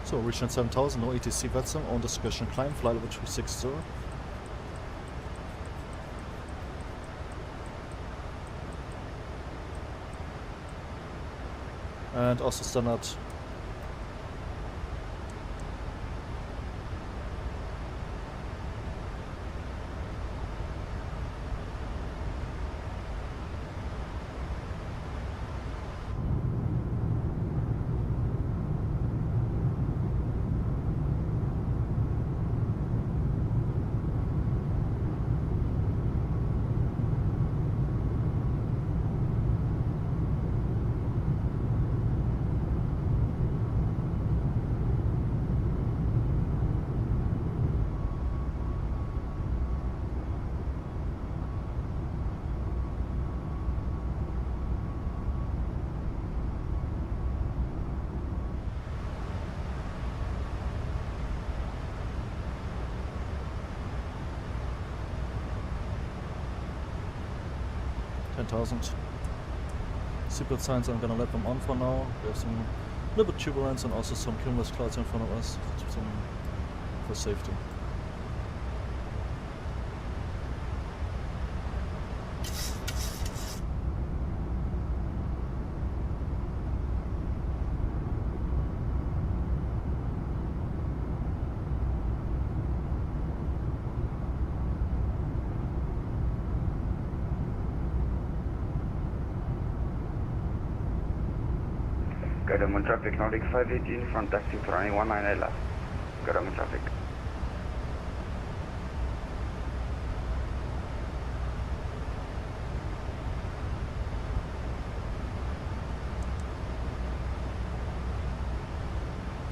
S3: So region 7000, no ATC Flightsim, on discretion climb, fly level 360. And also standard seatbelt signs. I'm gonna let them on for now. There's some little bit turbulence and also some cumulus clouds in front of us, for safety.
S13: Government traffic, Nordic 518, front taxi for running 19 left. Government traffic.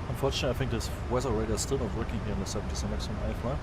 S3: Unfortunately, I think this weather radar is still not working here in the 77 MAX on IFLY.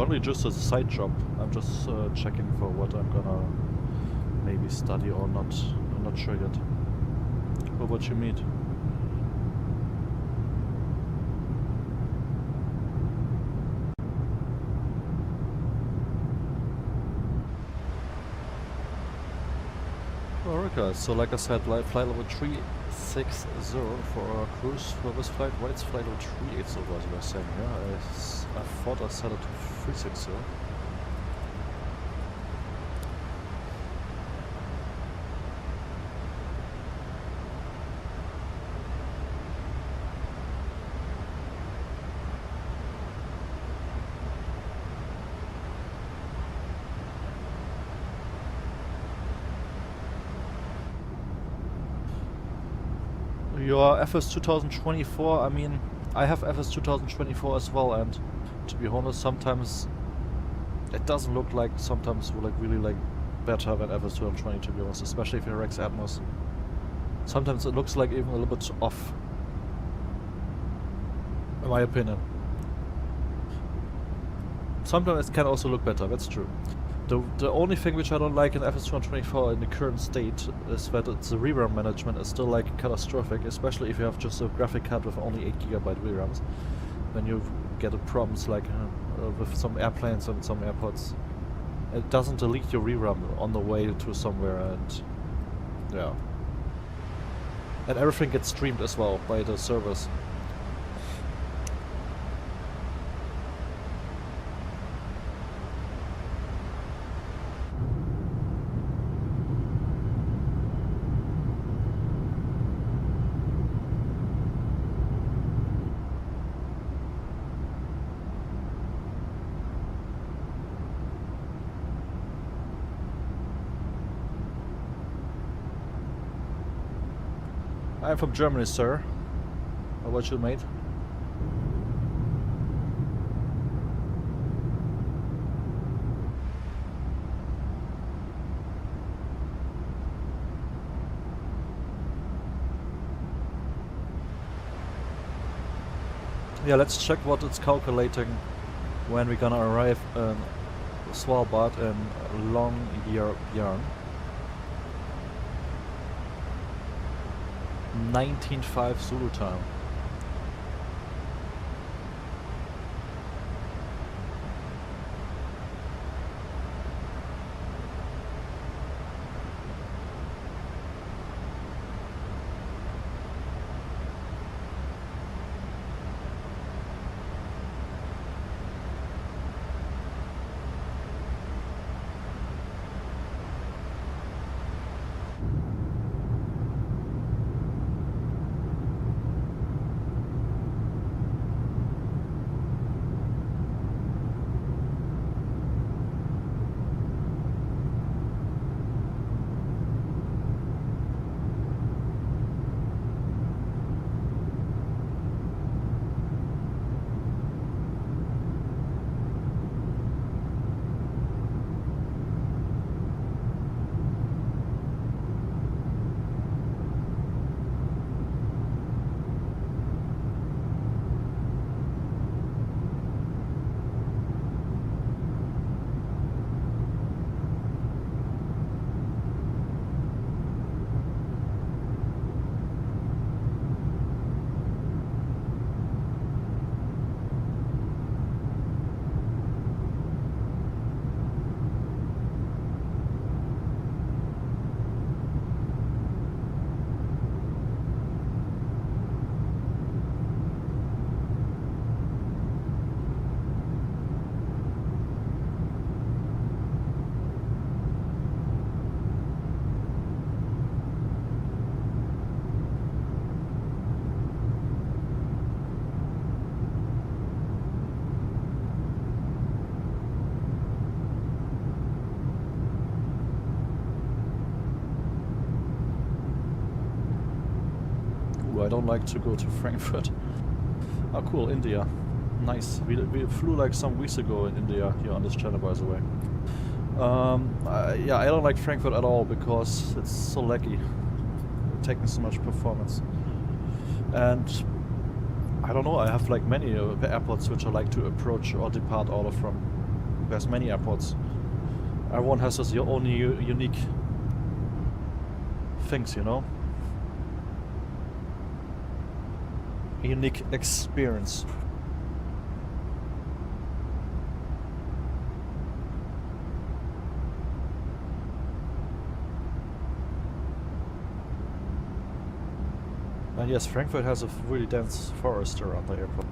S3: only just as a side job. I'm just checking for what I'm gonna maybe study or not. I'm not sure yet. What about you, meet? Alright guys, so like I said, flight level 360 for our cruise for this flight. Why it's flight level 380 as I was saying, yeah? I thought I set it to 360. Your FS 2024, I mean, I have FS 2024 as well, and to be honest, sometimes it doesn't look like, sometimes like really like better than FS 2020, to be honest, especially if you Rex Atmos. Sometimes it looks like even a little bit off, in my opinion. Sometimes it can also look better, that's true. The only thing which I don't like in FS 2024 in the current state is that the VRAM management is still like catastrophic, especially if you have just a graphic card with only 8GB VRAMs. Then you get problems like with some airplanes and some airports. It doesn't delete your VRAM on the way to somewhere, and yeah. And everything gets streamed as well by the servers. I'm from Germany, sir. How about you, mate? Yeah, let's check what it's calculating when we're gonna arrive in Svalbard in Longyearbyen. 19.5 Zulu time. I don't like to go to Frankfurt. Oh cool, India. Nice. We flew like some weeks ago in India here on this channel, by the way. Yeah, I don't like Frankfurt at all because it's so laggy. Taking so much performance. And I don't know, I have like many airports which I like to approach or depart out of from. There's many airports. Everyone has his own unique things, you know? A unique experience. And yes, Frankfurt has a really dense forest around the airport.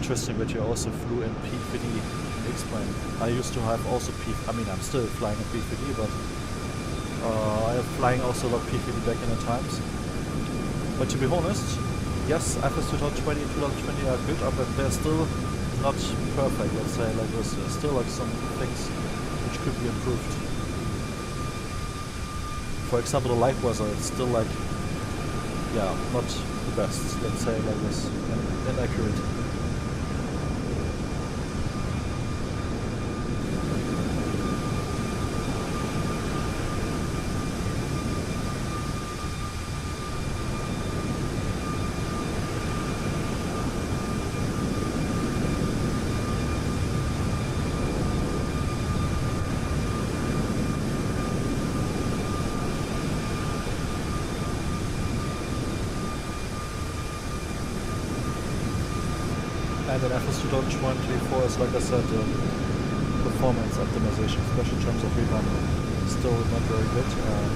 S3: Interesting that you also flew in P3D X-plane. I used to have also I mean, I'm still flying in P3D, but I am flying also a lot P3D back in the times. But to be honest, yes, IFLY 2020 and 2020 are good, but they're still not perfect, let's say, like there's still like some things which could be improved. For example, the live weather, it's still like, yeah, not the best, let's say, like this, inaccurate. And in FS2024 is, like I said, performance optimization, especially in terms of rebound, still not very good. And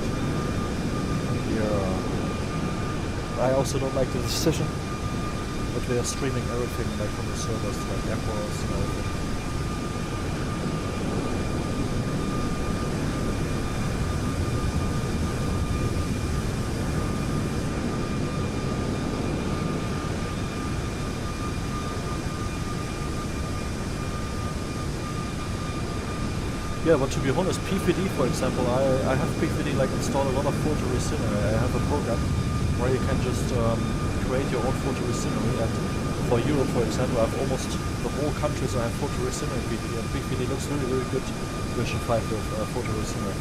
S3: yeah, I also don't like the decision that they are streaming everything like from the servers, like Atmos and everything. Yeah, but to be honest, P3D, for example, I have P3D like installed a lot of photo scenery. I have a program where you can just create your own photo scenery, and for Europe, for example, I have almost the whole countries I have photo scenery in P3D, and P3D looks really, really good version 5 with photo scenery,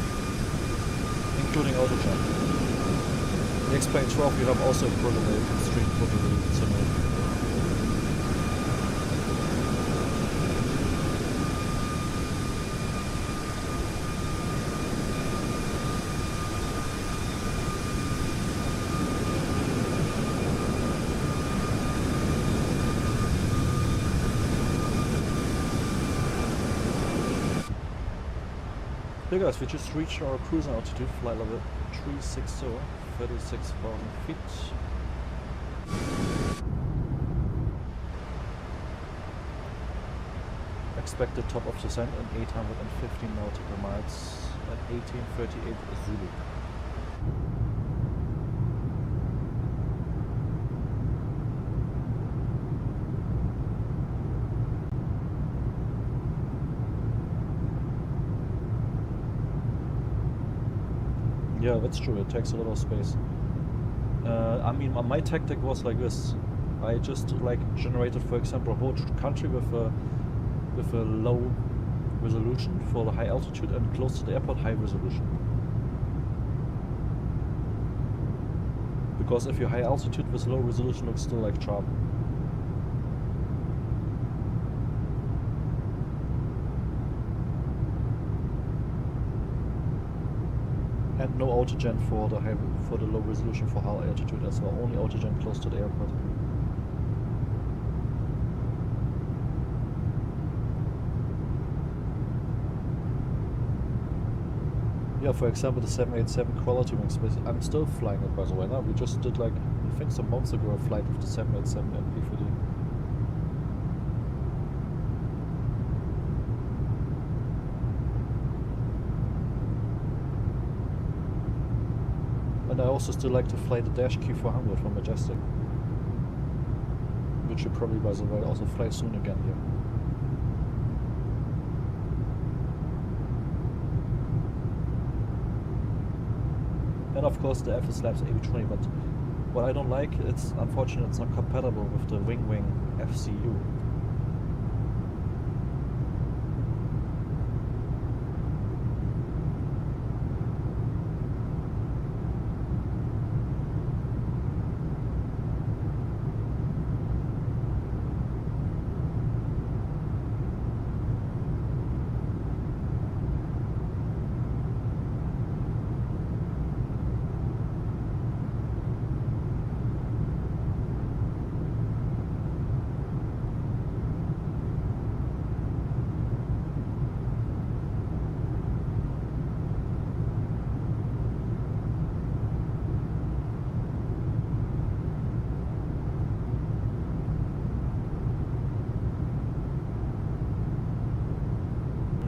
S3: including AutoGen. In X-Plane 12 you have also a program where you can stream photo scenery. Hey guys, we just reached our cruising altitude, flight level 360, 36,000 feet. Expected top of descent at 815 nautical miles at 1838 Zulu. Yeah, that's true, it takes a lot of space. I mean, my tactic was like this. I just like generated, for example, a whole country with a low resolution for the high altitude, and close to the airport, high resolution. Because if you're high altitude with low resolution, looks still like sharp. And no autogen for the low resolution for high altitude as well. Only autogen close to the airport. Yeah, for example, the 787 quality wing space. I'm still flying it, by the way. Now we just did, like, I think some months ago, a flight with the 787 and P3D. And I also still like to fly the Dash Q400 from Majestic, which you probably, by the way, also fly soon again here. And of course the FS Labs AB20, but what I don't like, it's unfortunate it's not compatible with the Wing FCU.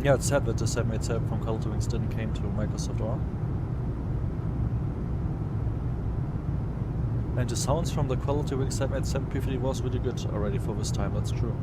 S3: Yeah, it's sad that the 787 from Color Wings didn't came to Microsoft or. And the sounds from the Quality Wing 787 P3D was really good already for this time, that's true.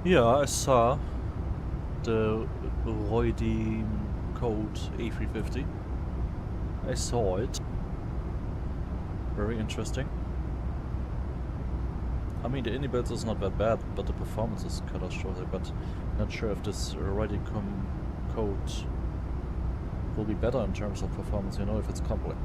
S3: Yeah, I saw the Roydy code A350. I saw it. Very interesting. I mean, the inbuilt is not that bad, but the performance is catastrophic. But not sure if this Roydy code will be better in terms of performance, you know, if it's complex.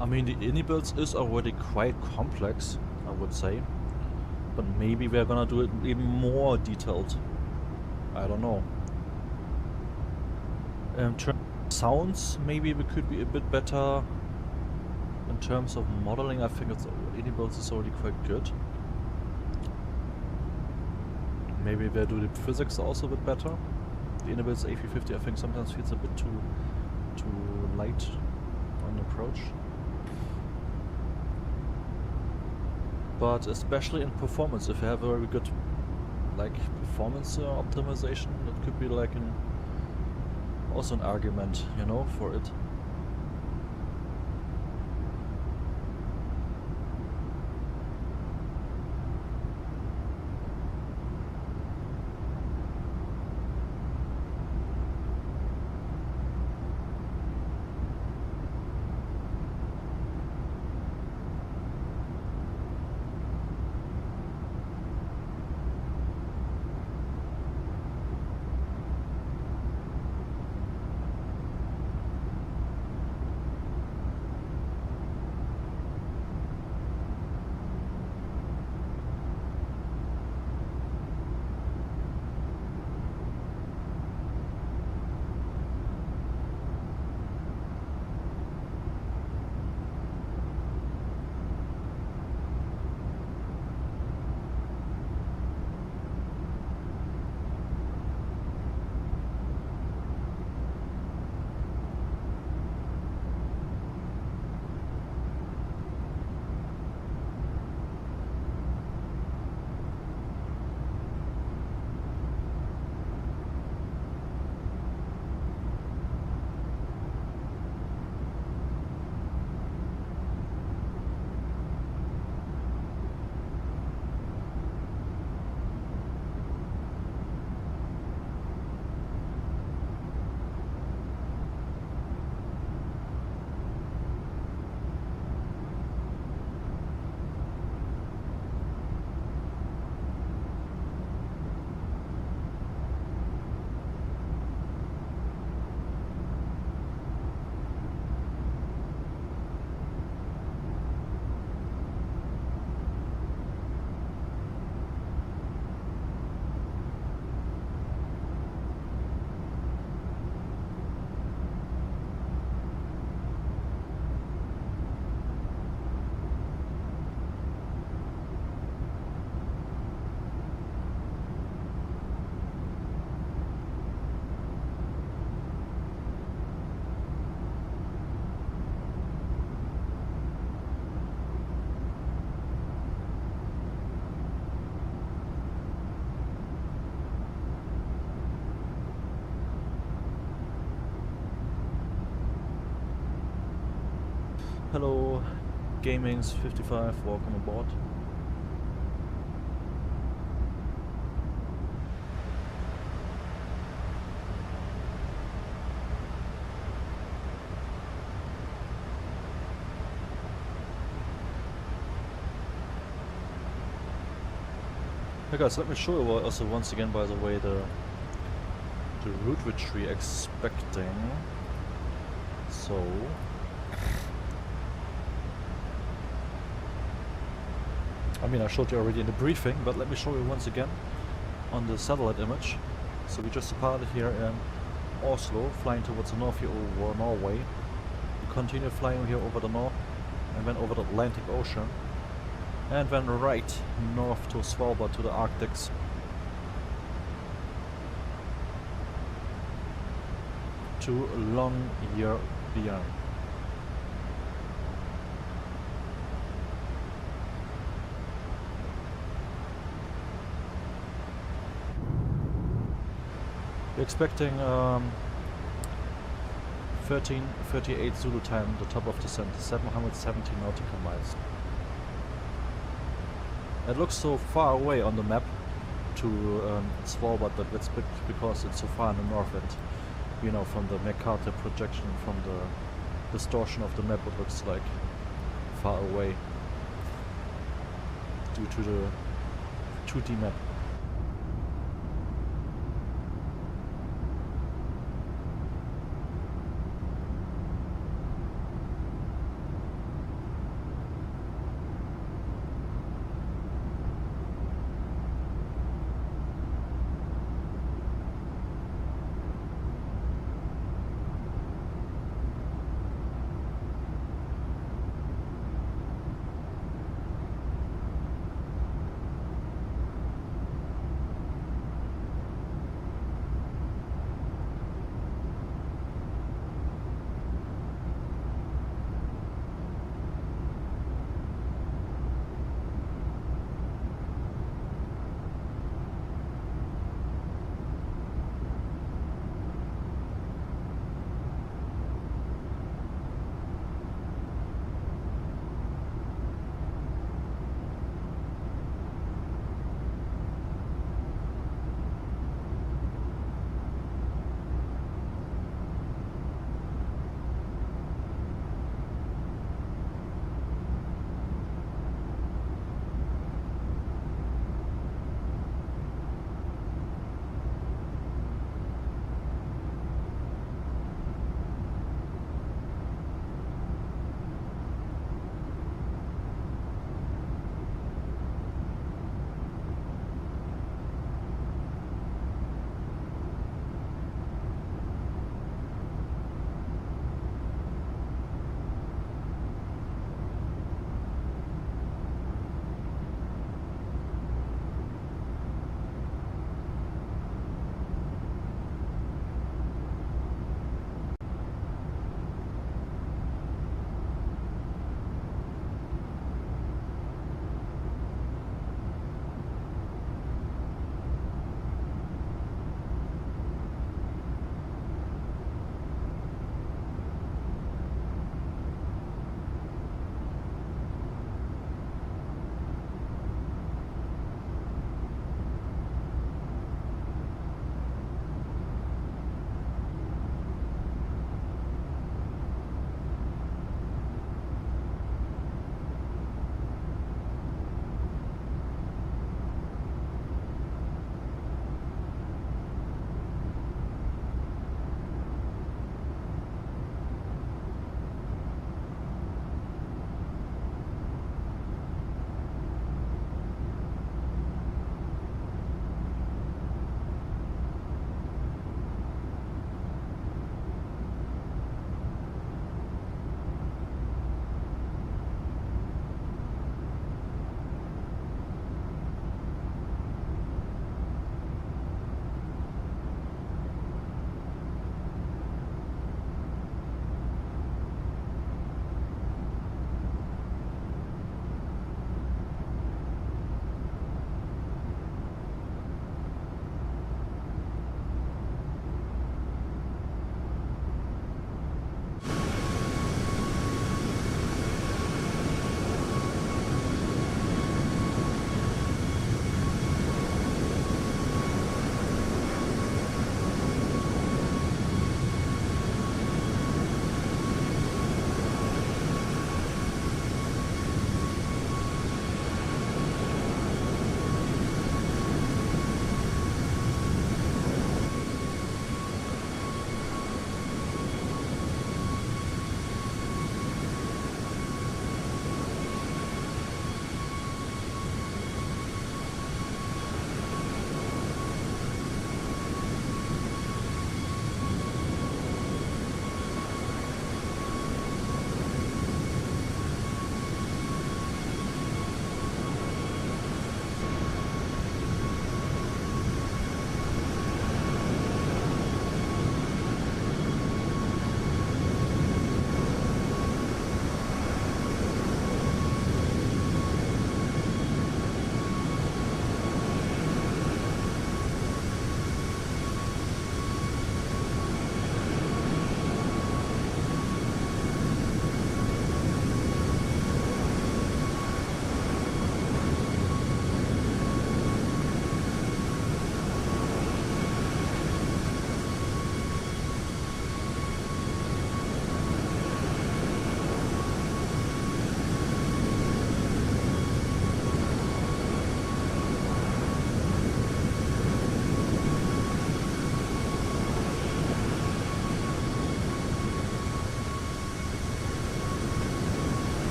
S3: I mean, the INI builds is already quite complex, I would say. But maybe we're gonna do it even more detailed. I don't know. In terms of sounds, maybe we could be a bit better. In terms of modeling, I think INI builds is already quite good. Maybe we'll do the physics also a bit better. The INI builds A350 I think sometimes feels a bit too light on approach. But especially in performance, if you have a very good like performance optimization, that could be like also an argument, you know, for it. Hello, Gamings 55, welcome aboard. Hey guys, let me show you also once again, by the way, the route which we're expecting. So I mean, I showed you already in the briefing, but let me show you once again on the satellite image. So we just departed here in Oslo, flying towards the north here over Norway. We continue flying here over the north and then over the Atlantic Ocean. And then right north to Svalbard, to the Arctics. To Longyearbyen. We're expecting 13:38 Zulu time, the top of descent, 770 nautical miles. It looks so far away on the map to Svalbard, but that's because it's so far in the north, and you know, from the Mercator projection, from the distortion of the map, it looks like far away due to the 2D map.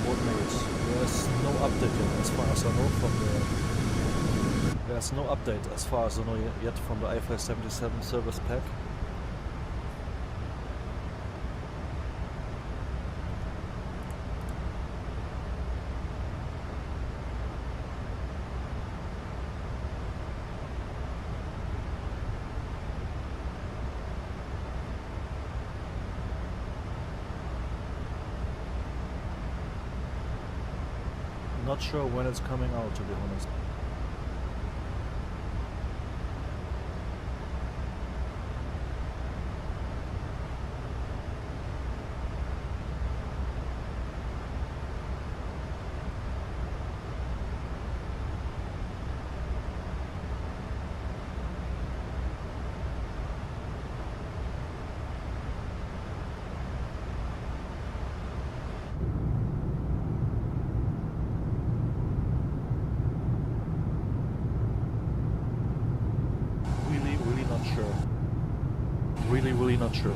S3: coordinates. There's no update yet, as far as I know from the... There's no update as far as I know yet from the IFLY 77 service pack. Not sure when it's coming out, to be honest. Really not sure.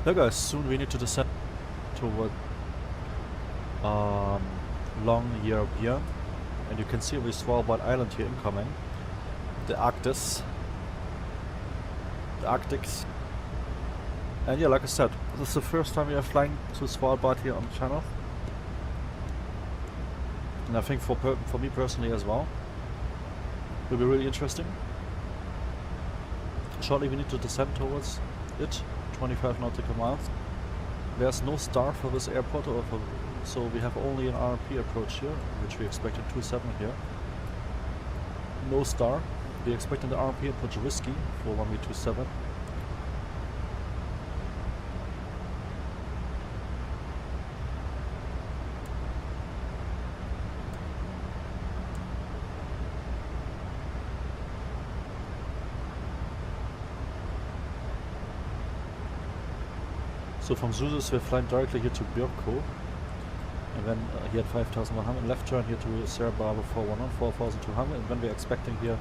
S3: Yeah guys, soon we need to descend toward Longyearbyen, and you can see we Svalbard Island here incoming. The Arctics. And yeah, like I said, this is the first time we are flying to Svalbard here on the channel. And I think for me personally as well, will be really interesting. Shortly we need to descend towards it, 25 nautical miles. There's no star for this airport, so we have only an RMP approach here, which we expect in 27 here. No star. We expect the RMP approach risky for 1V27. So from Zusis we're flying directly here to Björkö, and then here at 5100, left turn here to Sierra Bravo 411, 4200, and then we're expecting here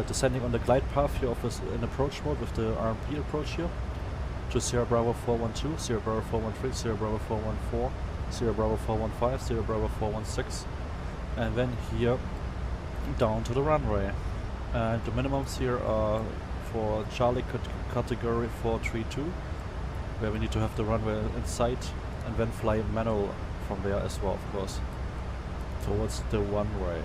S3: descending on the glide path here of this in approach mode with the RMP approach here to Sierra Bravo 412, Sierra Bravo 413, Sierra Bravo 414, Sierra Bravo 415, Sierra Bravo 416, and then here down to the runway. And the minimums here are for Charlie category 432, where we need to have the runway in sight, and then fly manual from there as well, of course, towards the runway.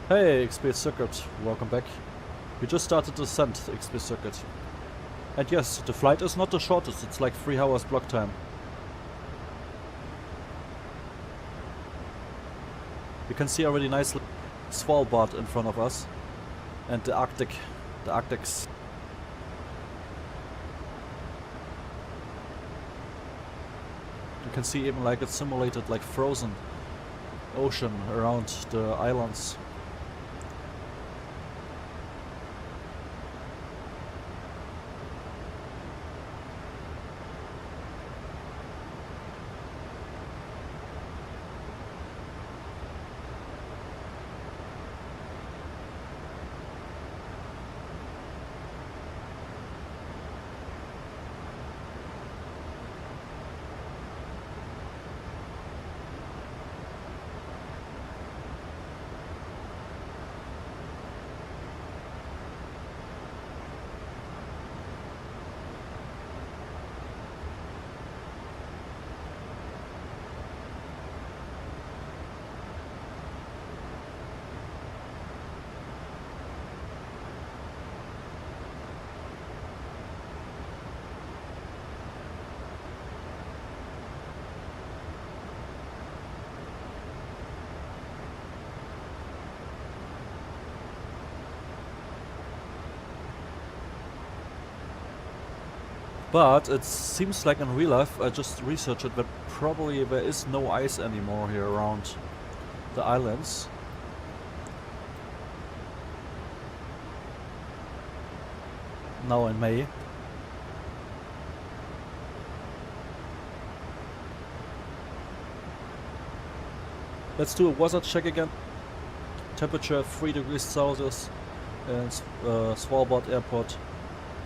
S3: Hey XP Circuit, welcome back. We just started the descent, XP Circuit. And yes, the flight is not the shortest, it's like 3 hours block time. You can see already nicely Svalbard in front of us. And the Arctics. You can see even like it's simulated like frozen ocean around the islands. But it seems like in real life, I just researched it, that probably there is no ice anymore here around the islands. Now in May. Let's do a weather check again. Temperature 3 degrees Celsius and Svalbard Airport,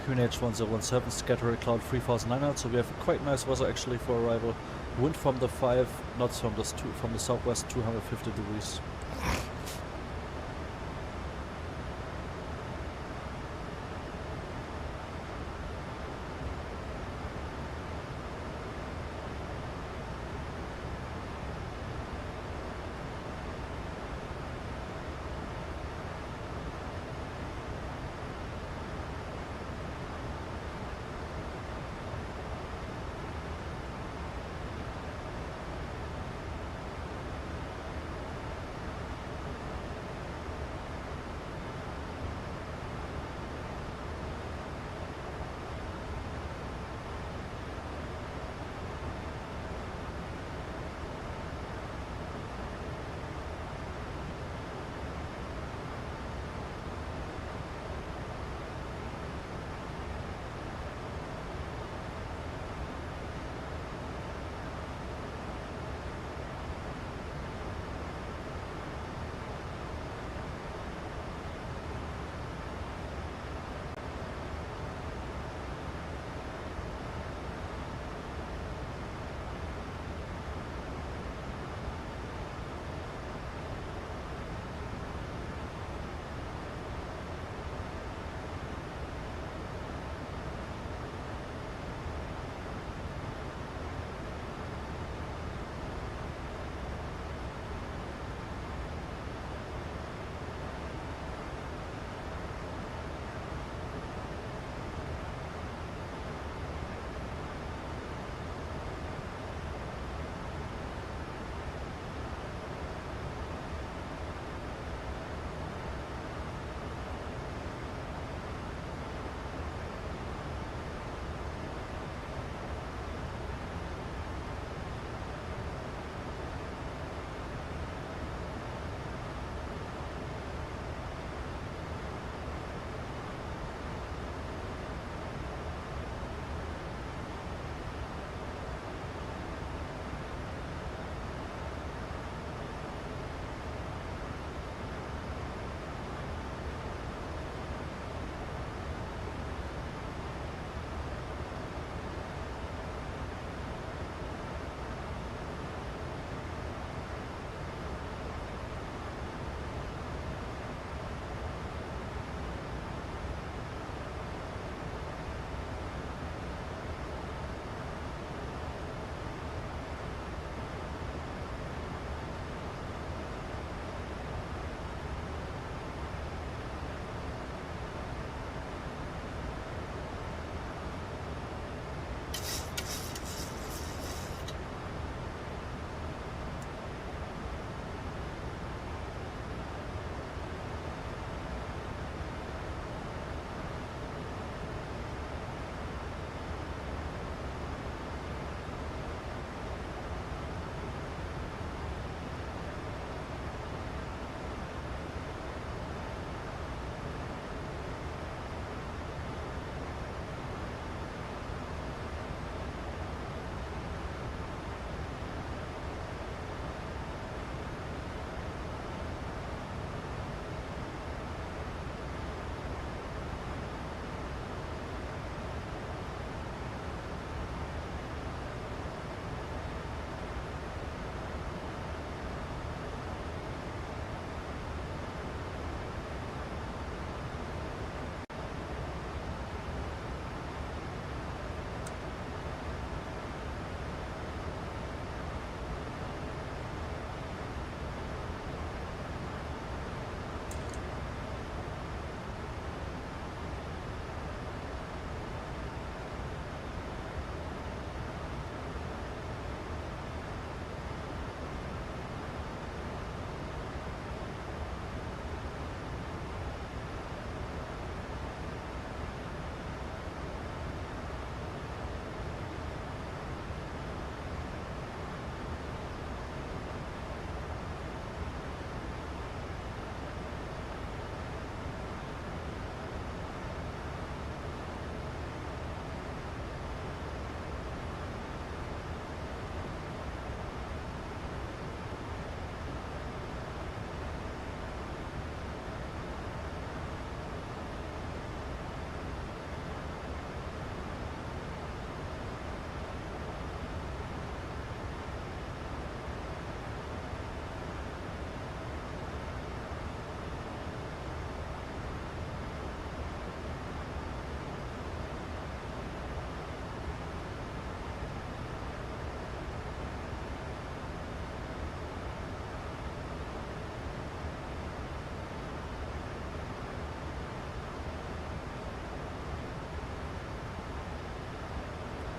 S3: QNH1017, scattered cloud 3900. So we have quite nice weather actually for arrival. Wind from the 5 knots from the southwest, 250 degrees.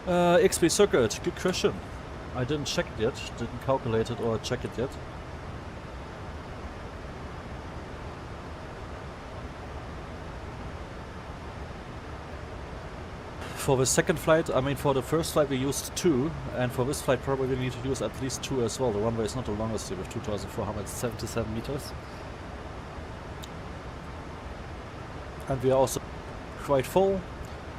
S3: XP circuit, good question. I didn't check it yet, didn't calculate it or check it yet. For the second flight, I mean for the first flight we used 2, and for this flight probably we need to use at least 2 as well. The runway is not the longest here with 2,477 meters. And we are also quite full,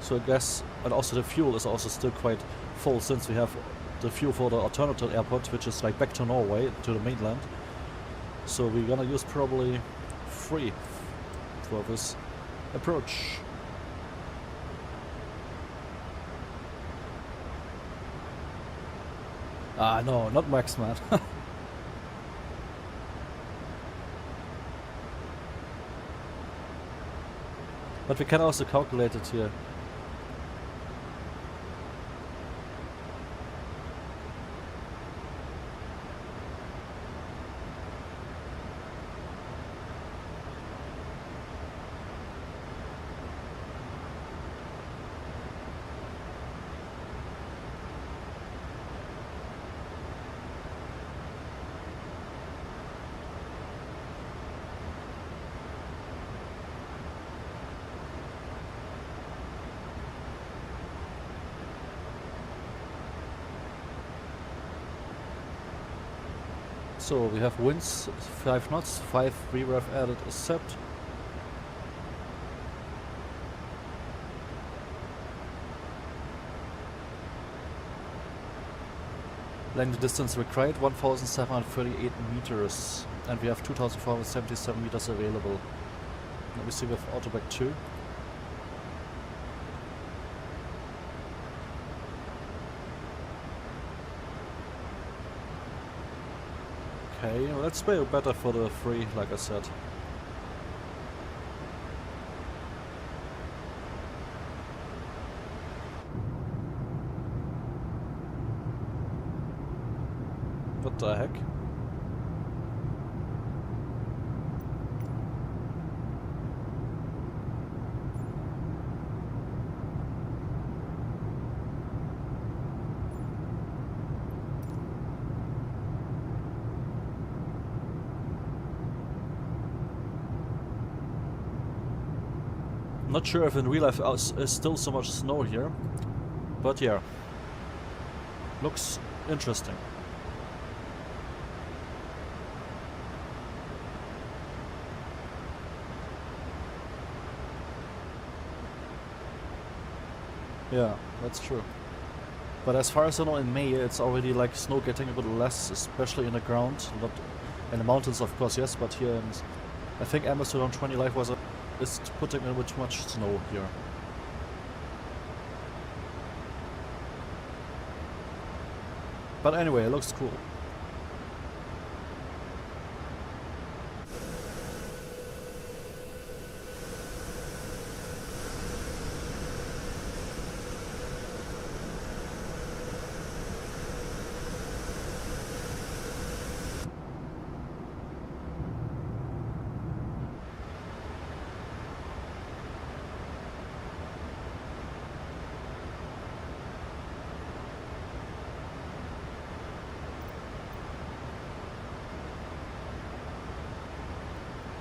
S3: so I guess, and also the fuel is also still quite full since we have the fuel for the alternative airport, which is like back to Norway, to the mainland. So we're gonna use probably 3 for this approach. Ah, no, not Max, man. But we can also calculate it here. So we have winds 5 knots, 5 rev added accept. Landing distance required 1,738 meters, and we have 2,477 meters available. Let me see with autoback 2. Okay, well, that's way better for the 3, like I said. What the heck? Not sure if in real life is still so much snow here, but yeah, looks interesting. Yeah, that's true. But as far as I know, in May it's already like snow getting a bit less, especially in the ground, not in the mountains of course, yes, but here in, I think MFS2020 live was is putting in a bit too much snow here. But anyway, it looks cool.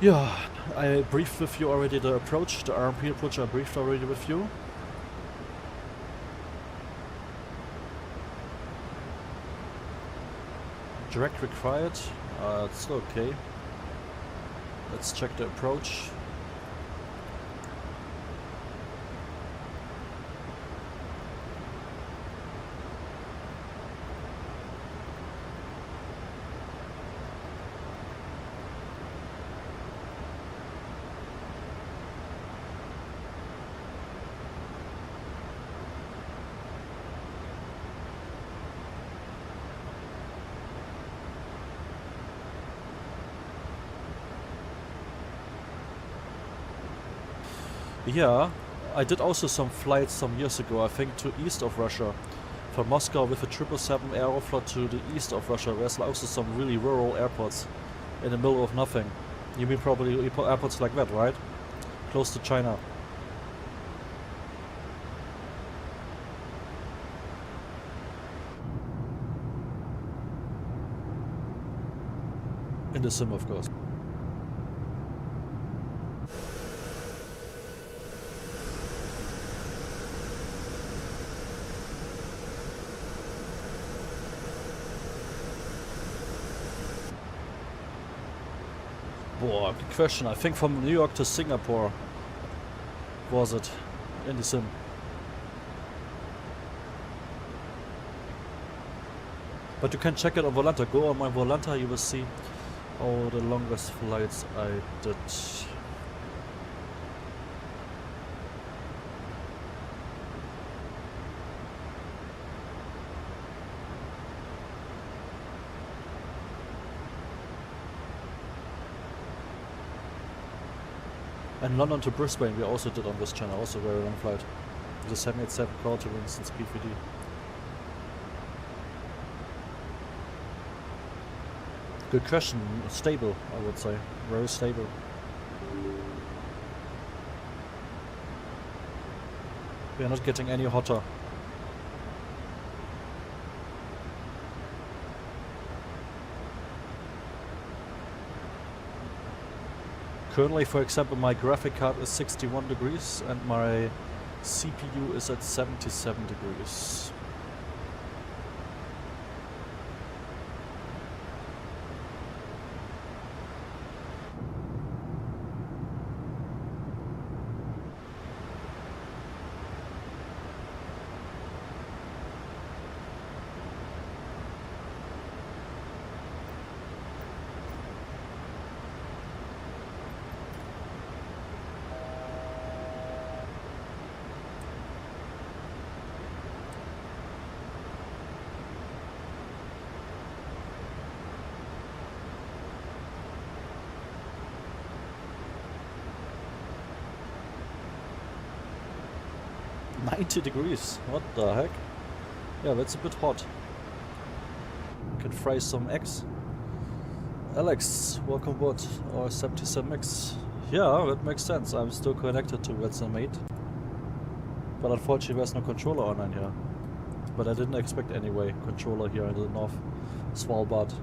S3: Yeah, I briefed with you already the approach, the RMP approach I briefed already with you. Direct required, it's still okay. Let's check the approach. Yeah, I did also some flights some years ago, I think to east of Russia. From Moscow with a 777 Aeroflot to the east of Russia. There's also some really rural airports in the middle of nothing. You mean probably airports like that, right? Close to China. In the sim, of course. Boah, good question. I think from New York to Singapore was it in the sim. But you can check it on Volanta. Go on my Volanta, you will see all the longest flights I did. And London to Brisbane we also did on this channel, also a very long flight. The 787 quarter wings since PVD. Good question, stable I would say, very stable. We are not getting any hotter. Currently, for example, my graphic card is 61 degrees and my CPU is at 77 degrees. Degrees, what the heck? Yeah, that's a bit hot. Can fry some eggs. Alex, welcome aboard our 77 MAX. Yeah, that makes sense. I'm still connected to Ryzen mate. But unfortunately there's no controller online here. But I didn't expect anyway controller here in the North Svalbard.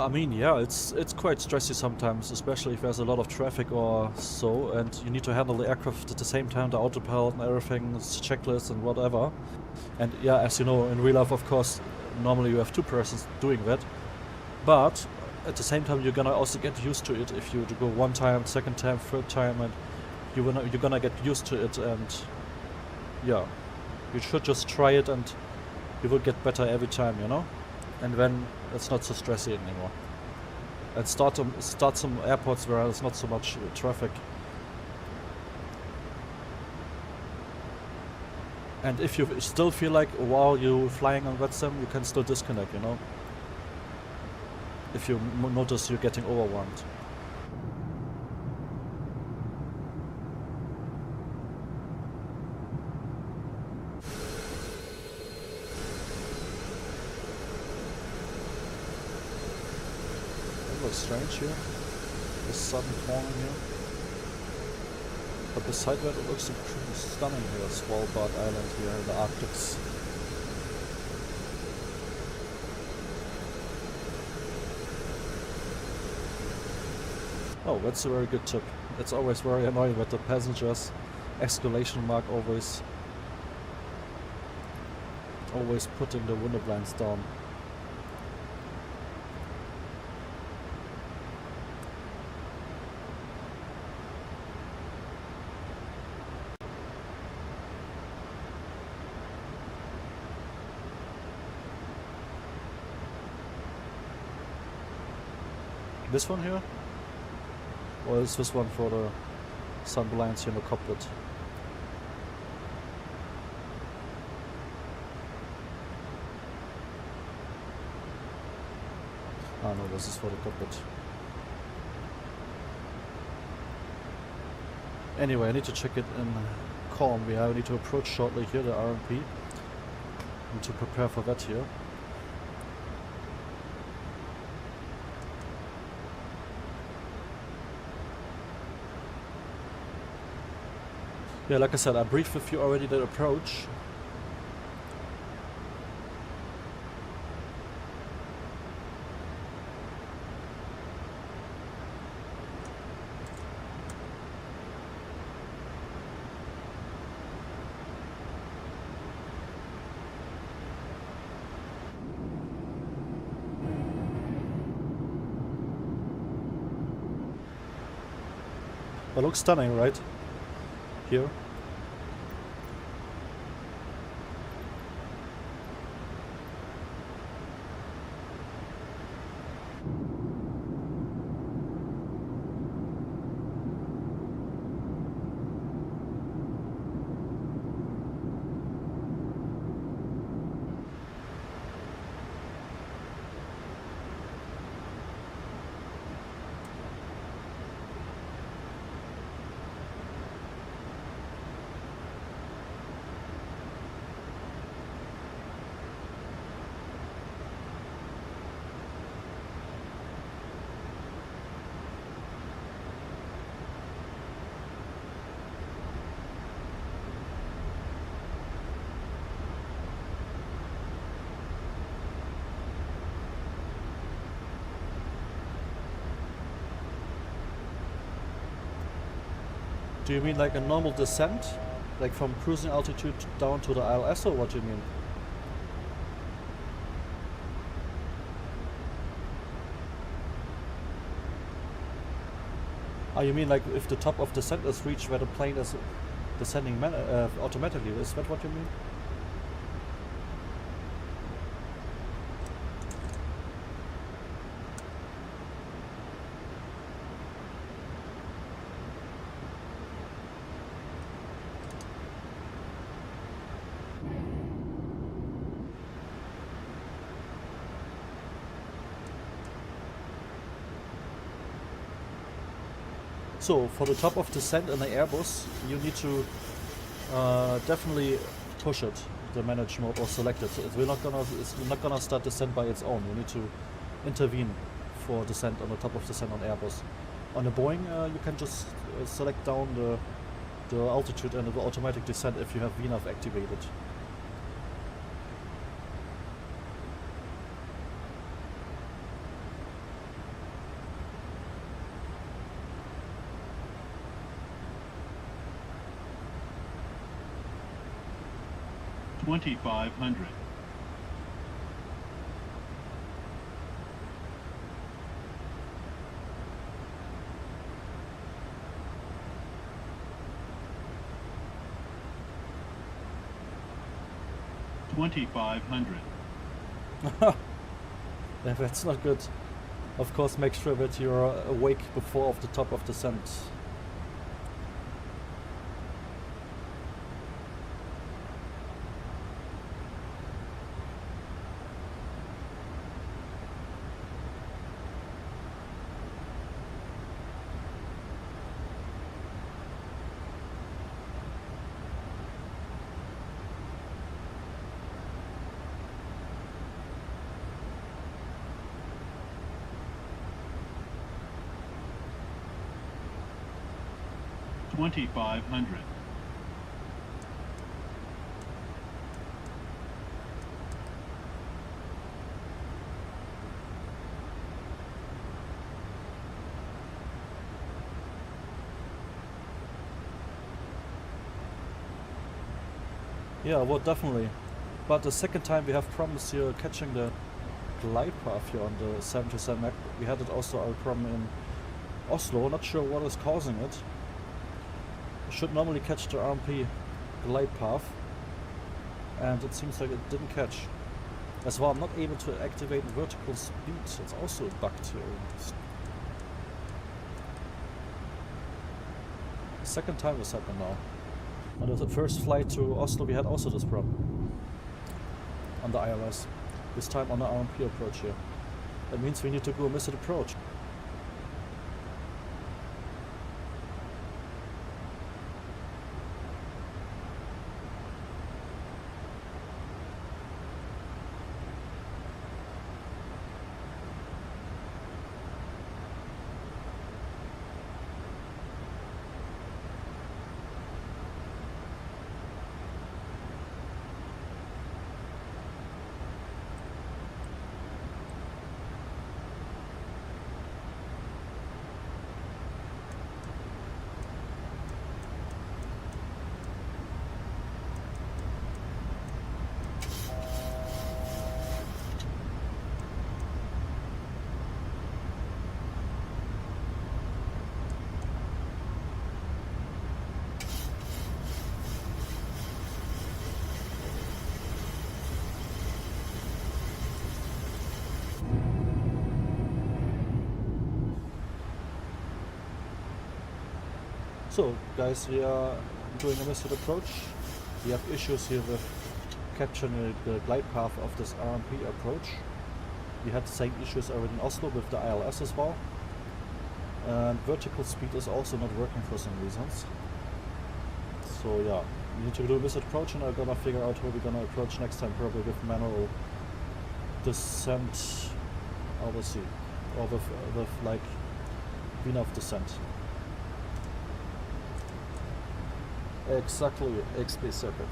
S3: I mean, yeah, it's quite stressy sometimes, especially if there's a lot of traffic or so, and you need to handle the aircraft at the same time, the autopilot and everything, checklists and whatever. And yeah, as you know, in real life, of course, normally you have two persons doing that, but at the same time, you're gonna also get used to it if you go one time, second time, third time, and you're gonna get used to it. And yeah, you should just try it, and you will get better every time, you know. And then it's not so stressy anymore. And start some airports where there's not so much traffic. And if you still feel like while you're flying on Flightsim, you can still disconnect, you know. If you notice you're getting overwhelmed. Strange here, this sudden corner here, but beside that it looks pretty stunning here, Svalbard Island here in the Arctics. Oh, that's a very good tip. It's always very annoying that the passengers exclamation mark always putting the window blinds down.
S1: This one here? Or is this one for the sun blinds here in the cockpit? Ah no, this is for the cockpit. Anyway, I need to check it in calm. We need to approach shortly here, the RMP. Need to prepare for that here. Yeah, like I said, I briefed with you already the approach. It looks stunning, right? Here. Do you mean like a normal descent? Like from cruising altitude down to the ILS, or what do you mean? Oh, you mean like if the top of descent is reached where the plane is descending automatically? Is that what you mean? So for the top of descent in the Airbus, you need to definitely push it, the manage mode, or select it. It's not gonna start descent by its own. You need to intervene for descent on the top of descent on Airbus. On the Boeing, you can just select down the altitude and it will automatic descent if you have VNAV activated.
S8: $2,500. $2,500.
S1: Yeah, that's not good. Of course, make sure that you're awake before of the top of descent.
S8: $2,500.
S1: Yeah, well, definitely. But the second time we have problems here catching the glide path here on the 737 MAX. We had it also a problem in Oslo. Not sure what is causing it. Should normally catch the RMP glide path, and it seems like it didn't catch. As well, I'm not able to activate vertical speed. It's also bugged here. second time this happened now. On the first flight to Oslo we had also this problem. On the ILS. This time on the RMP approach here. That means we need to go a missed approach. So guys, we are doing a missed approach. We have issues here with capturing the glide path of this RMP approach. We had the same issues already in Oslo with the ILS as well. And vertical speed is also not working for some reasons. So yeah, we need to do a missed approach, and I'm gonna figure out how we're gonna approach next time, probably with manual descent over the sea, or with like VNAV descent. Exactly, XP circuit.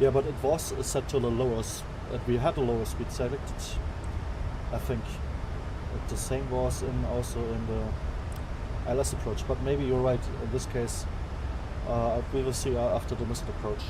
S1: Yeah, but it was set to the lowest. We had a lower speed selected. I think the same was also in the ILS approach. But maybe you're right. In this case, we will see after the missed approach.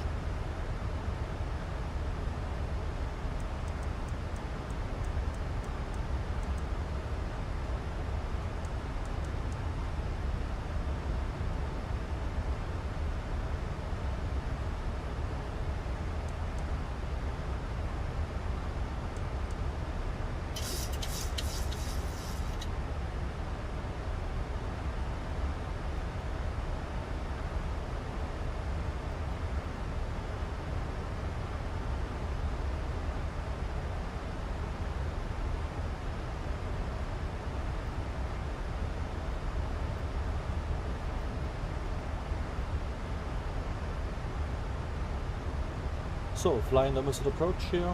S1: So, flying the missed approach here,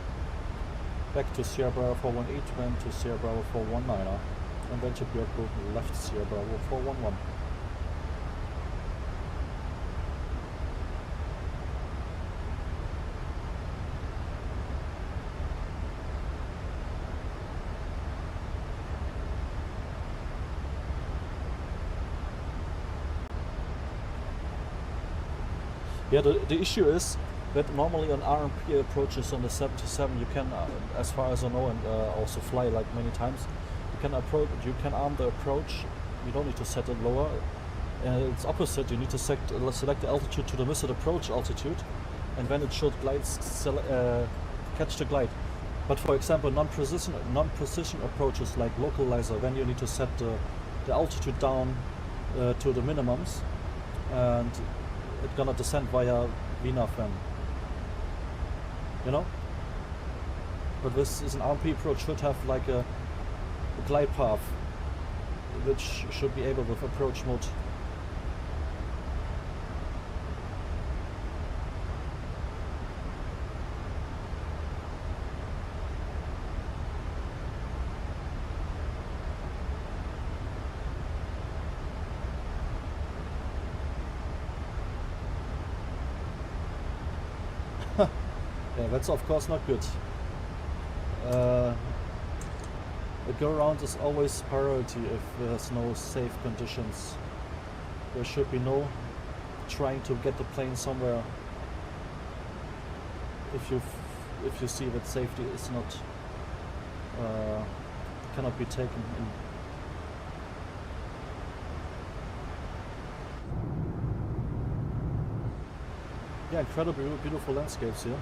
S1: back to Sierra Bravo 418, then to Sierra Bravo 419, and then to Björklo left Sierra Bravo 411. Yeah, the issue is that normally on RMP approaches on the 737 you can, as far as I know, and also fly like many times, you can arm the approach. You don't need to set it lower. It's opposite. You need to select the altitude to the missed approach altitude, and then it should catch the glide. But for example, non-precision approaches like localizer, then you need to set the altitude down to the minimums, and it's gonna descend via VNAV then. You know? But this is an RMP approach, should have like a glide path, which should be able with approach mode. Yeah, that's of course not good. A go around is always priority if there's no safe conditions
S3: There should be no trying to get the plane somewhere if you see that safety is not cannot be taken in. Yeah, incredibly beautiful landscapes here.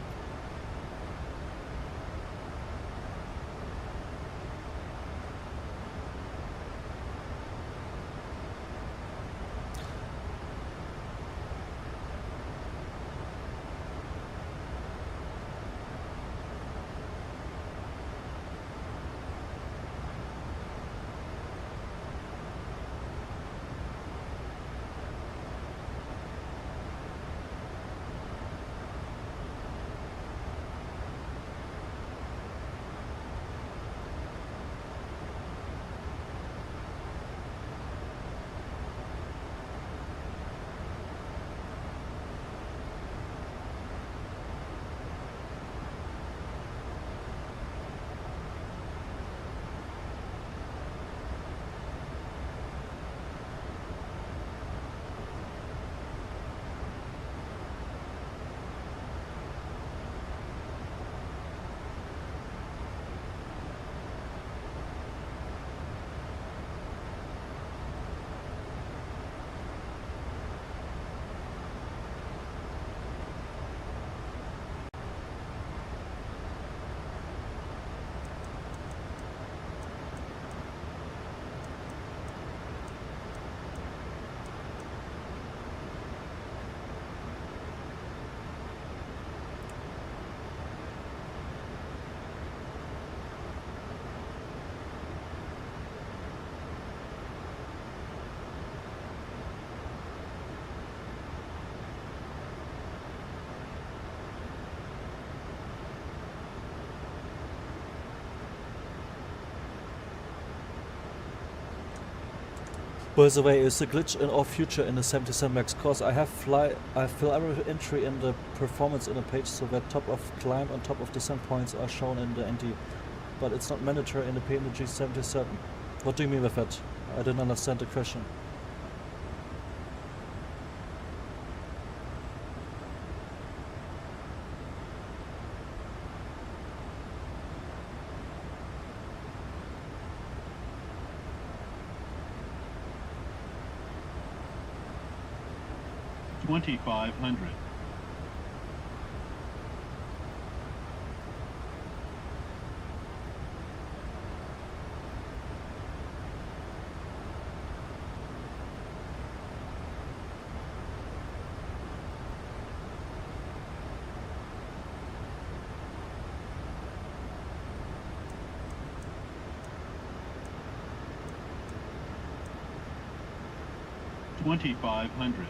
S3: By the way, is a glitch in our future in the 77 MAX course. I fill every entry in the performance in a page so that top of climb and top of descent points are shown in the ND, but it's not mandatory in the PMDG 77. What do you mean with that? I didn't understand the question.
S8: $2,500. $2,500.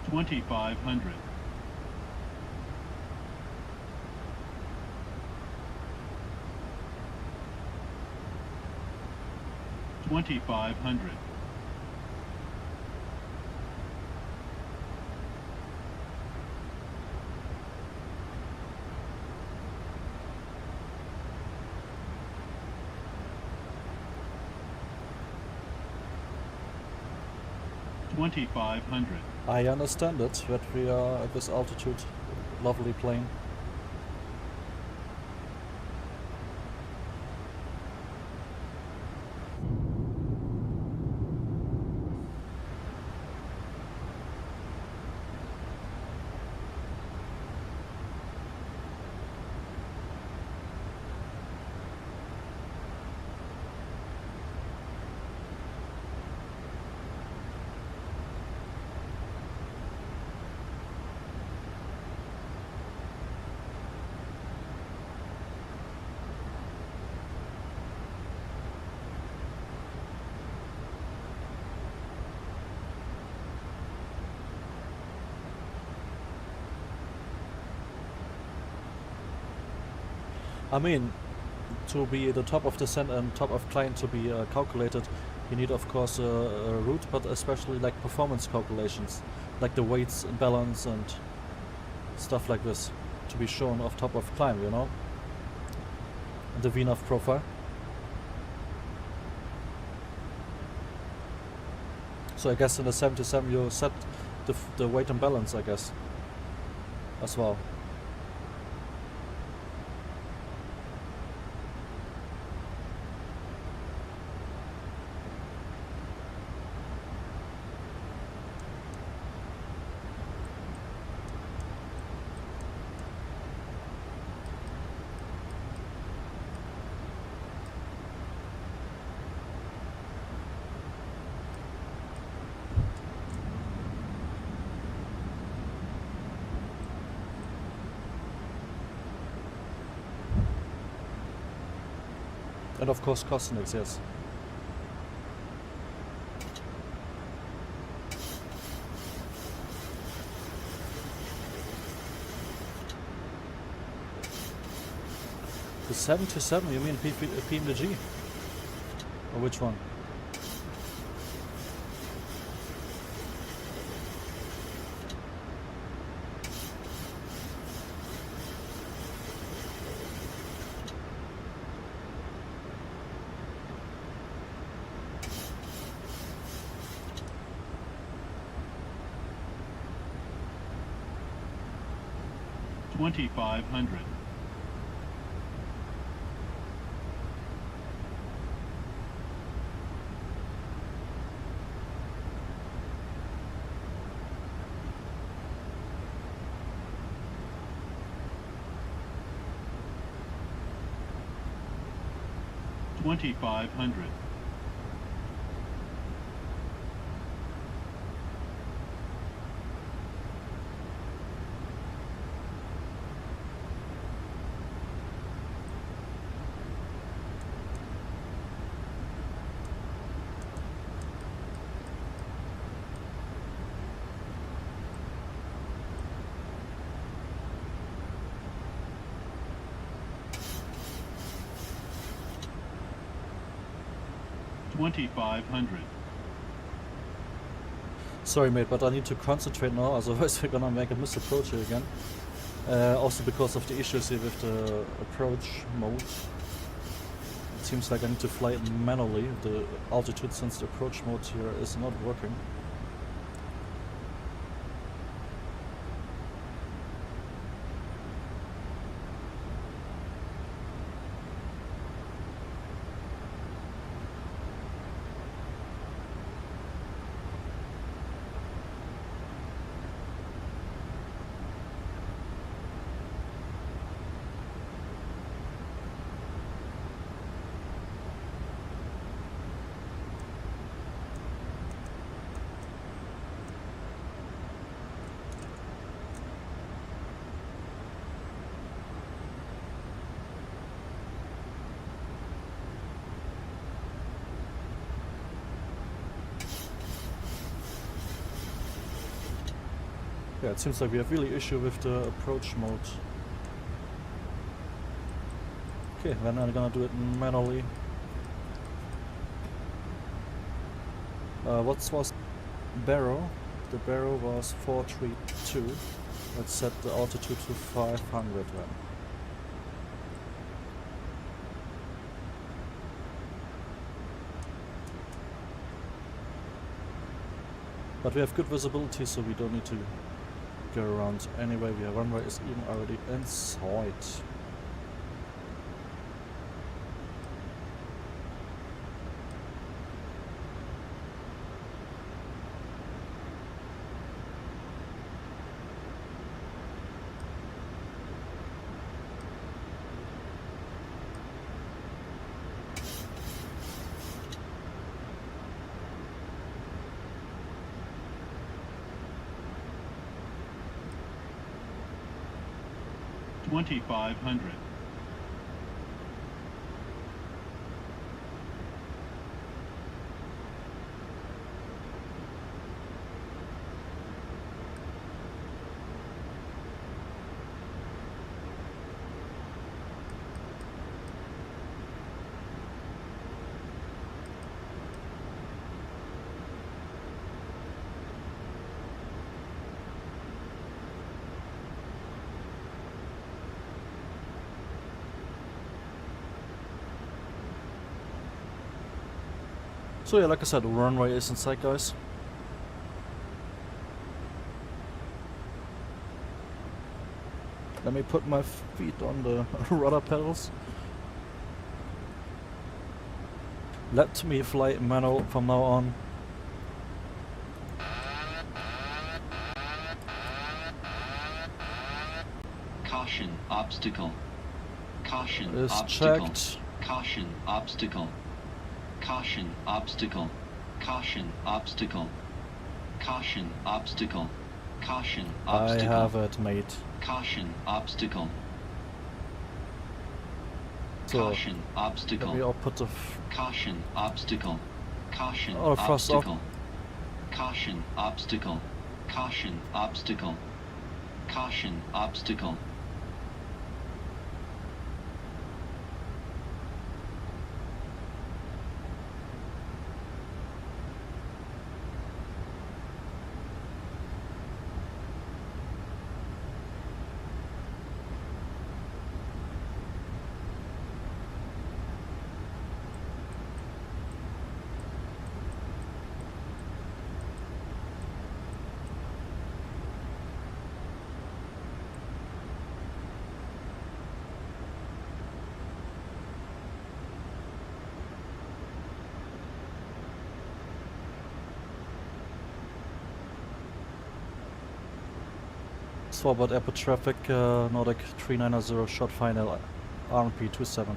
S8: $2,500. $2,500. $2,500.
S3: I understand it, that we are at this altitude. Lovely plane. I mean, to be the top of descent and top of climb to be calculated, you need of course a route, but especially like performance calculations, like the weights and balance and stuff like this, to be shown off top of climb, you know, and the VNAV profile. So I guess in the 77 you set the weight and balance, I guess, as well. And of course cosmetics, yes. The 77, you mean PMDG? Or which one?
S8: $2,500. $2,500. $2,500.
S3: Sorry mate, but I need to concentrate now, otherwise we're gonna make a misapproach here again. Also because of the issues here with the approach mode. It seems like I need to fly it manually, the altitude, since the approach mode here is not working. Yeah, it seems like we have really issue with the approach mode. Okay, then I'm gonna do it manually. What was barrow? The barrow was 432. Let's set the altitude to 500 then. But we have good visibility, so we don't need to go around anyway. The runway is even already in sight.
S8: $2,500.
S3: So yeah, like I said, the runway is in sight, guys. Let me put my feet on the rudder pedals. Let me fly manual from now on.
S19: Caution, obstacle. Caution,
S3: Is
S19: obstacle.
S3: checked.
S19: Caution, obstacle. Caution, obstacle. Caution, obstacle. Caution, obstacle. Caution, obstacle.
S3: I have it, mate.
S19: Caution, obstacle.
S3: So,
S19: Caution, obstacle.
S3: let me all put the
S19: Caution, obstacle. Caution,
S3: Oh, first off.
S19: obstacle. Caution, obstacle. Caution, obstacle. Caution, obstacle.
S3: Forward airport traffic, Nordic 390 shot final, RMP 27.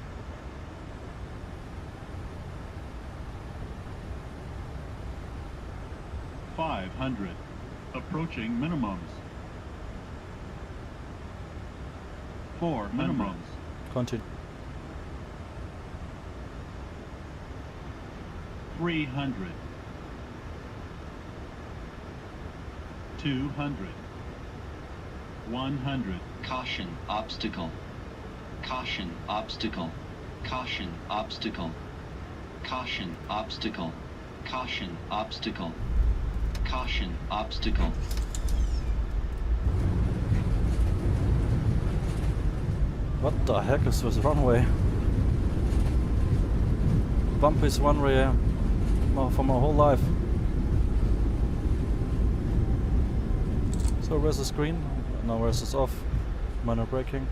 S8: $500. Approaching minimums. 4 minimums.
S3: Continue.
S8: 300. 200. 100.
S19: Caution, obstacle. Caution, obstacle. Caution, obstacle. Caution, obstacle. Caution, obstacle. Caution, obstacle.
S3: What the heck is this runway? Bumpiest runway for my whole life. So where's the screen? Now where's this off? Minor braking.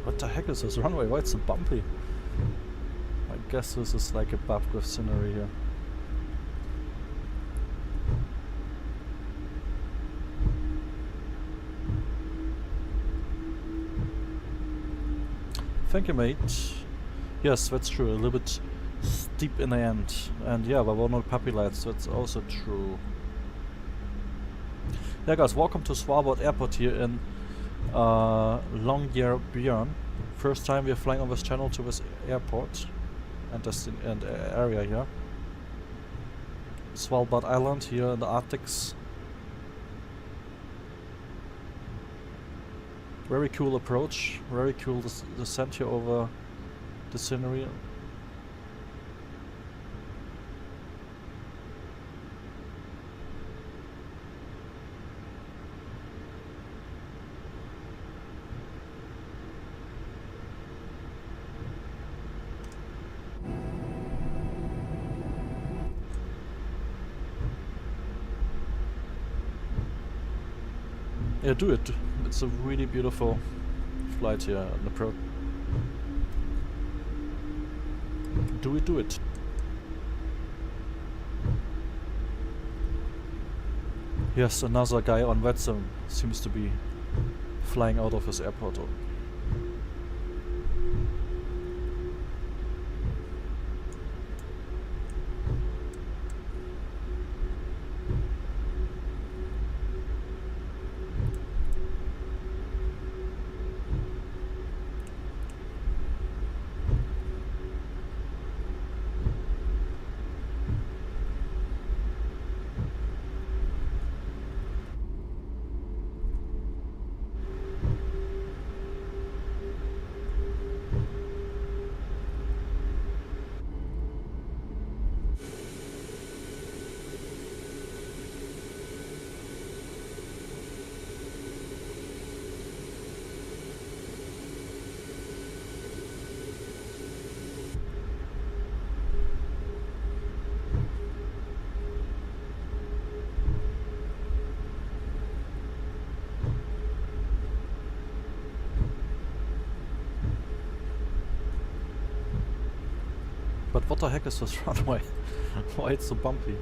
S3: What the heck is this runway? Why it's so bumpy? I guess this is like a Babgraph scenery here. Thank you, mate. Yes, that's true. A little bit steep in the end. And yeah, there were no puppy lights. That's also true. Yeah, guys, welcome to Svalbard Airport here in Longyearbyen. First time we're flying on this channel to this airport and area here. Svalbard Island here in the Arctics. Very cool approach. Very cool descent here over the scenery. Yeah, do it. It's a really beautiful flight here on the Pro. Do it, do it. Yes, another guy on Flightsim seems to be flying out of his airport. what the heck is this runway? Why it's so bumpy?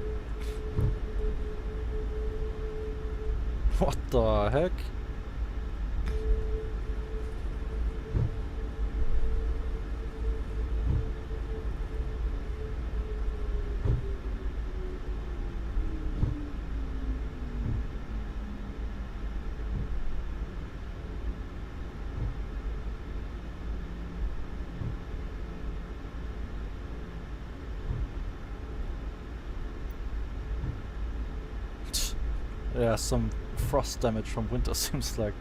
S3: What the heck? Yeah, some frost damage from winter seems like.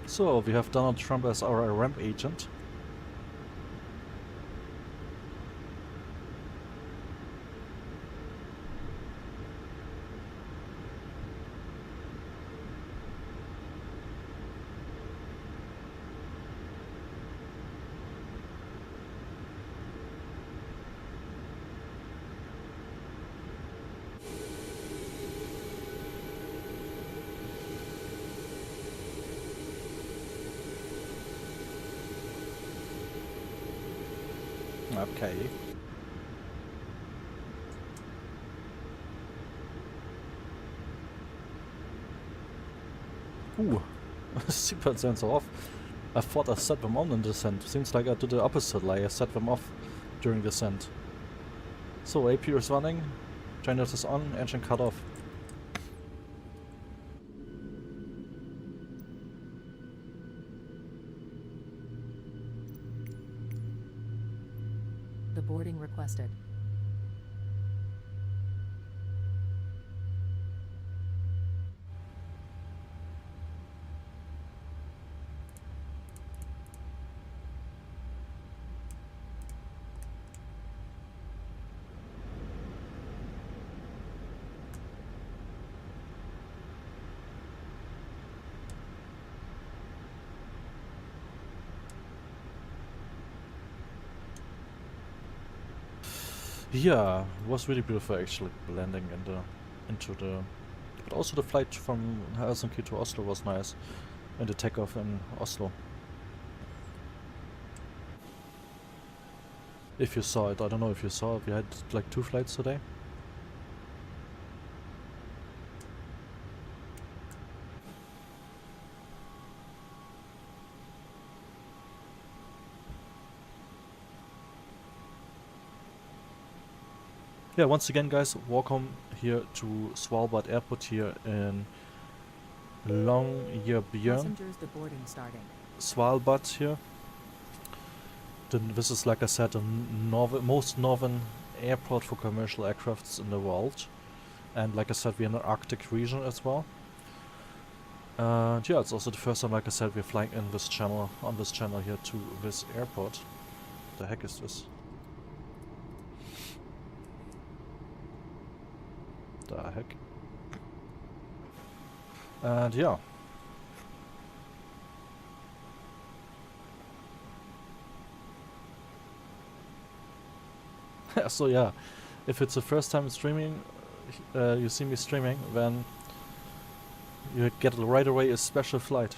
S3: So, we have Donald Trump as our ramp agent. Okay. Ooh, seatbelt sensor off. I thought I set them on in descent. Seems like I did the opposite, like I set them off during descent. So AP is running, generators on, engine cut off.
S10: The boarding requested.
S3: Yeah, it was really beautiful actually, landing into the... But also the flight from Helsinki to Oslo was nice, and the takeoff in Oslo. If you saw it, I don't know if you saw it, we had like 2 flights today. Yeah, once again guys, welcome here to Svalbard Airport here in Longyearbyen.
S10: Passengers, the boarding starting.
S3: Svalbard here. This is, like I said, the most northern airport for commercial aircrafts in the world. And like I said, we're in the Arctic region as well. And yeah, it's also the first time, like I said, we're flying in this channel, on this channel here to this airport. What the heck is this? The heck? And yeah. So yeah, if it's the first time streaming, you see me streaming, then you get right away a special flight.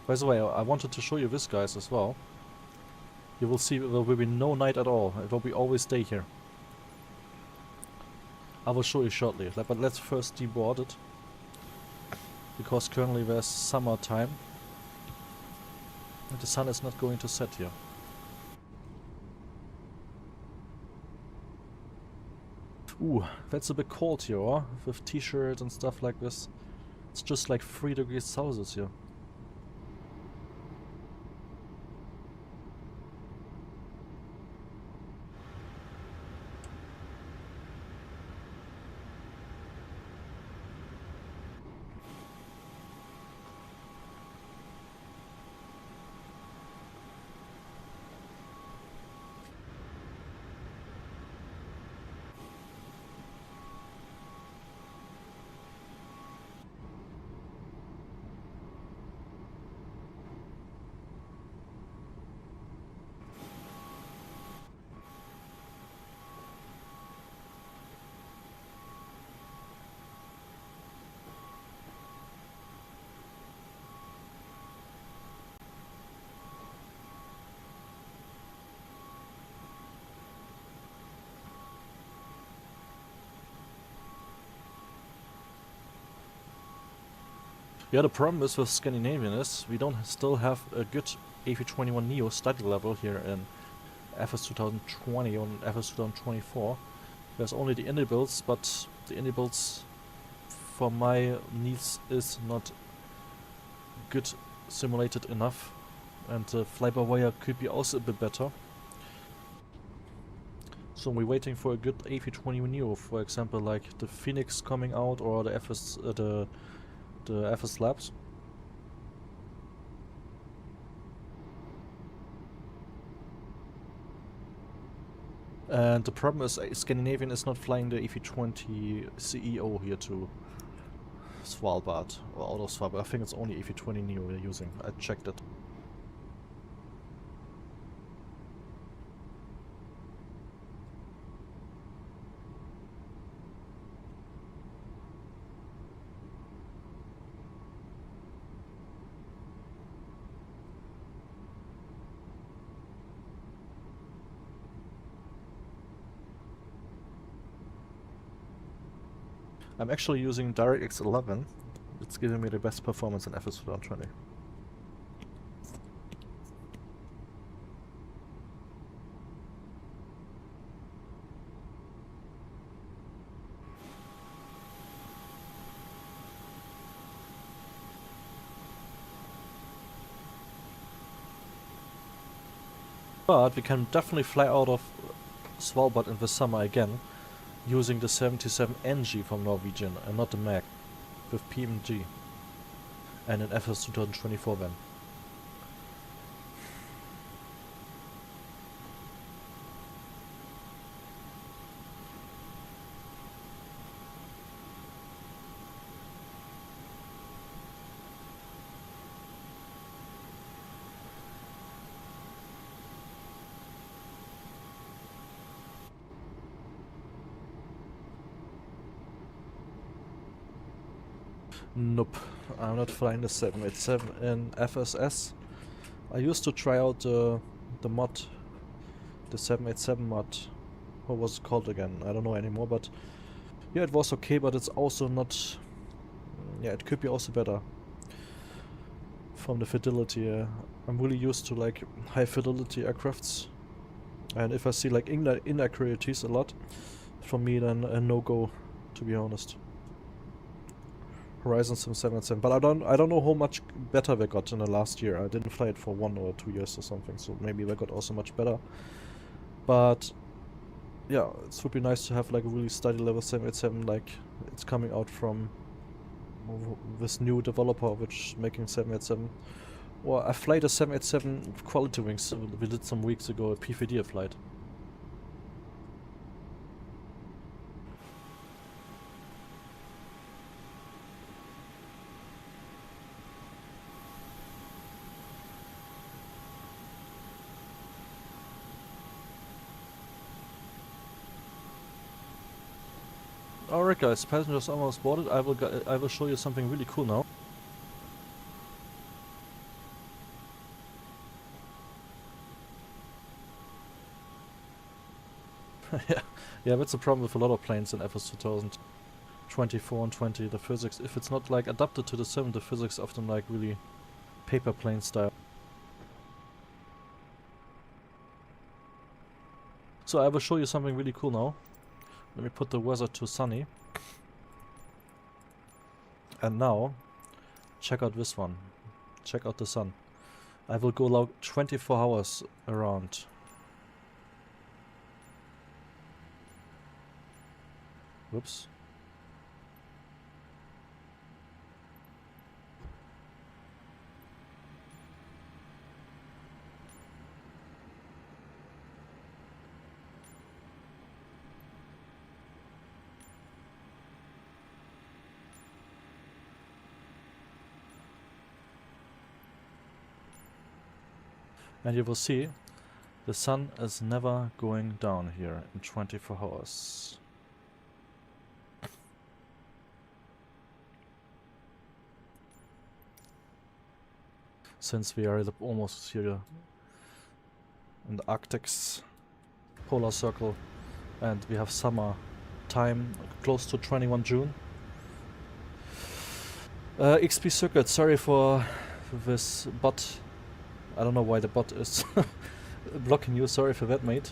S3: By the way, I wanted to show you this, guys, as well. You will see there will be no night at all. It will be always day here. I will show you shortly, but let's first deboard it. Because currently there's summertime. And the sun is not going to set here. Ooh, that's a bit cold here, or? With t-shirt and stuff like this. It's just like 3 degrees Celsius here. Yeah, the problem is with Scandinavian is we don't still have a good A321neo study level here in FS 2020 or FS 2024. There's only the indie builds, but the indie builds for my needs is not good simulated enough, and the FlyByWire could be also a bit better. So we're waiting for a good A320neo, for example, like the Fenix coming out or the the FS Labs. And the problem is Scandinavian is not flying the A320 CEO here to Svalbard, or out of Svalbard. I think it's only A320neo they're using. I checked it. I'm actually using DirectX 11. It's giving me the best performance in FS 2020. But we can definitely fly out of Svalbard in the summer again, using the 77 NG from Norwegian and not the MAX with PMDG and an FS 2024 then. Nope, I'm not flying the 787 in FSS. I used to try out the mod, the 787 mod. What was it called again? I don't know anymore, but yeah, it was okay, but it's also not... yeah, it could be also better from the fidelity. I'm really used to like high fidelity aircrafts, and if I see like inaccuracies a lot, for me then a no-go, to be honest. Ryzen 777, but I don't know how much better they got in the last year. I didn't fly it for 1 or 2 years or something, so maybe they got also much better. But yeah, it would be nice to have like a really steady level 787, like it's coming out from this new developer which is making 787. Or I flight a 787 quality wings. We did some weeks ago a PVD flight. Alright guys, passengers almost boarded. I will show you something really cool now. yeah, that's the problem with a lot of planes in FS 2024 and 20. The physics, if it's not like adapted to the sim, the physics often like really paper plane style. So I will show you something really cool now. Let me put the weather to sunny. And now, check out this one. Check out the sun. I will go like 24 hours around. Whoops. And you will see the sun is never going down here in 24 hours. Since we are almost here in the Arctic's polar circle and we have summer time close to 21 June. XP Circuit, sorry for this bot. I don't know why the bot is blocking you, sorry for that, mate.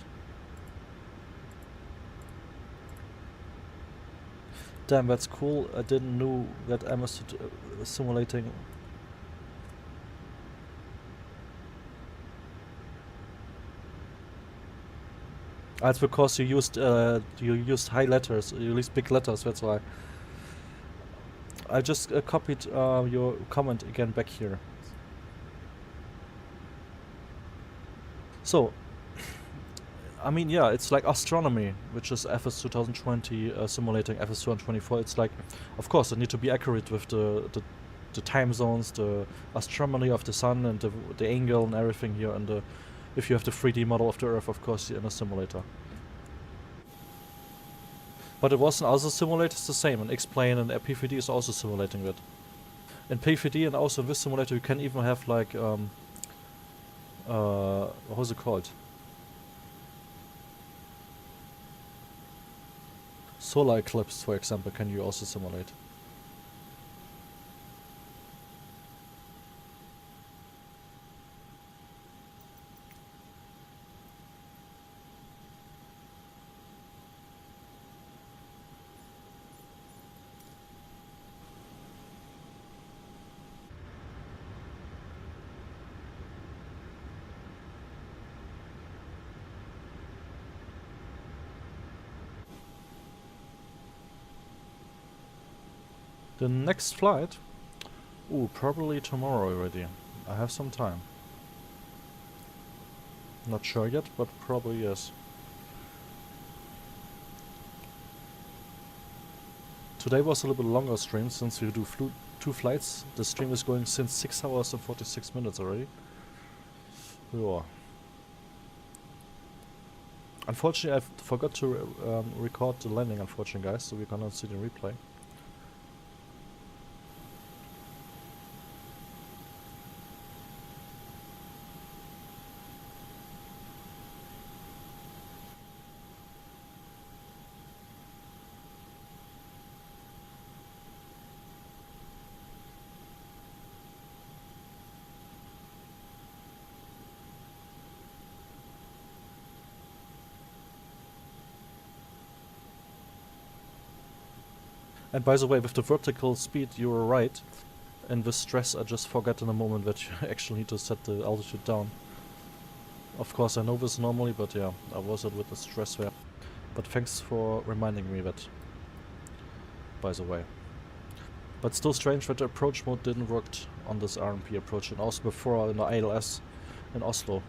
S3: Damn, that's cool. I didn't know that Atmos simulating. It's because you used high letters, you used big letters, that's why. I just copied your comment again back here. So, I mean, yeah, it's like astronomy, which is FS 2020 simulating FS 2024. It's like, of course, it need to be accurate with the time zones, the astronomy of the sun, and the angle and everything here. And if you have the 3D model of the Earth, of course, in a simulator. But it was in other simulators the same, and X-Plane and P3D is also simulating that. In P3D and also in this simulator, you can even have like how's it called? Solar eclipse, for example, can you also simulate? The next flight? Ooh, probably tomorrow already. I have some time. Not sure yet, but probably yes. Today was a little bit longer stream since we do 2 flights. The stream is going since 6 hours and 46 minutes already. Yeah. Unfortunately, I forgot to record the landing, unfortunately, guys, so we're gonna see the replay. And by the way, with the vertical speed, you were right. And with stress, I just forgot in a moment that you actually need to set the altitude down. Of course, I know this normally, but yeah, I was it with the stress there. But thanks for reminding me that, by the way. But still strange that the approach mode didn't work on this RMP approach, and also before in the ILS in Oslo.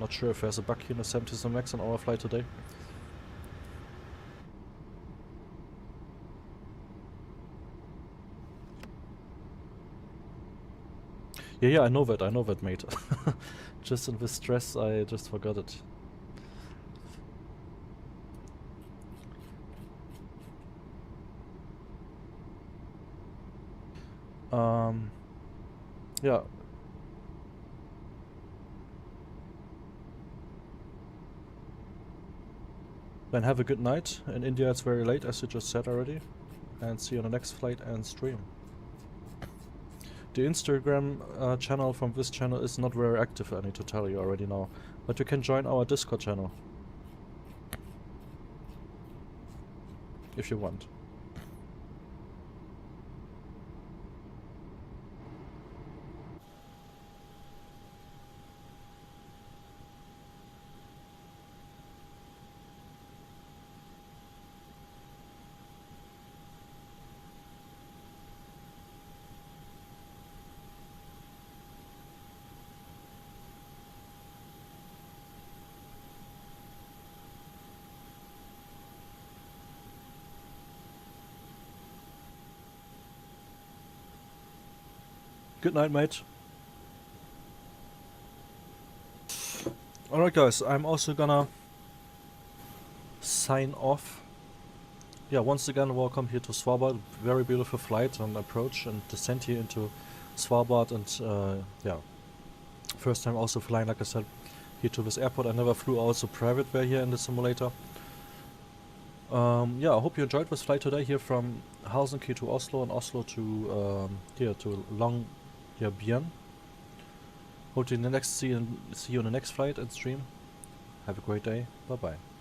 S3: Not sure if there's a bug here in the 77 MAX on our flight today. Yeah, I know that, mate. Just in this stress, I just forgot it. Yeah. Then have a good night. In India it's very late, as you just said already. And see you on the next flight and stream. The Instagram channel from this channel is not very active, I need to tell you already now. But you can join our Discord channel. If you want. Good night, mate. Alright guys, I'm also gonna sign off. Yeah, once again welcome here to Svalbard. Very beautiful flight and approach and descent here into Svalbard, and yeah, first time also flying, like I said, here to this airport. I never flew also private there here in the simulator. Yeah, I hope you enjoyed this flight today here from Helsinki to Oslo and Oslo to here to Longyearbyen. Hope to see you on the next flight and stream. Have a great day. Bye bye.